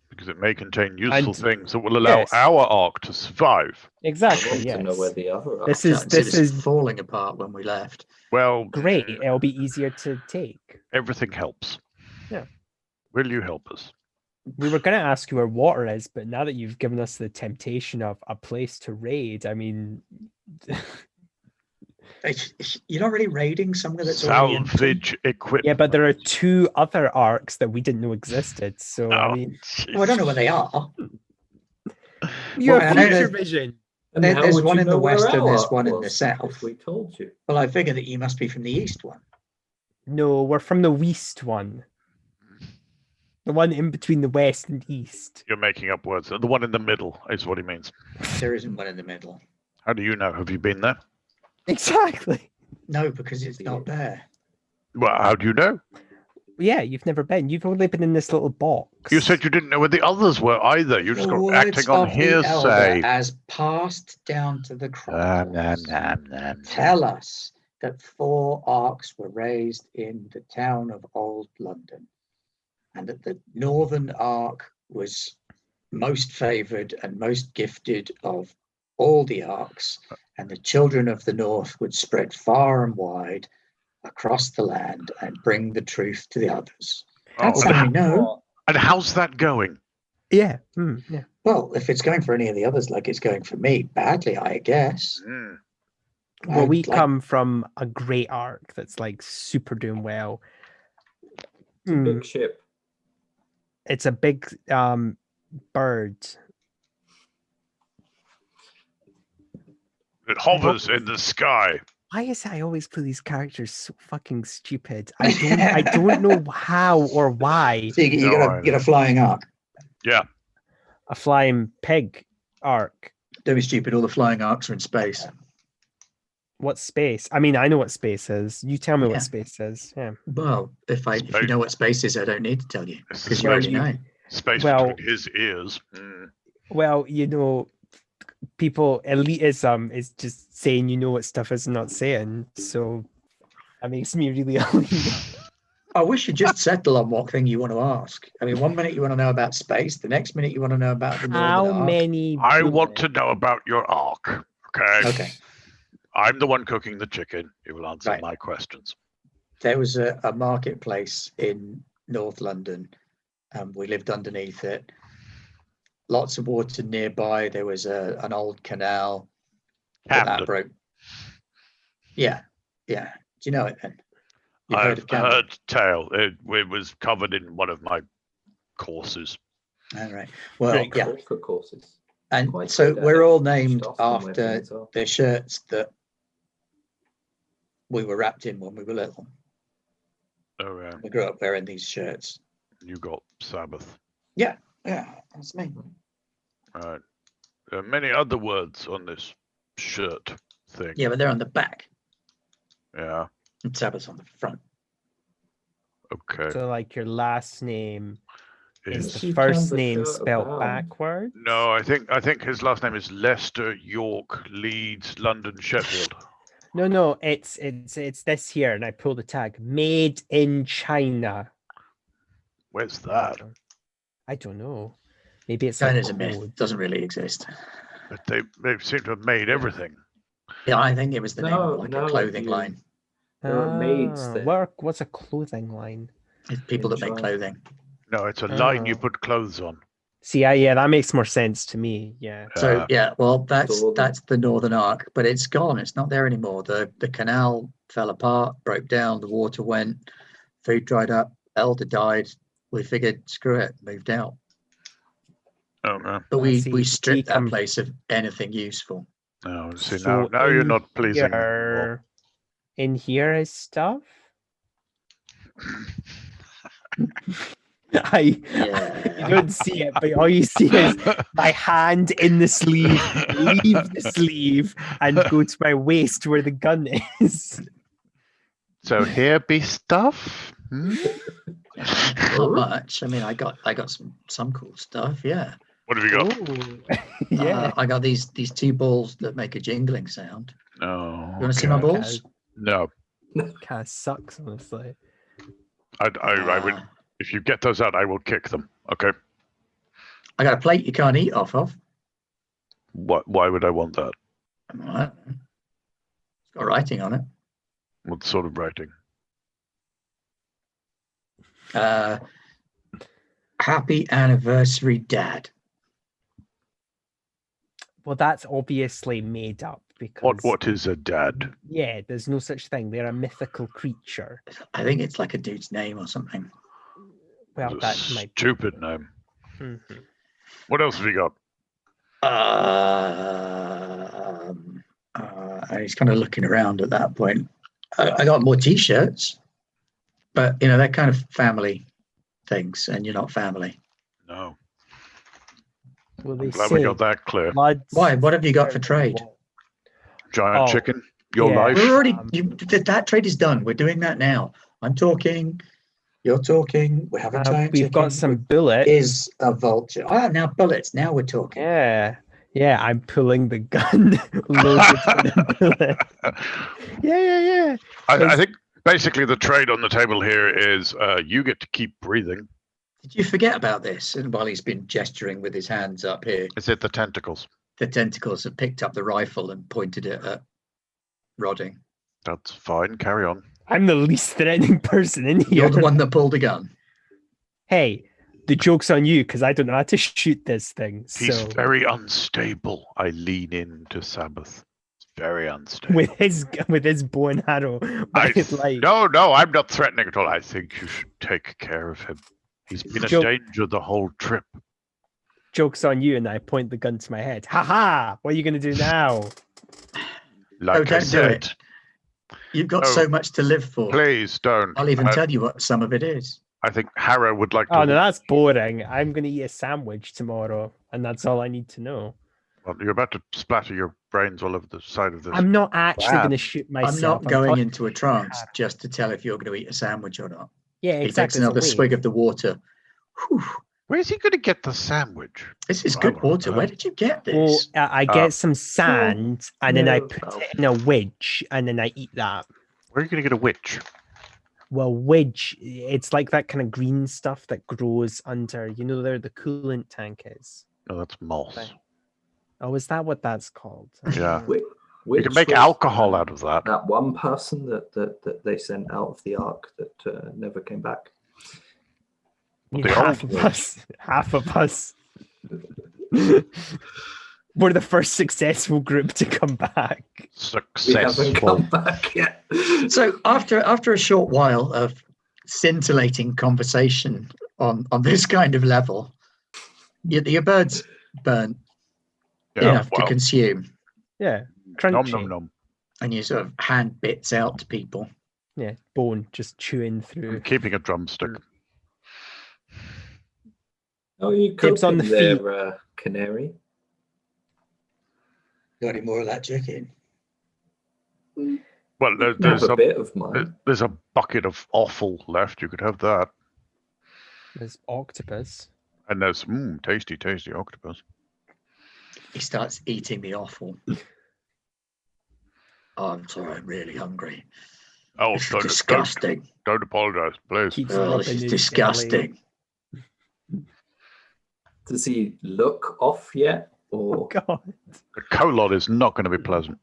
Because it may contain useful And- things that will allow yes. our arc to survive. I Exactly. want to know Yes. where the other are. This It is was falling apart when we left. Well, great. It'll be easier to take. everything helps. Yeah. Will you help us? We were going to ask you where water is, but now that you've given us the temptation of a place to raid, I mean, You're not really raiding somewhere that's already empty. Salvage equipment. yeah, but there are 2 other arcs that we didn't know existed. So I Oh, mean, Oh, I don't know jeez. where they are. You Well, have I know future that- vision. And There- how there's would one you in the know where west and our there's ark one in the was south. if we told you. Well, I figure that you must be from the east one. No, we're from the west one. The one in between the west and east. You're making up words. The one in the middle is what he means. There isn't one in the middle. How do you know? Have you been there? Exactly. No, because it's not there. Well, how do you know? Yeah, you've never been. You've only been in this little box. You said you didn't know where the others were either. You just The got words acting on of the elder hearsay. as passed down to the chronicles Nom. tell us that 4 arks were raised in the town of Old London, and that the northern ark was most favoured and most gifted of all the arks, and the children of the north would spread far and wide across the land and bring the truth to the others. That's Oh, how we know. and how's that going? Yeah. Yeah. Well, if it's going for any of the others like it's going for me, badly, I guess. Mm. Well, we I'd like- come from a great arc that's like super doing well. It's a big ship. It's a big bird. It hovers in the sky. Why is it I always play these characters so fucking stupid? I don't know how or why. So you No, get a flying ark. Yeah. A flying pig arc. Don't be stupid. All the flying arcs are in space. What space? I mean, I know what space is. You tell me Yeah. what space is. Yeah. Well, if you know what space is, I don't need to tell you It's the because you already space, know. space Well- between his ears. Mm. Well, you know, people elitism is just saying you know what stuff is and not saying. So that makes me really I wish you just settle on what thing you want to ask. I mean, one minute you want to know about space, the next minute you want to know about the How northern arc. many? I want to know about your ark. Okay. Okay. I'm the one cooking the chicken. You will answer Right. my questions. There was a marketplace in North London, and we lived underneath it. Lots of water nearby. There was an old canal. But that Camden. broke. Yeah. Do you know it then? You've heard I've of Camden? heard tale. It was covered in one of my courses. All right. Well, Great yeah. corporate courses. And Quite so good at we're it. all You named should ask them where after things are. the shirts that we were wrapped in when we were little. Oh, yeah. We grew up wearing these shirts. You got Sabbath. Yeah, that's me. Right. There are many other words on this shirt thing. Yeah, but they're on the back Yeah. and Sabbath's on the front. Okay. So, like, your last name is Is- the You first turned the name shirt spelled about. backwards? No, I think his last name is Leicester, York, Leeds, London, Sheffield. No, it's this here, and I pulled the tag. Made in China. Where's that? I don't know. Maybe it's China's like a myth. code. Doesn't really exist. But they seem to have made everything. Yeah, I think it was the name of like No, a clothing you- line. There are maids Ah, there. what's a clothing line? It's people In that make China. clothing. No, it's a line you Oh. put clothes on. See, yeah, that makes more sense to me. Yeah. So yeah, well, that's Northern. the Northern Arc, but it's gone. It's not there anymore. The canal fell apart, broke down, the water went, food dried up, elder died. We figured, screw it, moved out. Oh no. But I see. we stripped that Decom- place of anything useful. No, see So now you're in not pleasing. me anymore. here- In here is stuff. You Yeah. don't see it, but all you see is my hand in the sleeve, leave the sleeve, and go to my waist where the gun is. So here be stuff. Hmm? Not much. I mean, I got some cool stuff. Yeah. What have you got? Ooh. Yeah. I got these 2 balls that make a jingling sound. No. You want to see my okay. balls? No. Kind of sucks, honestly. I would. Uh, If you get those out, I will kick them. Okay. I got a plate you can't eat off of. What? Why would I want that? All right. It's got writing on it. What sort of writing? Happy anniversary, Dad. Well, that's obviously made up because What is a dad? yeah, there's no such thing. They're a mythical creature. I think it's like a dude's name or something. Well, It's a that might be. stupid name. Mhm. What else have you got? And he's kind of looking around at that point. I got more T-shirts, but they're kind of family things, and you're not family. No. Will they I'm glad say we got that clear. bloods Why? What have you got for trade? Giant Oh, chicken, your yeah. life. We're already. That trade is done. We're doing that now. I'm talking. You're talking. We have a giant We've chicken. got some bullets. Is a vulture. Now bullets. Now we're talking. Yeah. I'm pulling the gun loaded with a bullet. Yeah. I think basically the trade on the table here is you get to keep breathing. Did you forget about this? And while he's been gesturing with his hands up here, Is it the tentacles? the tentacles have picked up the rifle and pointed it at Rodding. That's fine. Carry on. I'm the least threatening person in here. You're the one that pulled a gun. Hey, the joke's on you because I don't know how to shoot this thing. He's So very unstable. I lean into Sabbath. It's very unstable. with his bow and arrow, No, I'm not threatening at all. I think you should take care of him. He's been in danger the whole trip. Joke's on you, and I point the gun to my head. Ha ha! What are you going to do now? Like I don't do said, it. You've got so much to live for. please don't. I'll even tell you what some of it is. I think Harrow would like to. Oh no, that's boring. I'm going to eat a sandwich tomorrow, and that's all I need to know. Well, you're about to splatter your brains all over the side of this. I'm not actually Wow. going to shoot myself. I'm not going talking- into a trance just to tell if you're going to eat a sandwich or not. Yeah, He exactly. takes another it's a swig wait. of the water. Whew, Where's he going to get the sandwich? this is I good want water. that. Where did you get Well, this? I get some sand, and then I no, put pal. it in a wedge, and then I eat that. Where are you going to get a witch? Well, wedge, it's like that kind of green stuff that grows under, where the coolant tank is. No, that's moss. Right. Oh, is that what that's called? Yeah. Which You can make was alcohol out of that. that one person that they sent out of the Ark that never came back. Yeah, The half old of us. Half of us. We're the first successful group to come back. We haven't Successful. come back yet. So after a short while of scintillating conversation on this kind of level, your birds burn enough to consume, Yeah, Nom crunchy. nom nom. and you sort of hand bits out to people. Yeah, bone just chewing through. I'm keeping a drumstick. Oh, you Dibs on cooking the feet. there, Canary? Got any more of that chicken? Well, Have there's a a bit of mine. there's a bucket of offal left. You could have that, There's octopus. and there's tasty octopus. He starts eating the offal. Oh, I'm sorry, I'm really hungry. Oh, This is disgusting. don't apologize, please. Keeps Oh, rubbing this is his disgusting. Does he look off yet? Or belly. God. The colon is not going to be pleasant.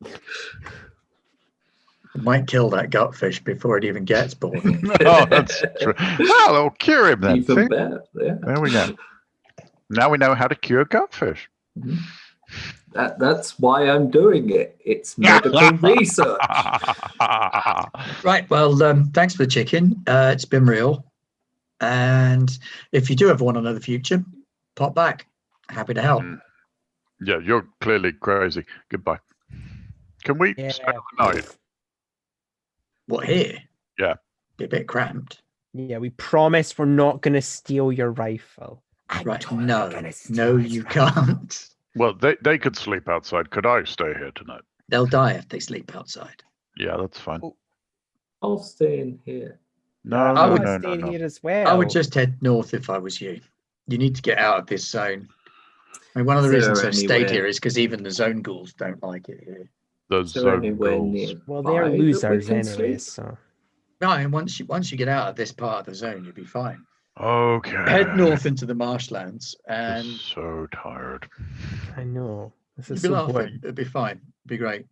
Might kill that gutfish before it even gets born. Oh, that's true. Well, it'll cure him then. even See? better? Yeah. There we go. Now we know how to cure gutfish. That's why I'm doing it. It's medical research. Right. Well, thanks for the chicken. It's been real. And if you do ever want another future, pop back. Happy to help. Yeah, you're clearly crazy. Goodbye. Can we Yeah. spend the night? What, here? Yeah. Be a bit cramped. Yeah, we promise we're not going to steal your rifle. Right. No, you can't. Well, they could sleep outside. Could I stay here tonight? They'll die if they sleep outside. Yeah, that's fine. I'll stay in here. No, I no, would no, stay no, no. here as well. I would just head north if I was you. You need to get out of this zone. I mean, one of the Is there reasons I've stayed anywhere- here is because even the zone ghouls don't like it here. The Is there zone anywhere goals. near? Well, they're losers anyway, so. No, I mean, once you get out of this part of the zone, you'll be fine. Okay. Head north into the marshlands, and I'm so tired. I know. This you'll is be so laughing. boring. It'll be fine. It'll be great.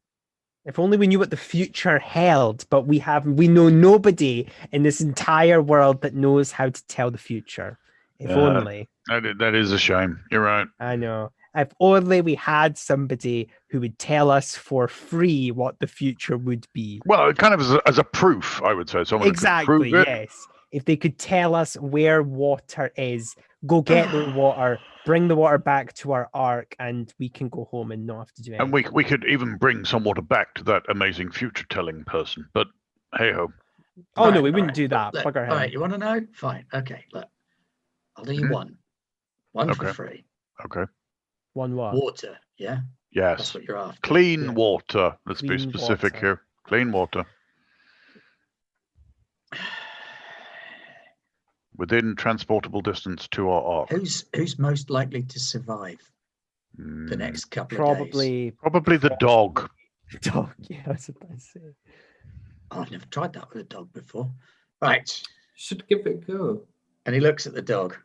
If only we knew what the future held, but we know nobody in this entire world that knows how to tell the future. If Yeah. only. That is a shame. You're right. I know. If only we had somebody who would tell us for free what the future would be. Well, kind of as a proof, I would say. Someone who could Exactly, prove it. yes. If they could tell us where water is go get the water, bring the water back to our ark, and we can go home and not have to do anything. And we could even bring some water back to that amazing future-telling person. But hey ho. Oh no, we wouldn't do that. Look, Bugger him. all right, you want to know? Fine. Okay, look. I'll do you one. One for Okay. free. Okay. One what? Water, yeah? That's Yes. what you're after. Clean Yeah. water. Let's be Clean specific water. here. Clean water. Within transportable distance to our ark. Who's most likely to survive the next couple of days? Probably the dog. Dog. Yeah, I was about to say. Oh, I've never tried that with a dog before. Right. Should give it a go. And he looks at the dog.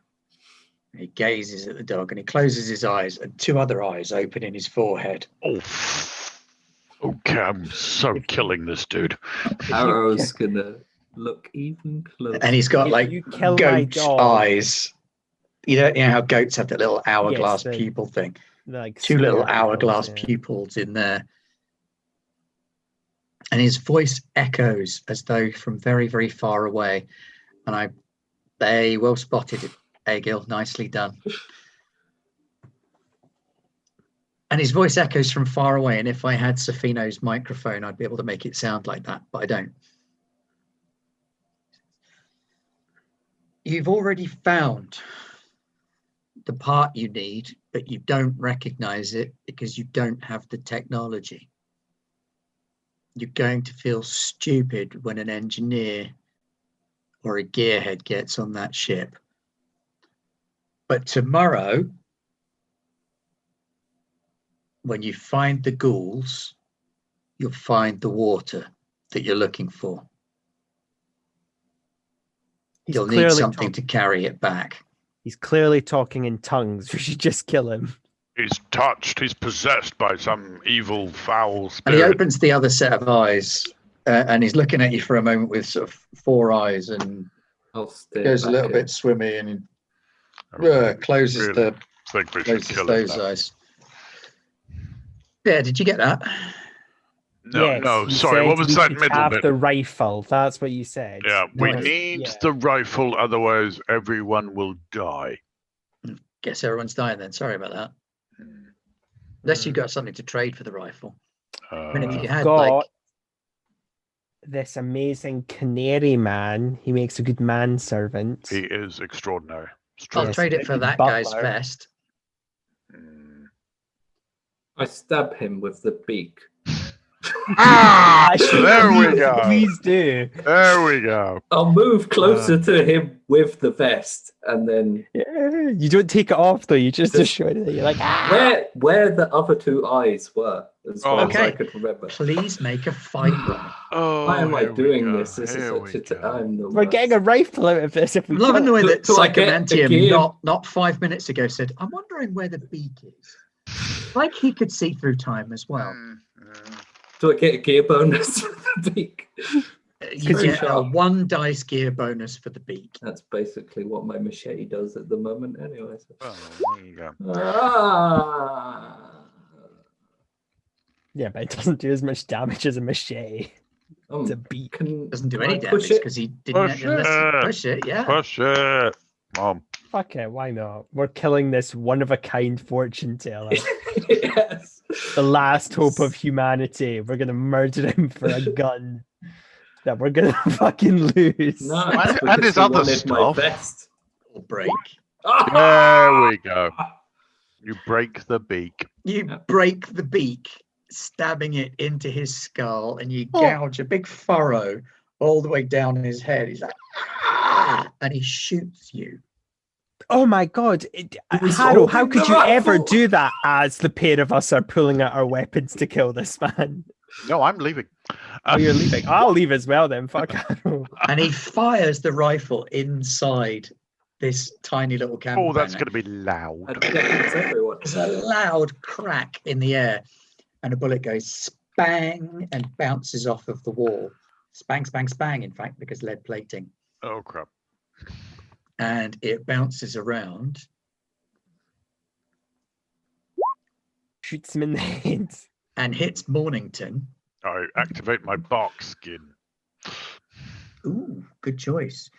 He gazes at the dog and he closes his eyes and two other eyes open in his forehead. Oh, okay. I'm so killing this dude. Arrow's gonna look even closer. And he's got If like you kill my goat's dog- eyes. You know how goats have that little hourglass the- pupil thing? Like Two little square hourglass pupils, yeah. pupils in there. And his voice echoes as though from very, very far away. And they well spotted it, Egil. Nicely done. And his voice echoes from far away. And if I had Safino's microphone, I'd be able to make it sound like that, but I don't. You've already found the part you need, but you don't recognize it because you don't have the technology. You're going to feel stupid when an engineer or a gearhead gets on that ship. But tomorrow, when you find the ghouls, you'll find the water that you're looking for. He's You'll need clearly something to carry it back. He's clearly talking in tongues. We should just kill him. He's touched. He's possessed by some evil, foul And spirit. he opens the other set of eyes and he's looking at you for a moment with sort of four eyes and I'll stay goes a back little in. bit swimmy and I closes really think we should closes kill him those now. eyes. Yeah, did you get that? No, Yes, no, you sorry. said What was we that could middle have bit? the rifle. That's what you said. Yeah, we No, need yeah. the rifle, otherwise everyone will die. Guess everyone's dying then. Sorry about that. Unless you've got something to trade for the rifle. I mean, if you We've had got like this amazing canary man. He makes a good manservant. He is extraordinary. I'll Yes, trade it for good that guy's butler. vest. Mm. I stab him with the beak. Ah! Actually, There we go. Please do. There we go. I'll move closer to him with the vest, and then Yeah, you don't take it off though. You just show it. You're like, ah! where the other two eyes were, as far as I Okay. could remember. Please make a fight roll. Oh, Why am I here we doing go. this? This is Here such we a. go. I'm the We're getting a worst. rifle out of this if we I'm loving the kill way it. that Do I get a Psychomantium game? not 5 minutes ago said, I'm wondering where the beak is. Like he could see through time as well. Do I get a gear bonus for the beak? You very get a sharp. 1 dice gear bonus for the beak. That's basically what my machete does at the moment, anyway. So. Well, there you go. Ah. Yeah, but it doesn't do as much damage as a machete. It's a beak. Doesn't do can any I damage push it? because he didn't Push unless it. you push it, yeah. Push it. Mom. Fuck it, why not? We're killing this one-of-a-kind fortune teller. Yes. The last hope of humanity. We're gonna murder him for a gun that we're gonna fucking lose. Nice, And because his he other wanted my stuff. vest. Or break. There we go. You break the beak. You break the beak, stabbing it into his skull, and you Oh. gouge a big furrow all the way down his head. He's like, ah! And he shoots you. Oh my god, was Harold, how holding could the you ever rifle. do that as the pair of us are pulling out our weapons to kill this man? No, I'm leaving. Oh, you're leaving. I'll leave as well then. Fuck Harold. And he fires the rifle inside this tiny little camper. Oh, that's van. going to be loud. And deafens everyone. There's a loud crack in the air, and a bullet goes spang and bounces off of the wall. Spang, spang, spang, in fact, because lead plating. Oh, crap. And it bounces around. Shoots him in the head. And hits Mornington. I activate my bark skin. Ooh, good choice.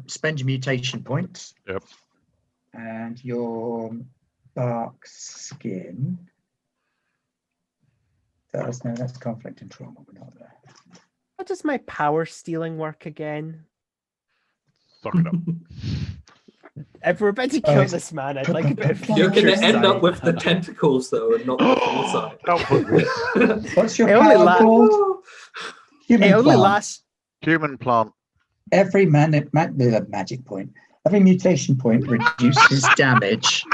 Spend your mutation points. Yep. And your bark skin. That's conflict and trauma. We're not there. How does my power stealing work again? Suck it up. If we're about to kill this man, I'd like a bit of You're going to future end up sight. with the tentacles, though, and not the foresight. Don't put this. What's your It only power called? Human It only plant. lasts. Human plant. Every magic point. Every mutation point reduces damage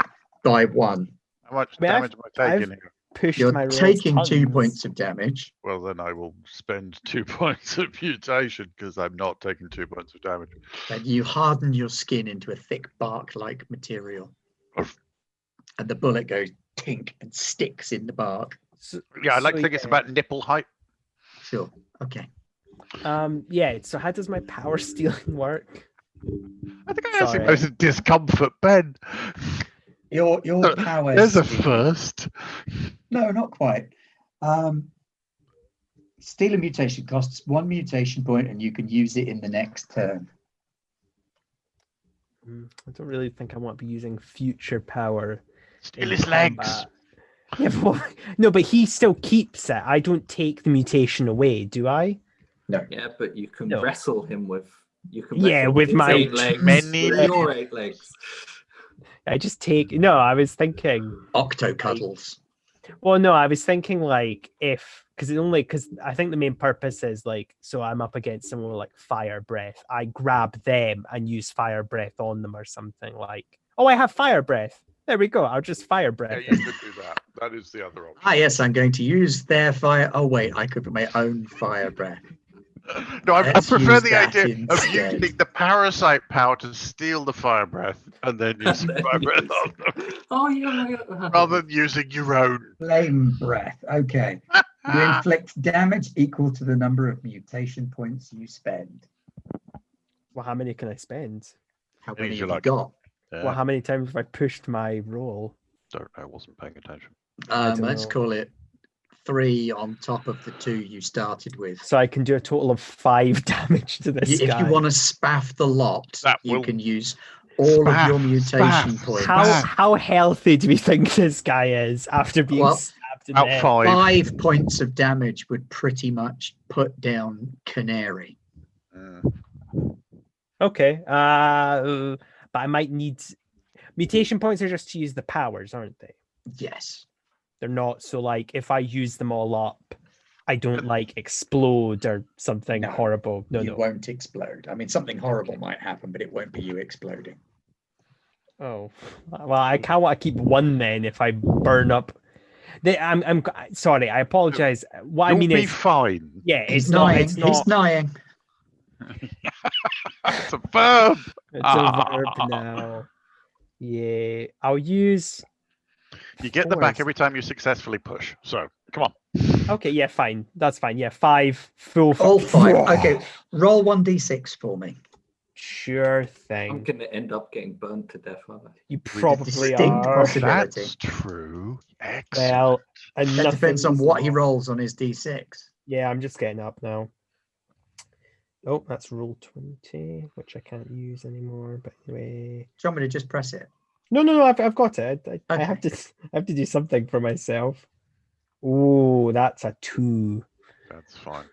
by 1. How much Wait, damage am I taking here? Pushed You're my rolls taking 2 tons. points of damage. Well, then I will spend 2 points of mutation because I'm not taking 2 points of damage. And you harden your skin into a thick bark-like material. Oof. And the bullet goes tink and sticks in the bark. So, Yeah, I'd like to so think it's about nipple height. Sure. Okay. yeah. So how does my power stealing work? I think I actually Sorry. posted discomfort, Ben. Your power. There's a steal- first. No, not quite. Steal a mutation costs 1 mutation point, and you can use it in the next turn. I don't really think I want to be using future power. Steal in his legs. combat. Yeah, no, but he still keeps it. I don't take the mutation away, do I? Yeah, but you can No. wrestle him with. You can Yeah, wrestle with his my 8 legs. many with legs. your 8 legs. I just take. No, I was thinking. Octocuddles. Well, no, I was thinking like because I think the main purpose is like, so I'm up against someone with like fire breath. I grab them and use fire breath on them or something like. Oh, I have fire breath. There we go. I'll just fire Yeah, breath. you could do that. That is the other option. Ah, yes, I'm going to use their fire. Oh, wait, I could put my own fire breath. No, I Let's prefer use the that idea of instead. using the parasite power to steal the fire breath and then using And then fire breath use- on them, Oh, yeah. rather than using your own. Flame breath. Okay. You inflict damage equal to the number of mutation points you spend. Well, how many can I spend? How Many many you have you like. got? Well, how many times have I pushed my roll? Don't know, wasn't paying attention. don't Let's know. call it 3 on top of the 2 you started with. So I can do a total of 5 damage to this If guy. you want to spaff the lot, That you will- can use all of your Spaff, mutation spaff. points. How healthy do we think this guy is after being Well, stabbed in the Out head? 5. 5 points of damage would pretty much put down Canary. Okay. But I might need mutation points are just to use the powers, aren't they? Yes. They're not. So like if I use them all up, I don't like explode or something No, horrible. No, you no. won't explode. I mean, something horrible might happen, but it won't be you exploding. Oh, well, I can't want to keep 1 then if I burn up. I'm sorry. I apologize. What You'll I mean be is, fine. yeah, He's it's not. dying. It's not. He's dying. It's a verb. It's a verb now. Yeah, I'll use. You get the back force. every time you successfully push. So, come on. Okay, yeah, fine. That's fine. Yeah, 5 full. All 5. Okay, roll 1d6 for me. Sure I'm thing. going to end up getting burned to death, aren't I? You probably distinct are. possibility. That's true. Excellent. Well, and That depends on what he nothing's- rolls on his d6. Yeah, I'm just getting up now. Oh, that's roll 20, which I can't use anymore. But anyway, Do you want me to just press it? no, I've got it. I have Okay. to do something for myself. Oh, that's a 2. That's fine.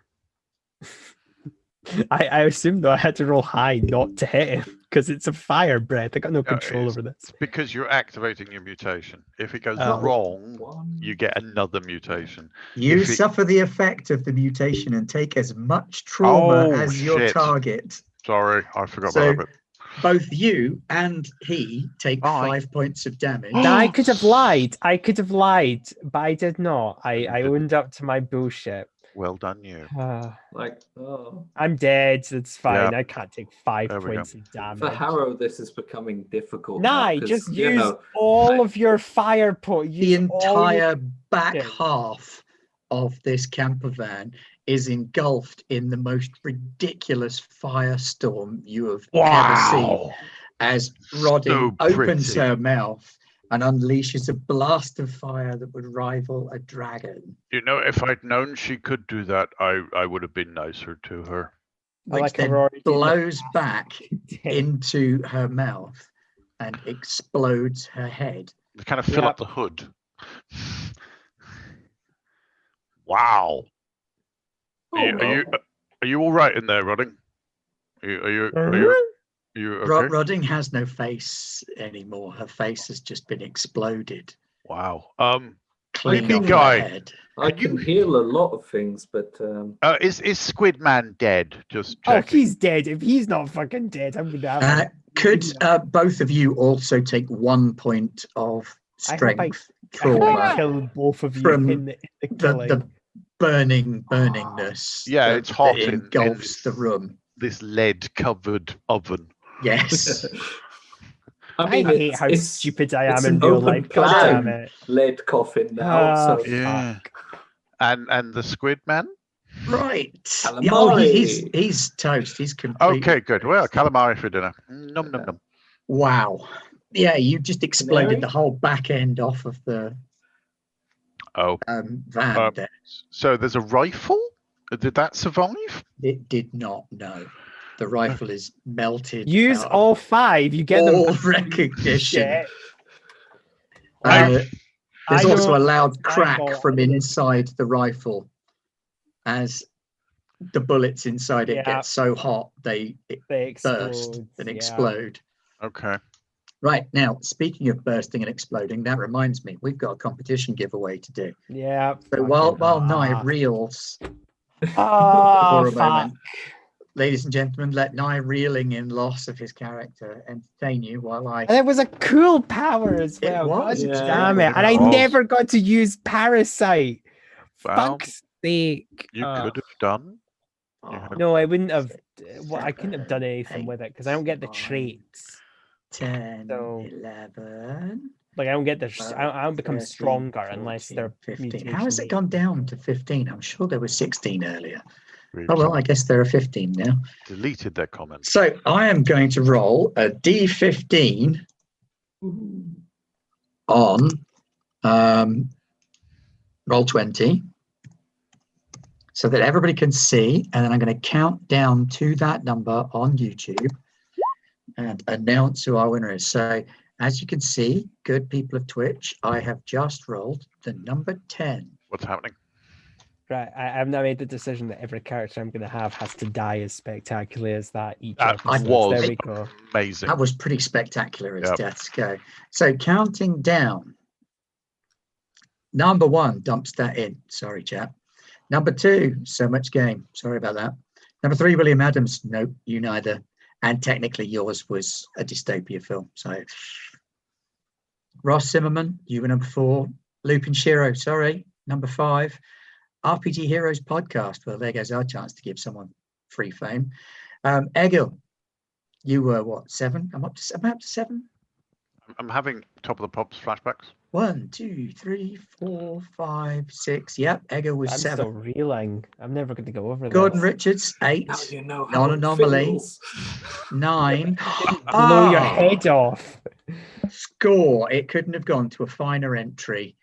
I assumed though I had to roll high not to hit him because it's a fire breath. I got no control it's- over this. It's because you're activating your mutation. If it goes Oh. wrong, 1. you get another mutation. You If it- suffer the effect of the mutation and take as much trauma Oh, as your shit. target. Sorry, I forgot So- about that bit. Both you and he take Aye. 5 points of damage. Now, I could have lied. But I did not. I owned up to my bullshit. Well done, you. I'm dead. It's fine. Yeah. I can't take 5 There we go. points of damage. For Harrow, this is becoming difficult. Nah, now, 'cause, just you use know, all of your fire points. The entire back Yeah. half of this camper van is engulfed in the most ridiculous firestorm you have ever seen. Wow. As Roddy So opens pretty. her mouth and unleashes a blast of fire that would rival a dragon. You know, if I'd known she could do that, I would have been nicer to her. which then blows back into her mouth and explodes her head. They kind of fill up the hood. Wow. Are you all right in there, Rodding? Are you okay? Rodding has no face anymore. Her face has just been exploded. Wow. Clean off her head. I can heal a lot of things, but is Squid Man dead? Just checking. Oh, he's dead. If he's not fucking dead, I'm gonna have could both of you also take 1 point of strength trauma killed both of you from in the killing. the burningness? Yeah, it's hot. That engulfs the room. This lead-covered oven. Yes. I hate how stupid I am in real life. God damn it. Lead coffin now. Yeah. And the Squid Man? Right. Oh, he's toast. He's complete. Okay, good. Well, calamari for dinner. Num num num. Wow. Yeah, you just exploded the whole back end off of the van there. So there's a rifle? Did that survive? It did not, no. The rifle is melted. Use all 5. You get all them. recognition. There's also a loud crack from inside the rifle as the bullets inside it get so hot they burst and explode. Okay. Right, now, speaking of bursting and exploding, that reminds me, we've got a competition giveaway to do. Yeah. So while Nye reels for a moment, ladies and gentlemen, let Nye reeling in loss of his character entertain you while I... And it was a cool power as well. It was. God damn it. And I never got to use Parasite. Well, Fuck's sake. You could have done. No, I wouldn't have. Well, I couldn't have done anything with it because I don't get the traits. 10, 11. Like I don't get the. I don't become 13, stronger 14, unless they're 15. How has it gone down to 15? I'm sure there was 16 earlier. Oh well, I guess there are 15 now. Deleted their comment. So I am going to roll a D15 on roll 20, so that everybody can see, and then I'm going to count down to that number on YouTube and announce who our winner is. So as you can see, good people of Twitch, I have just rolled the number 10. What's happening? Right, I've now made the decision that every character I'm going to have has to die as spectacularly as that each episode. Was there we go. Amazing. That was pretty spectacular as deaths go. So counting down, number 1 dumps that in. Sorry, chap. Number 2, so much game. Sorry about that. Number 3, William Adams. Nope, you neither. And technically yours was a dystopia film. So Ross Zimmerman, you were number 4. Lupin Shiro, sorry, number 5. RPG Heroes podcast. Well, there goes our chance to give someone free fame. Egil, you were what, 7? I'm up to 7. I'm having top of the pops flashbacks. 1, 2, 3, 4, 5, 6. Yep, Egil was 7. I'm still reeling. I'm never going to go over Gordon this. Richards, 8. Now you know how non-anomaly. 9. Blow your head off. Score. It couldn't have gone to a finer entry.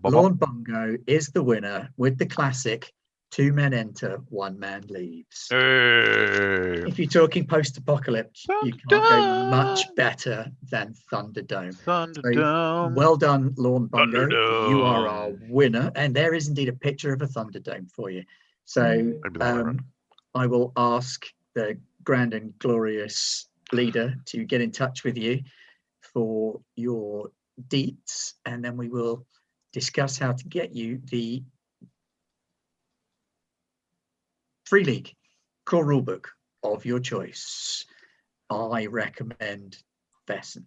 Lorne Bongo is the winner with the classic 2 men enter, 1 man leaves. Hey. If you're talking post-apocalypse, you can't go much better than Thunderdome. So, well done, Lorne Bongo. You are our winner. And there is indeed a picture of a Thunderdome for you. So I will ask the grand and glorious leader to get in touch with you for your deets, and then we will discuss how to get you the Free League core rulebook of your choice. I recommend Vesson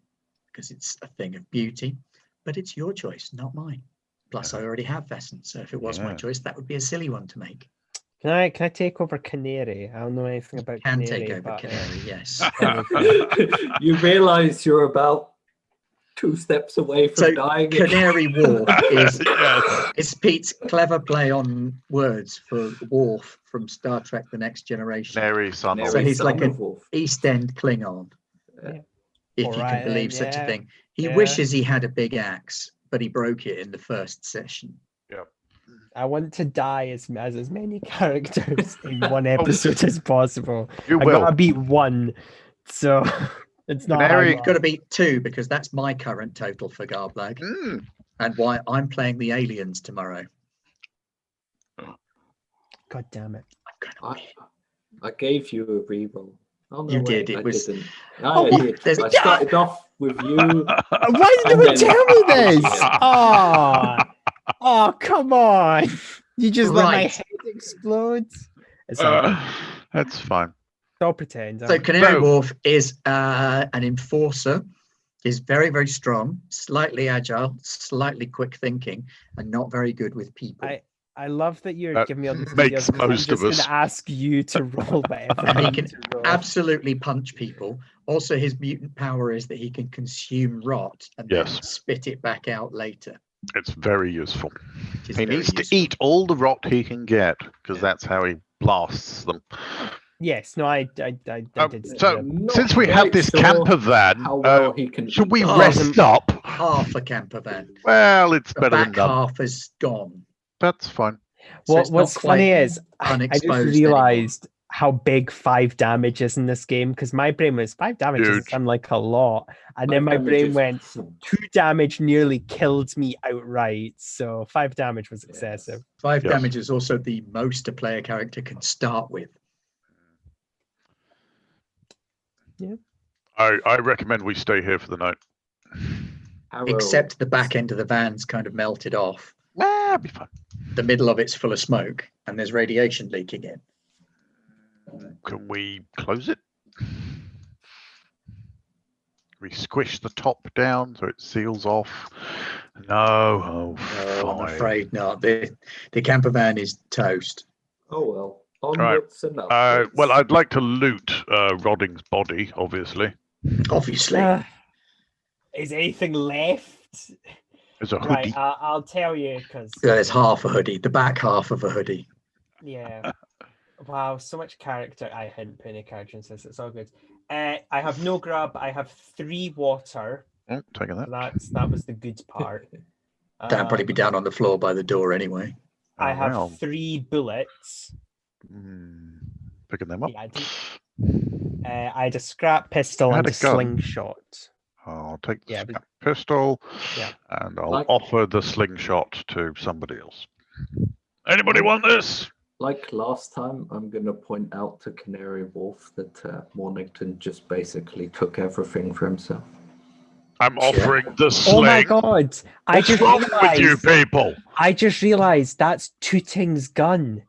because it's a thing of beauty, but it's your choice, not mine. Plus, I already have Vesson, so if it was my choice, that would be a silly one to make. Can I take over Canary? I don't know anything about Canary. Take over Canary, yes. You realise you're about 2 steps away from dying. Canary Wharf is Pete's clever play on words for Worf from Star Trek The Next Generation. Canary son. So he's like an East End Klingon, if you can believe such a thing. He wishes he had a big axe, but he broke it in the first session. Yep. I want to die as many characters in one episode as possible. You I will. gotta beat one, so it's not. Canary- You've got to beat 2 because that's my current total for Garblag, and why I'm playing the aliens tomorrow. God damn it! I gave you a reroll. Oh, no, You wait, did, it I was- didn't. Oh, I did. there's- I started off with you. Why did And you then- tell me this? Oh, come on! You just let my Right. head explode. It's all good. That's fine. Don't pretend. So Canary So- Wolf is an enforcer. He's very, very strong, slightly agile, slightly quick thinking, and not very good with people. I love that you're That giving me all these makes details, 'cause I'm most just of us. gonna ask you to roll whatever. And he you can need to roll. Absolutely punch people. Also, his mutant power is that he can consume rot and then Yes. spit it back out later. It's very useful. Which is He very needs to useful. eat all the rot he can get because that's how he blasts them. Yes, no, I did. So, that. Not since we quite have this sure camper van, how well he can. should we Oh, rest up? Half a camper van. Well, it's The better than back none. half is gone. That's fine. So it's not What's funny quite is I just unexposed realized how big 5 damage is in this game because my brain was 5 damage doesn't Huge. sound like a lot, and then my brain went 2 damage nearly killed me outright. So 5 damage was excessive. 5 Yes. damage is also the most a player character can start with. I recommend we stay here for the night. Harrow, Except the back end of the van's kind of melted off. It'll be fun. The middle of it's full of smoke and there's radiation leaking in. Can we close it? We squish the top down so it seals off. No, Oh, I'm fine. afraid not. The camper van is toast. Oh well. Right. Onwards and upwards. Well, I'd like to loot Rodding's body, obviously. Obviously. Is anything left? There's a Right, hoodie. I'll tell you because There's half a hoodie, the back half of a hoodie. yeah. Wow, so much character. I hadn't put any character in this. It's all good. I have no grub. I have 3 water. Oh, taking So that. that was the good part. That'd probably be down on the floor by the door anyway. I Oh, have well. 3 bullets. Picking them up. Yeah, I had a scrap pistol I and had a a gun. slingshot. I'll take the Yeah, but- scrap pistol Yeah. and I'll Like- offer the slingshot to somebody else. Anybody want this? Like last time, I'm going to point out to Canary Wolf that Mornington just basically took everything for himself. I'm offering the sling. Oh my god! I What's just wrong with you realized. people? I just realized that's Tooting's gun.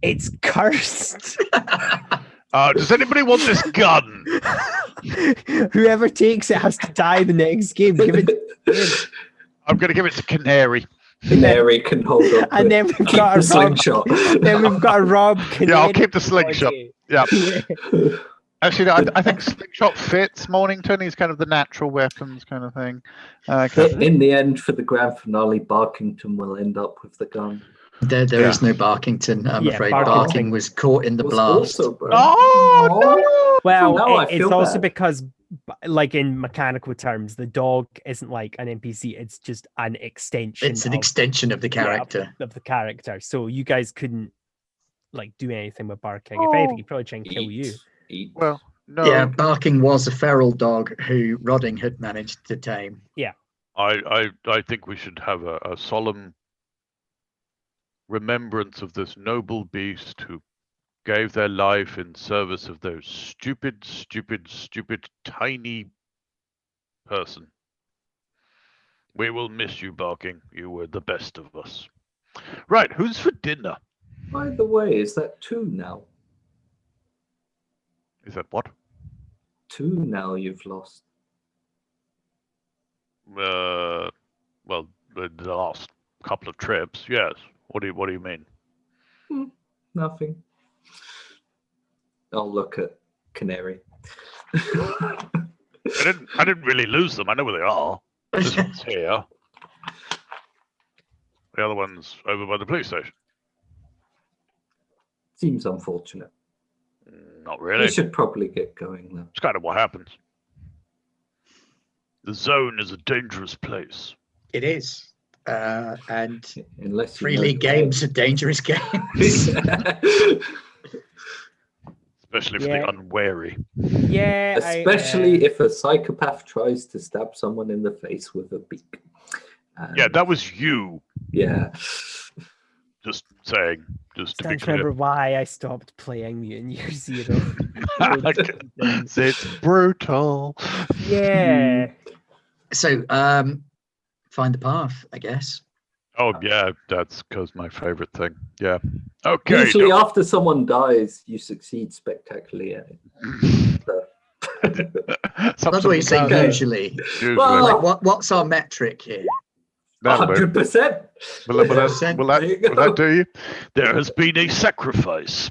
It's cursed. Does anybody want this gun? Whoever takes it has to die the next game. Give it. I'm going to give it to Canary. Canary can hold on. And then we've got a the Rob. slingshot. Then we've got a Rob. Yeah, I'll Canary keep the slingshot. body. Yeah. Actually, no, I think slingshot fits Mornington. He's kind of the natural weapons kind of thing. In the end, for the grand finale, Barkington will end up with the gun. There is no Barkington. I'm Yeah, afraid Barkington Barking was caught in the Was blast. also burned. Oh, Well, Now I it's feel also bad. because, like in mechanical terms, the dog isn't like an NPC. It's just an extension. It's an of- extension of the yeah, character. of the character. So you guys couldn't like do anything with barking. If anything, he'd probably try and kill you. Eat. well, no. Yeah, Barking was a feral dog who Rodding had managed to tame. I think we should have a solemn remembrance of this noble beast who gave their life in service of those stupid tiny person. We will miss you, Barking. You were the best of us. Right, who's for dinner? By the way, is that 2 now? Is that what? 2 now you've lost. Well, the last couple of trips, yes. What do you mean? Nothing. I'll look at Canary. I didn't really lose them. I know where they are. This one's here. The other one's over by the police station. Seems unfortunate. Not really. We should probably get going though. It's kind of what happens. The zone is a dangerous place. It is. And Unless you 3 know league the games way. are dangerous games. Especially for the unwary. Yeah. Especially if a psychopath tries to stab someone in the face with a beak. Yeah, that was you. Yeah. Just saying. Just to be Don't clear. remember why I stopped playing Mutant Year Zero. It's brutal. Yeah. So, find the path, I guess. Oh yeah, that's because my favorite thing. Yeah. Okay. Usually after someone dies, you succeed spectacularly at it. That's what you say. Okay. Usually, Well, like what's our metric here? 100%. Will that do you? There has been a sacrifice.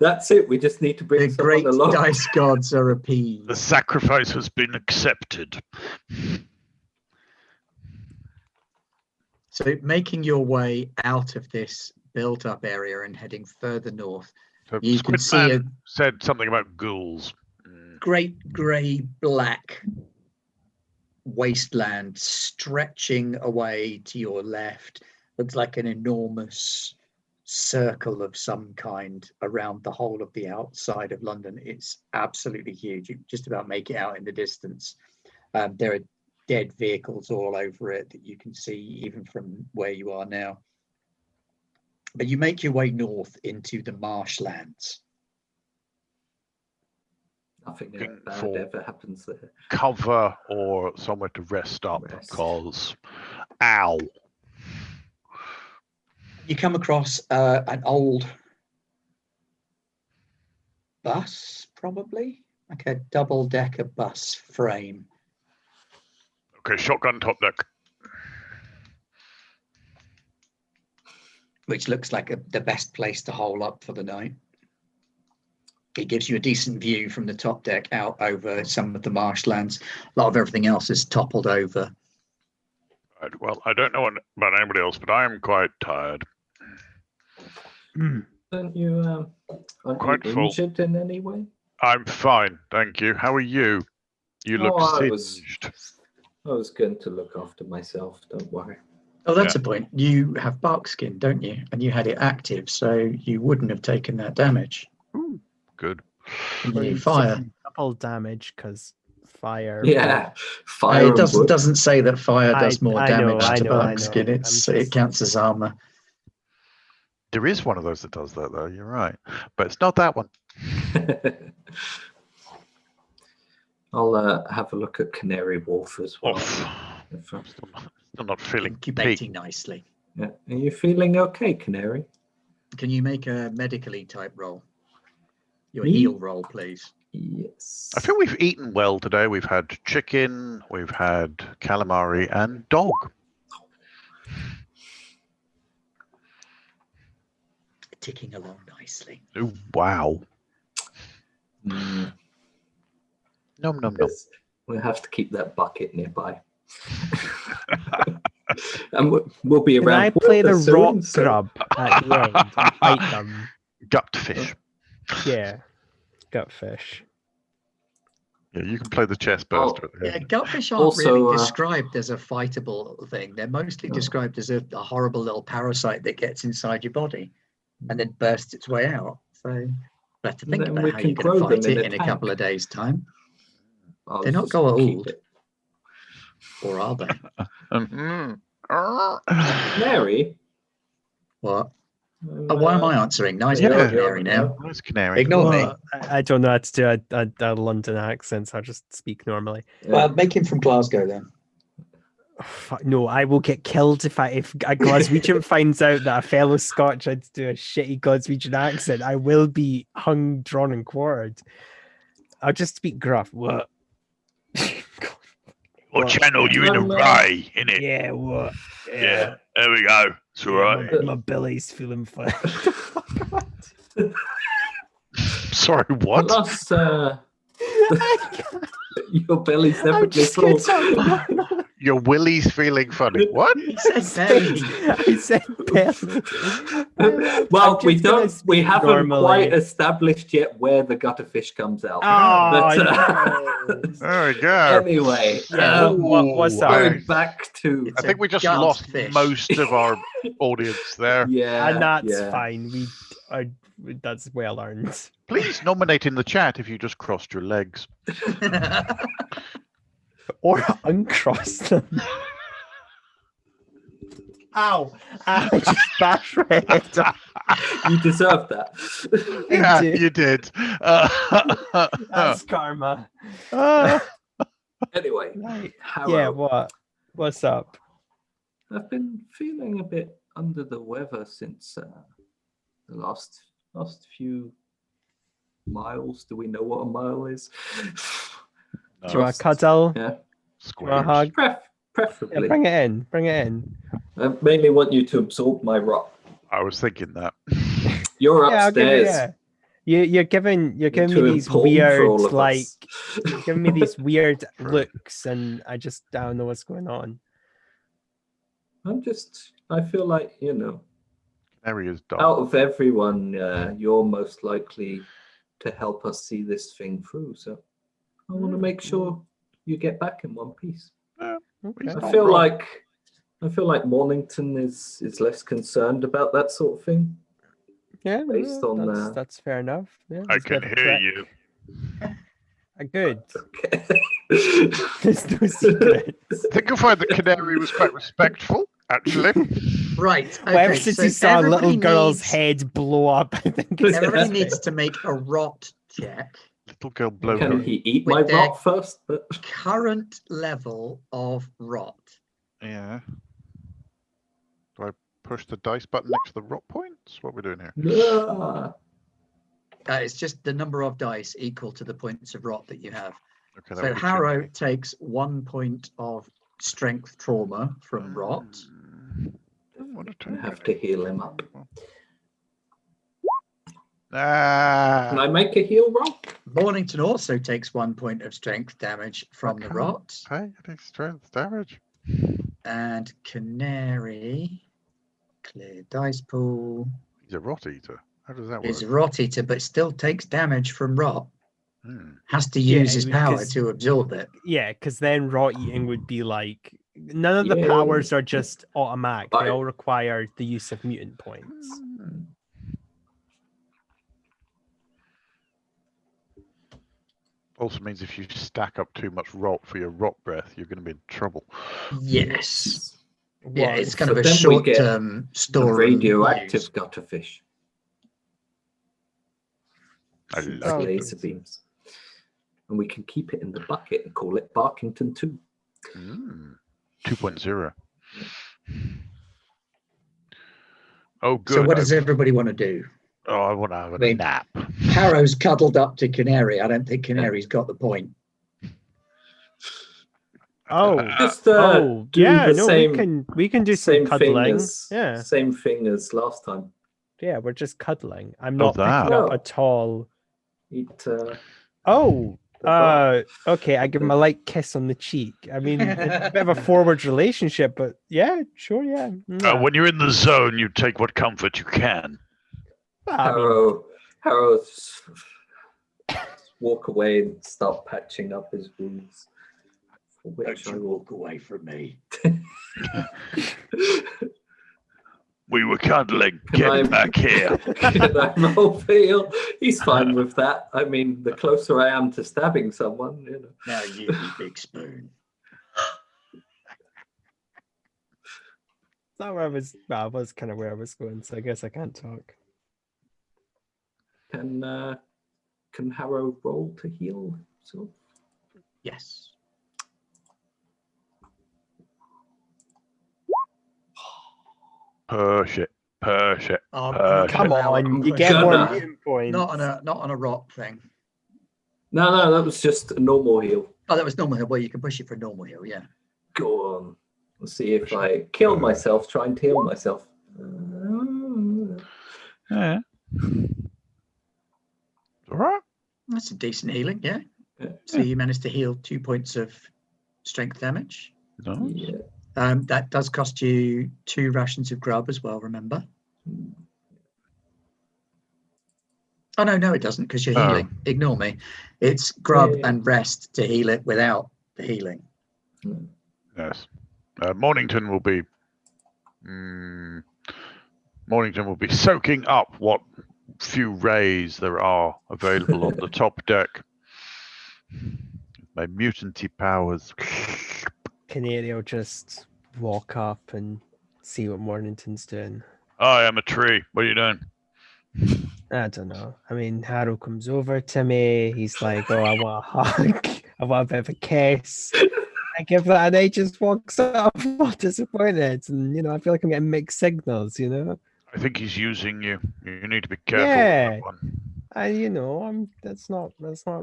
That's it. We just need to bring The someone great along. dice gods are The appeased. sacrifice has been accepted. So, making your way out of this built-up area and heading further north, So you can see a Squidman said something about ghouls. great grey black wasteland stretching away to your left. Looks like an enormous circle of some kind around the whole of the outside of London. It's absolutely huge. You just about make it out in the distance. There are dead vehicles all over it that you can see even from where you are now. But you make your way north into the marshlands. Nothing Looking bad for- ever happens there. Cover or somewhere to rest up Rest. because ow. You come across an old bus, probably like a double-decker bus frame. Okay, shotgun top deck. Which looks like the best place to hole up for the night. It gives you a decent view from the top deck out over some of the marshlands. A lot of everything else is toppled over. Right, well, I don't know about anybody else, but I am quite tired. Don't you, aren't Quite you full. injured in any way? I'm fine, thank you. How are you? You look I singed. was going to look after myself, don't worry. Oh, that's a point. You have bark skin, don't you? And you had it active, so you wouldn't have taken that damage. Ooh, good. And Well, you you'd fire. taken double damage because fire. Yeah, fire It and wood. doesn't say that fire does more I know, damage to I bark know. skin. I'm It just- counts as armor. There is one of those that does that, though. You're right, but it's not that one. I'll have a look at Canary Wolf as well. Off. If, Still not feeling Incubating nicely. yeah. Are you feeling okay, Canary? Can you make a medically type roll? Your Me? heal roll, please. Yes. I feel we've eaten well today. We've had chicken, we've had calamari, and dog. Ticking along nicely. Ooh, wow. Mm, Nom nom nom. yes. We'll have to keep that bucket nearby. And we'll be Can around. I play the soon, rock so- grub at the end and fight them? Gutfish. Yeah. Gutfish. Yeah, you can play the chest burster. at the Yeah, end. gutfish aren't Also, really described as a fightable thing. They're mostly No. described as a horrible little parasite that gets inside your body and then bursts its way out. So you have to think Then about we how can you're going to grow them fight in it a in a tank. couple of days' time. I'll They're not just go keep old. it. Or are they? Canary? What? Oh, why am I answering? Nice yeah, little you're- canary now. Nice canary. Ignore me. Well, I don't know how to do a London accent, so I'll just speak normally. Well, make him from Glasgow then. Oh, fuck, no, I will get killed if a Glaswegian finds out that a fellow Scotch had to do a shitty Glaswegian accent. I will be hung, drawn, and quartered. I'll just speak gruff. What? What channel? You in a Ray, innit? Yeah, what? Yeah. There we go. It's all right. My belly's feeling fine. Sorry, what? Plus, your belly's never I'm just full. kidding. Your willy's feeling funny. What? He said belly. I said belly. Well, I'm we just gonna don't. We speak haven't normally. quite established yet where the gutterfish comes out. Oh, But, no. There we go. Anyway, Yeah, what's up? going back to I think we just gut lost fish. most of our audience there. yeah, And that's yeah. fine. That's well earned. Please nominate in the chat if you just crossed your legs. Or uncross them. Ow! I just bashed my head off. You deserve that. Yeah, did. you did. That's karma. Anyway, Right. Harrow, Yeah, what? What's up? I've been feeling a bit under the weather since the last few miles. Do we know what a mile is? Do you want a cuddle? Yeah, Do you want a hug? preferably. Yeah, bring it in. Bring it in. I mainly want you to absorb my rock. I was thinking that. You're Yeah, I'll give it, upstairs. yeah. You're giving me too these important for weird, all of like, us. you're giving me these weird True. looks, and I don't know what's going on. I feel like, Canary is dumb. out of everyone, you're most likely to help us see this thing through. So I want to make sure you get back in one piece. Okay. Not I feel wrong. like Mornington is less concerned about that sort of thing. Yeah, Based on, that's fair enough. Yeah, I it's a bit can of a hear threat. you. Good. Okay. There's no secret. I think you'll find that Canary was quite respectful, actually. Right. Well, ever Okay, since so he saw a little everybody girl's needs- head blow up, I think it's Everybody okay. needs to make a rot check. Little girl blow Can her. he eat With my their- rock first? Current level of rot. Yeah. Do I push the dice button next to the rock points? What are we doing here? Yeah. It's just the number of dice equal to the points of rot that you have. Okay, that So would be Harrow tricky. takes 1 point of strength trauma from rot. Don't want to I take have it. to heal him up. Can Ah, I make a heal roll? Mornington also takes 1 point of strength damage from the Okay. rot. pay any strength damage. And Canary, clear dice pool, He's a rot eater. How does that work? is rot eater, but still takes damage from rot. Hmm. Has to Yeah, use his power because- to absorb it. Yeah, because then rot eating would be like none of the Yeah. powers are just automatic. They I- all require the use of mutant points. Also means if you stack up too much rot for your rot breath, you're going to be in trouble. Yes. Yeah, What? it's kind So of a then we get short-term The store. radioactive gutterfish. I Shoots like Oh, it. laser beams. And we can keep it in the bucket and call it Barkington 2. 2.0. Oh, good. So what does everybody want to do? I want to have a Wait. nap. Harrow's cuddled up to Canary. I don't think Canary's got the point. Oh, Just oh, do yeah, the no, same, we can do some same thing cuddling. as Yeah, same thing as last time. yeah, we're just cuddling. I'm Oh, not picking that. up Oh. at all. Eat Oh, the rock. okay, I give him a light kiss on the cheek. I mean, it's a bit of a forward relationship, but yeah, sure, yeah. Yeah. When you're in the zone, you take what comfort you can. Well, I mean, Harrow walk away and start patching up his wounds. For which I will walk away from me. We were cuddling. Can Get I- back here. Can I roll feel? He's fine with that. I mean, the closer I am to stabbing someone, Now you, big spoon. that where I was, well, I was kind of where I was going, so I guess I can't talk. Can Harrow roll to heal? So Yes. Push it. Push it. Come on, you get Gonna. more mutant points. Not on a rot thing. no, that was just a normal heal. Oh, that was normal heal. Well, you can push it for a normal heal, yeah. Go on. Let's see if I kill myself trying to heal myself. Yeah. All right. That's a decent healing, yeah. Yeah. So you managed to heal 2 points of strength damage. No. Yeah. That does cost you 2 rations of grub as well, remember? Oh, no, it doesn't, because you're healing. Ignore me. It's grub and rest to heal it without the healing. Yes. Mornington will be soaking up what few rays there are available on the top deck. My mutanty powers. Canary will just walk up and see what Mornington's doing. I am a tree. What are you doing? I don't know. I mean, Harrow comes over to me. He's like, "Oh, I want a hug. I want a bit of a kiss." I give that, and he just walks off, all disappointed. And I feel like I'm getting mixed signals. I think he's using you. You need to be careful Yeah. with that one. That's not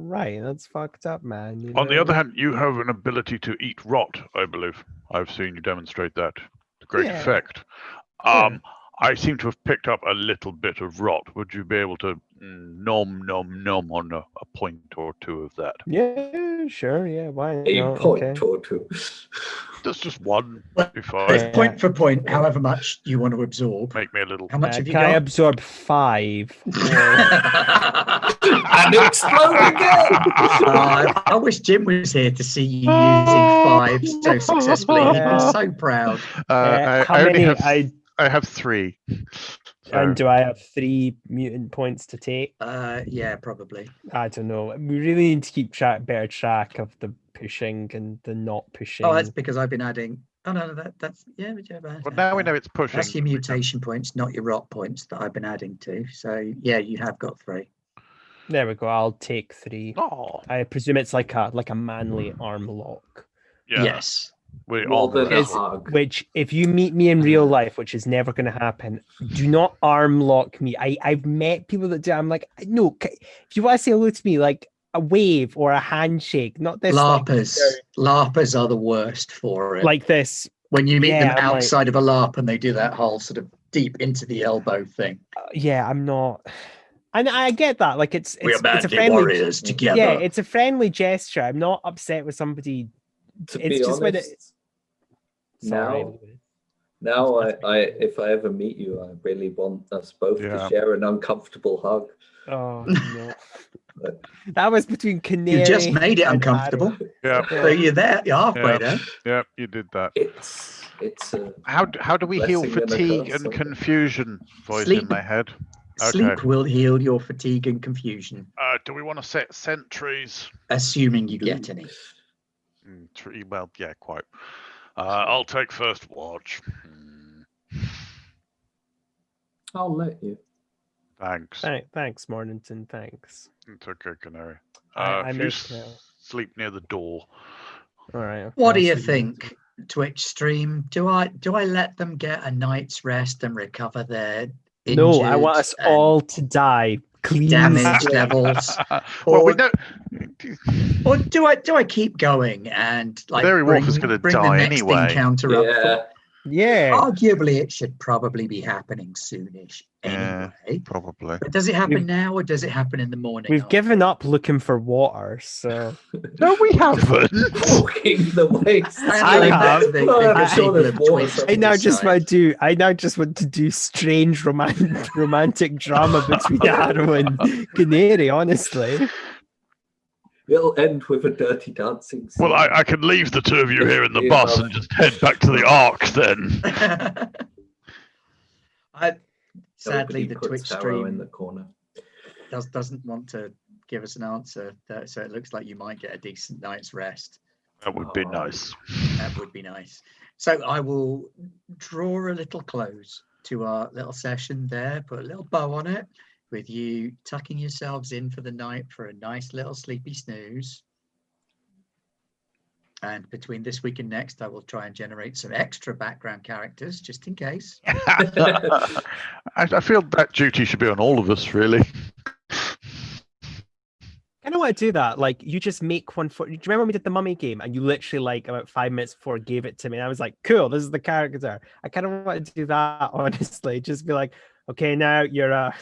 right. That's fucked up, man. On the other hand, you have an ability to eat rot, I believe. I've seen you demonstrate that to great effect. I seem to have picked up a little bit of rot. Would you be able to nom on a point or two of that? Yeah, sure. Yeah, why A not? point Okay. or two. That's just one. It's point for point, however much you want to absorb. Make me a little. How much have you Can I got? absorb 5? And explode again! I wish Jim was here to see you using 5 so successfully. He'd be so proud. How many? I have 3. And do I have 3 mutant points to take? Yeah, probably. I don't know. We really need to keep better track of the pushing and the not pushing. Oh, that's because I've been adding. Oh no, that's yeah. Well, now we know it's pushing. That's your mutation points, not your rot points that I've been adding to. So yeah, you have got 3. There we go. I'll take 3. Oh, I presume it's like a manly arm lock. yeah. Yes. Which, if you meet me in real life, which is never going to happen, do not arm lock me. I've met people that do. I'm like, no. If you want to say hello to me, like a wave or a handshake, not this. LARPers are the worst for it. Like this. When you meet them outside of a LARP and they do that whole sort of deep into the elbow thing. I'm not. And I get that. Like it's a friendly warriors together. Yeah, it's a friendly gesture. I'm not upset with somebody. It's just honest, when now I if I ever meet you, I really want us both to share an uncomfortable hug. Oh no. That was between Canary. You just made it uncomfortable. Yeah. So you're there. You're halfway there. Yeah, you did that. It's how do we heal fatigue and confusion? Voice in my head. Sleep will heal your fatigue and confusion. Do we want to set sentries? Assuming you get any. Well, yeah, quite. I'll take first watch. I'll let you. Thanks. Thanks, Mornington. Thanks. It's okay, Canary. Sleep near the door. All right. Okay, what do you think, Twitch stream? Do I let them get a night's rest and recover their injured? No, I want us all to die. Clean damage levels. Or do I keep going and like Canary Wolf is going to die anyway? Encounter up? Yeah. Arguably, it should probably be happening soonish anyway. Yeah, probably. But does it happen now or does it happen in the morning? We've given up looking for water, so no, we haven't. Walking the waste. I have. I now just want to do strange romantic drama between Harrow and Canary. Honestly. It'll end with a dirty dancing scene. Well, I can leave the two of you here in the bus and just head back to the Ark then. Sadly, the Twitch stream in the corner doesn't want to give us an answer, so it looks like you might get a decent night's rest. That would be nice. That would be nice. So I will draw a little close to our little session there, put a little bow on it, with you tucking yourselves in for the night for a nice little sleepy snooze. And between this week and next, I will try and generate some extra background characters just in case. I feel that duty should be on all of us, really. I don't want to do that. Like, you just make one for. Do you remember when we did the Mummy game and you literally, like, about 5 minutes before gave it to me? And I was like, cool, this is the character. I kind of want to do that, honestly. Just be like, okay, now you're a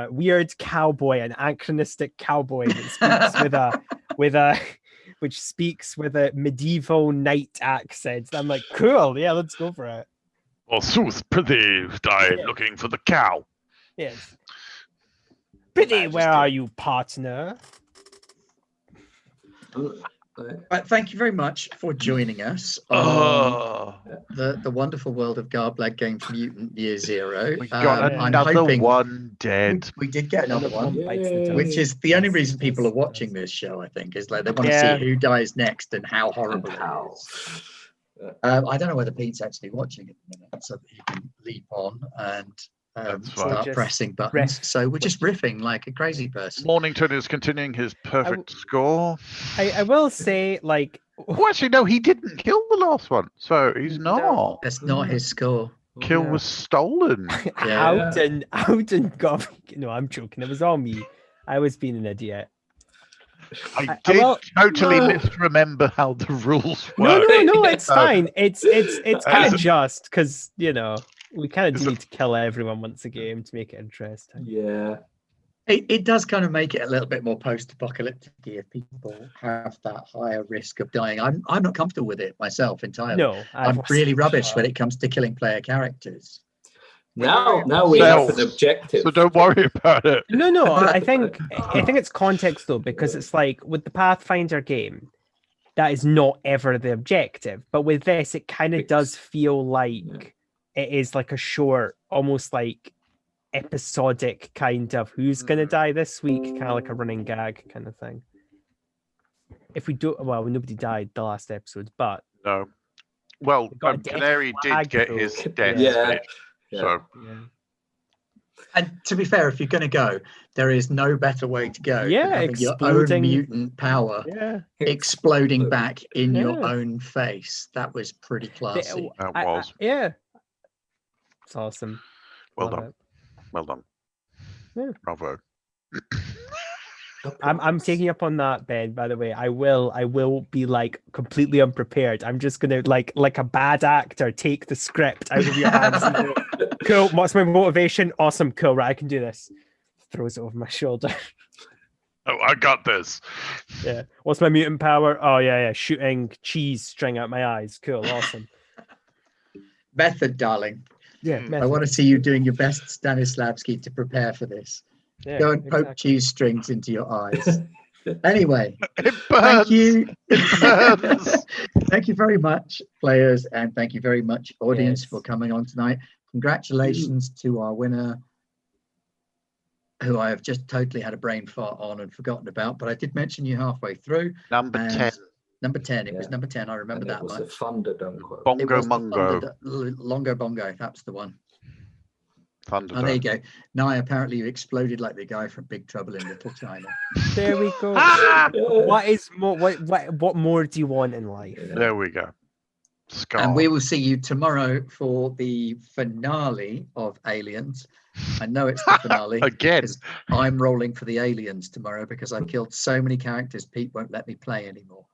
weird cowboy, an anachronistic cowboy that speaks which speaks with a medieval knight accent. I'm like, cool, yeah, let's go for it. Forsooth, prithee, I Yes. looking for the cow. Yes. Prithee, where are you, partner? Right, thank you very much for joining us on Oh, the wonderful world of Garblag Games Mutant Year Zero. We got I'm another hoping one dead. we did get another one, bites the dust. which is the only Yes, reason people yes, are watching yes. this show, I think, is like they want to Yeah. see who dies next and how horrible How? it is. I don't know whether Pete's actually watching at the minute, so that he can leap on and That's fine. start Just pressing buttons. riff. So we're just riffing like a crazy person. Mornington is continuing his perfect score. I will say, like, Oh, actually, no, he didn't kill the last one, so he's not. No. That's not his score. Kill was stolen. Yeah. Howden got. No, I'm joking. It was all me. I was being an idiot. I I did will- totally No. misremember how the rules No, work. no, it's fine. It's kind As- of just because we kind of Is do it- need to kill everyone once a game to make it interesting. Yeah. It does kind of make it a little bit more post-apocalyptic if people have that higher risk of dying. I'm not comfortable with it myself entirely. No, I'm really rubbish when it comes to killing player characters. Now we have an objective. So don't worry about it. No. I think it's context though, because it's like with the Pathfinder game, that is not ever the objective. But with this, it kind of does feel like it is like a short, almost like episodic kind of who's gonna die this week, kind of like a running gag kind of thing. If we do, well, nobody died the last episode, but No. Well, got a death Canary flag, did get though. his death. Yeah. bit, So yeah. And to be fair, if you're going to go, there is no better way to go Yeah, than having your own exploding- mutant power Yeah. exploding back in your Yeah. own face. That was pretty classy. that was yeah. It's awesome. well Love done. it. Well done. Yeah. Bravo. I'm taking up on that, Ben. By the way, I will be like completely unprepared. I'm just gonna like a bad actor take the script out of your hands. And go, cool. What's my motivation? Awesome. Cool. Right, I can do this. Throws it over my shoulder. Oh, I got this. Yeah. What's my mutant power? Oh yeah. Shooting cheese string out my eyes. Cool. Awesome. Method, darling. Yeah. I want to see you doing your best Stanislavski to prepare for this. Yeah, Go and poke exactly. cheese strings into your eyes. Anyway, It thank burns. you. burns. Thank you very much, players, and thank you very much, audience, Yes. for coming on tonight. Congratulations to our winner, who I have just totally had a brain fart on and forgotten about, but I did mention you halfway through. Number and 10. Number 10. It was Yeah. number 10. I remember And that it was much. a Thunderdome quote. It Bongo was the Mungo. Longo Bongo. That's the one. Thunderdome. Oh, there you go. Now, apparently, you exploded like the guy from Big Trouble in Little China. There we go. Ah! What is more? What more do you want in life? There we go. Scar. And we will see you tomorrow for the finale of Aliens. I know it's the finale. Again. because I'm rolling for the Aliens tomorrow because I've killed so many characters. Pete won't let me play anymore.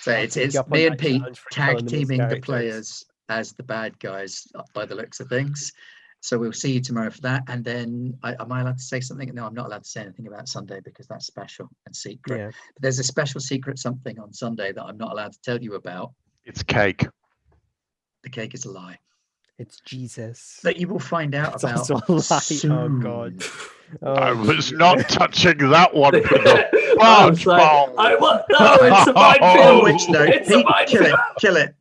So I'll it's take you up on me and that Pete challenge for killing tag those teaming the characters. players as the bad guys by the looks of things. So we'll see you tomorrow for that. And then am I allowed to say something? No, I'm not allowed to say anything about Sunday because that's special and secret. Yeah. But there's a special secret something on Sunday that I'm not allowed to tell you about. It's cake. The cake is a lie. It's Jesus. That you will find out It's about also a lie. Oh soon. God. I Oh, was not touching that one for the I was like, bong. no, it's a minefield. On which note, It's a Pete, kill it, minefield. kill it.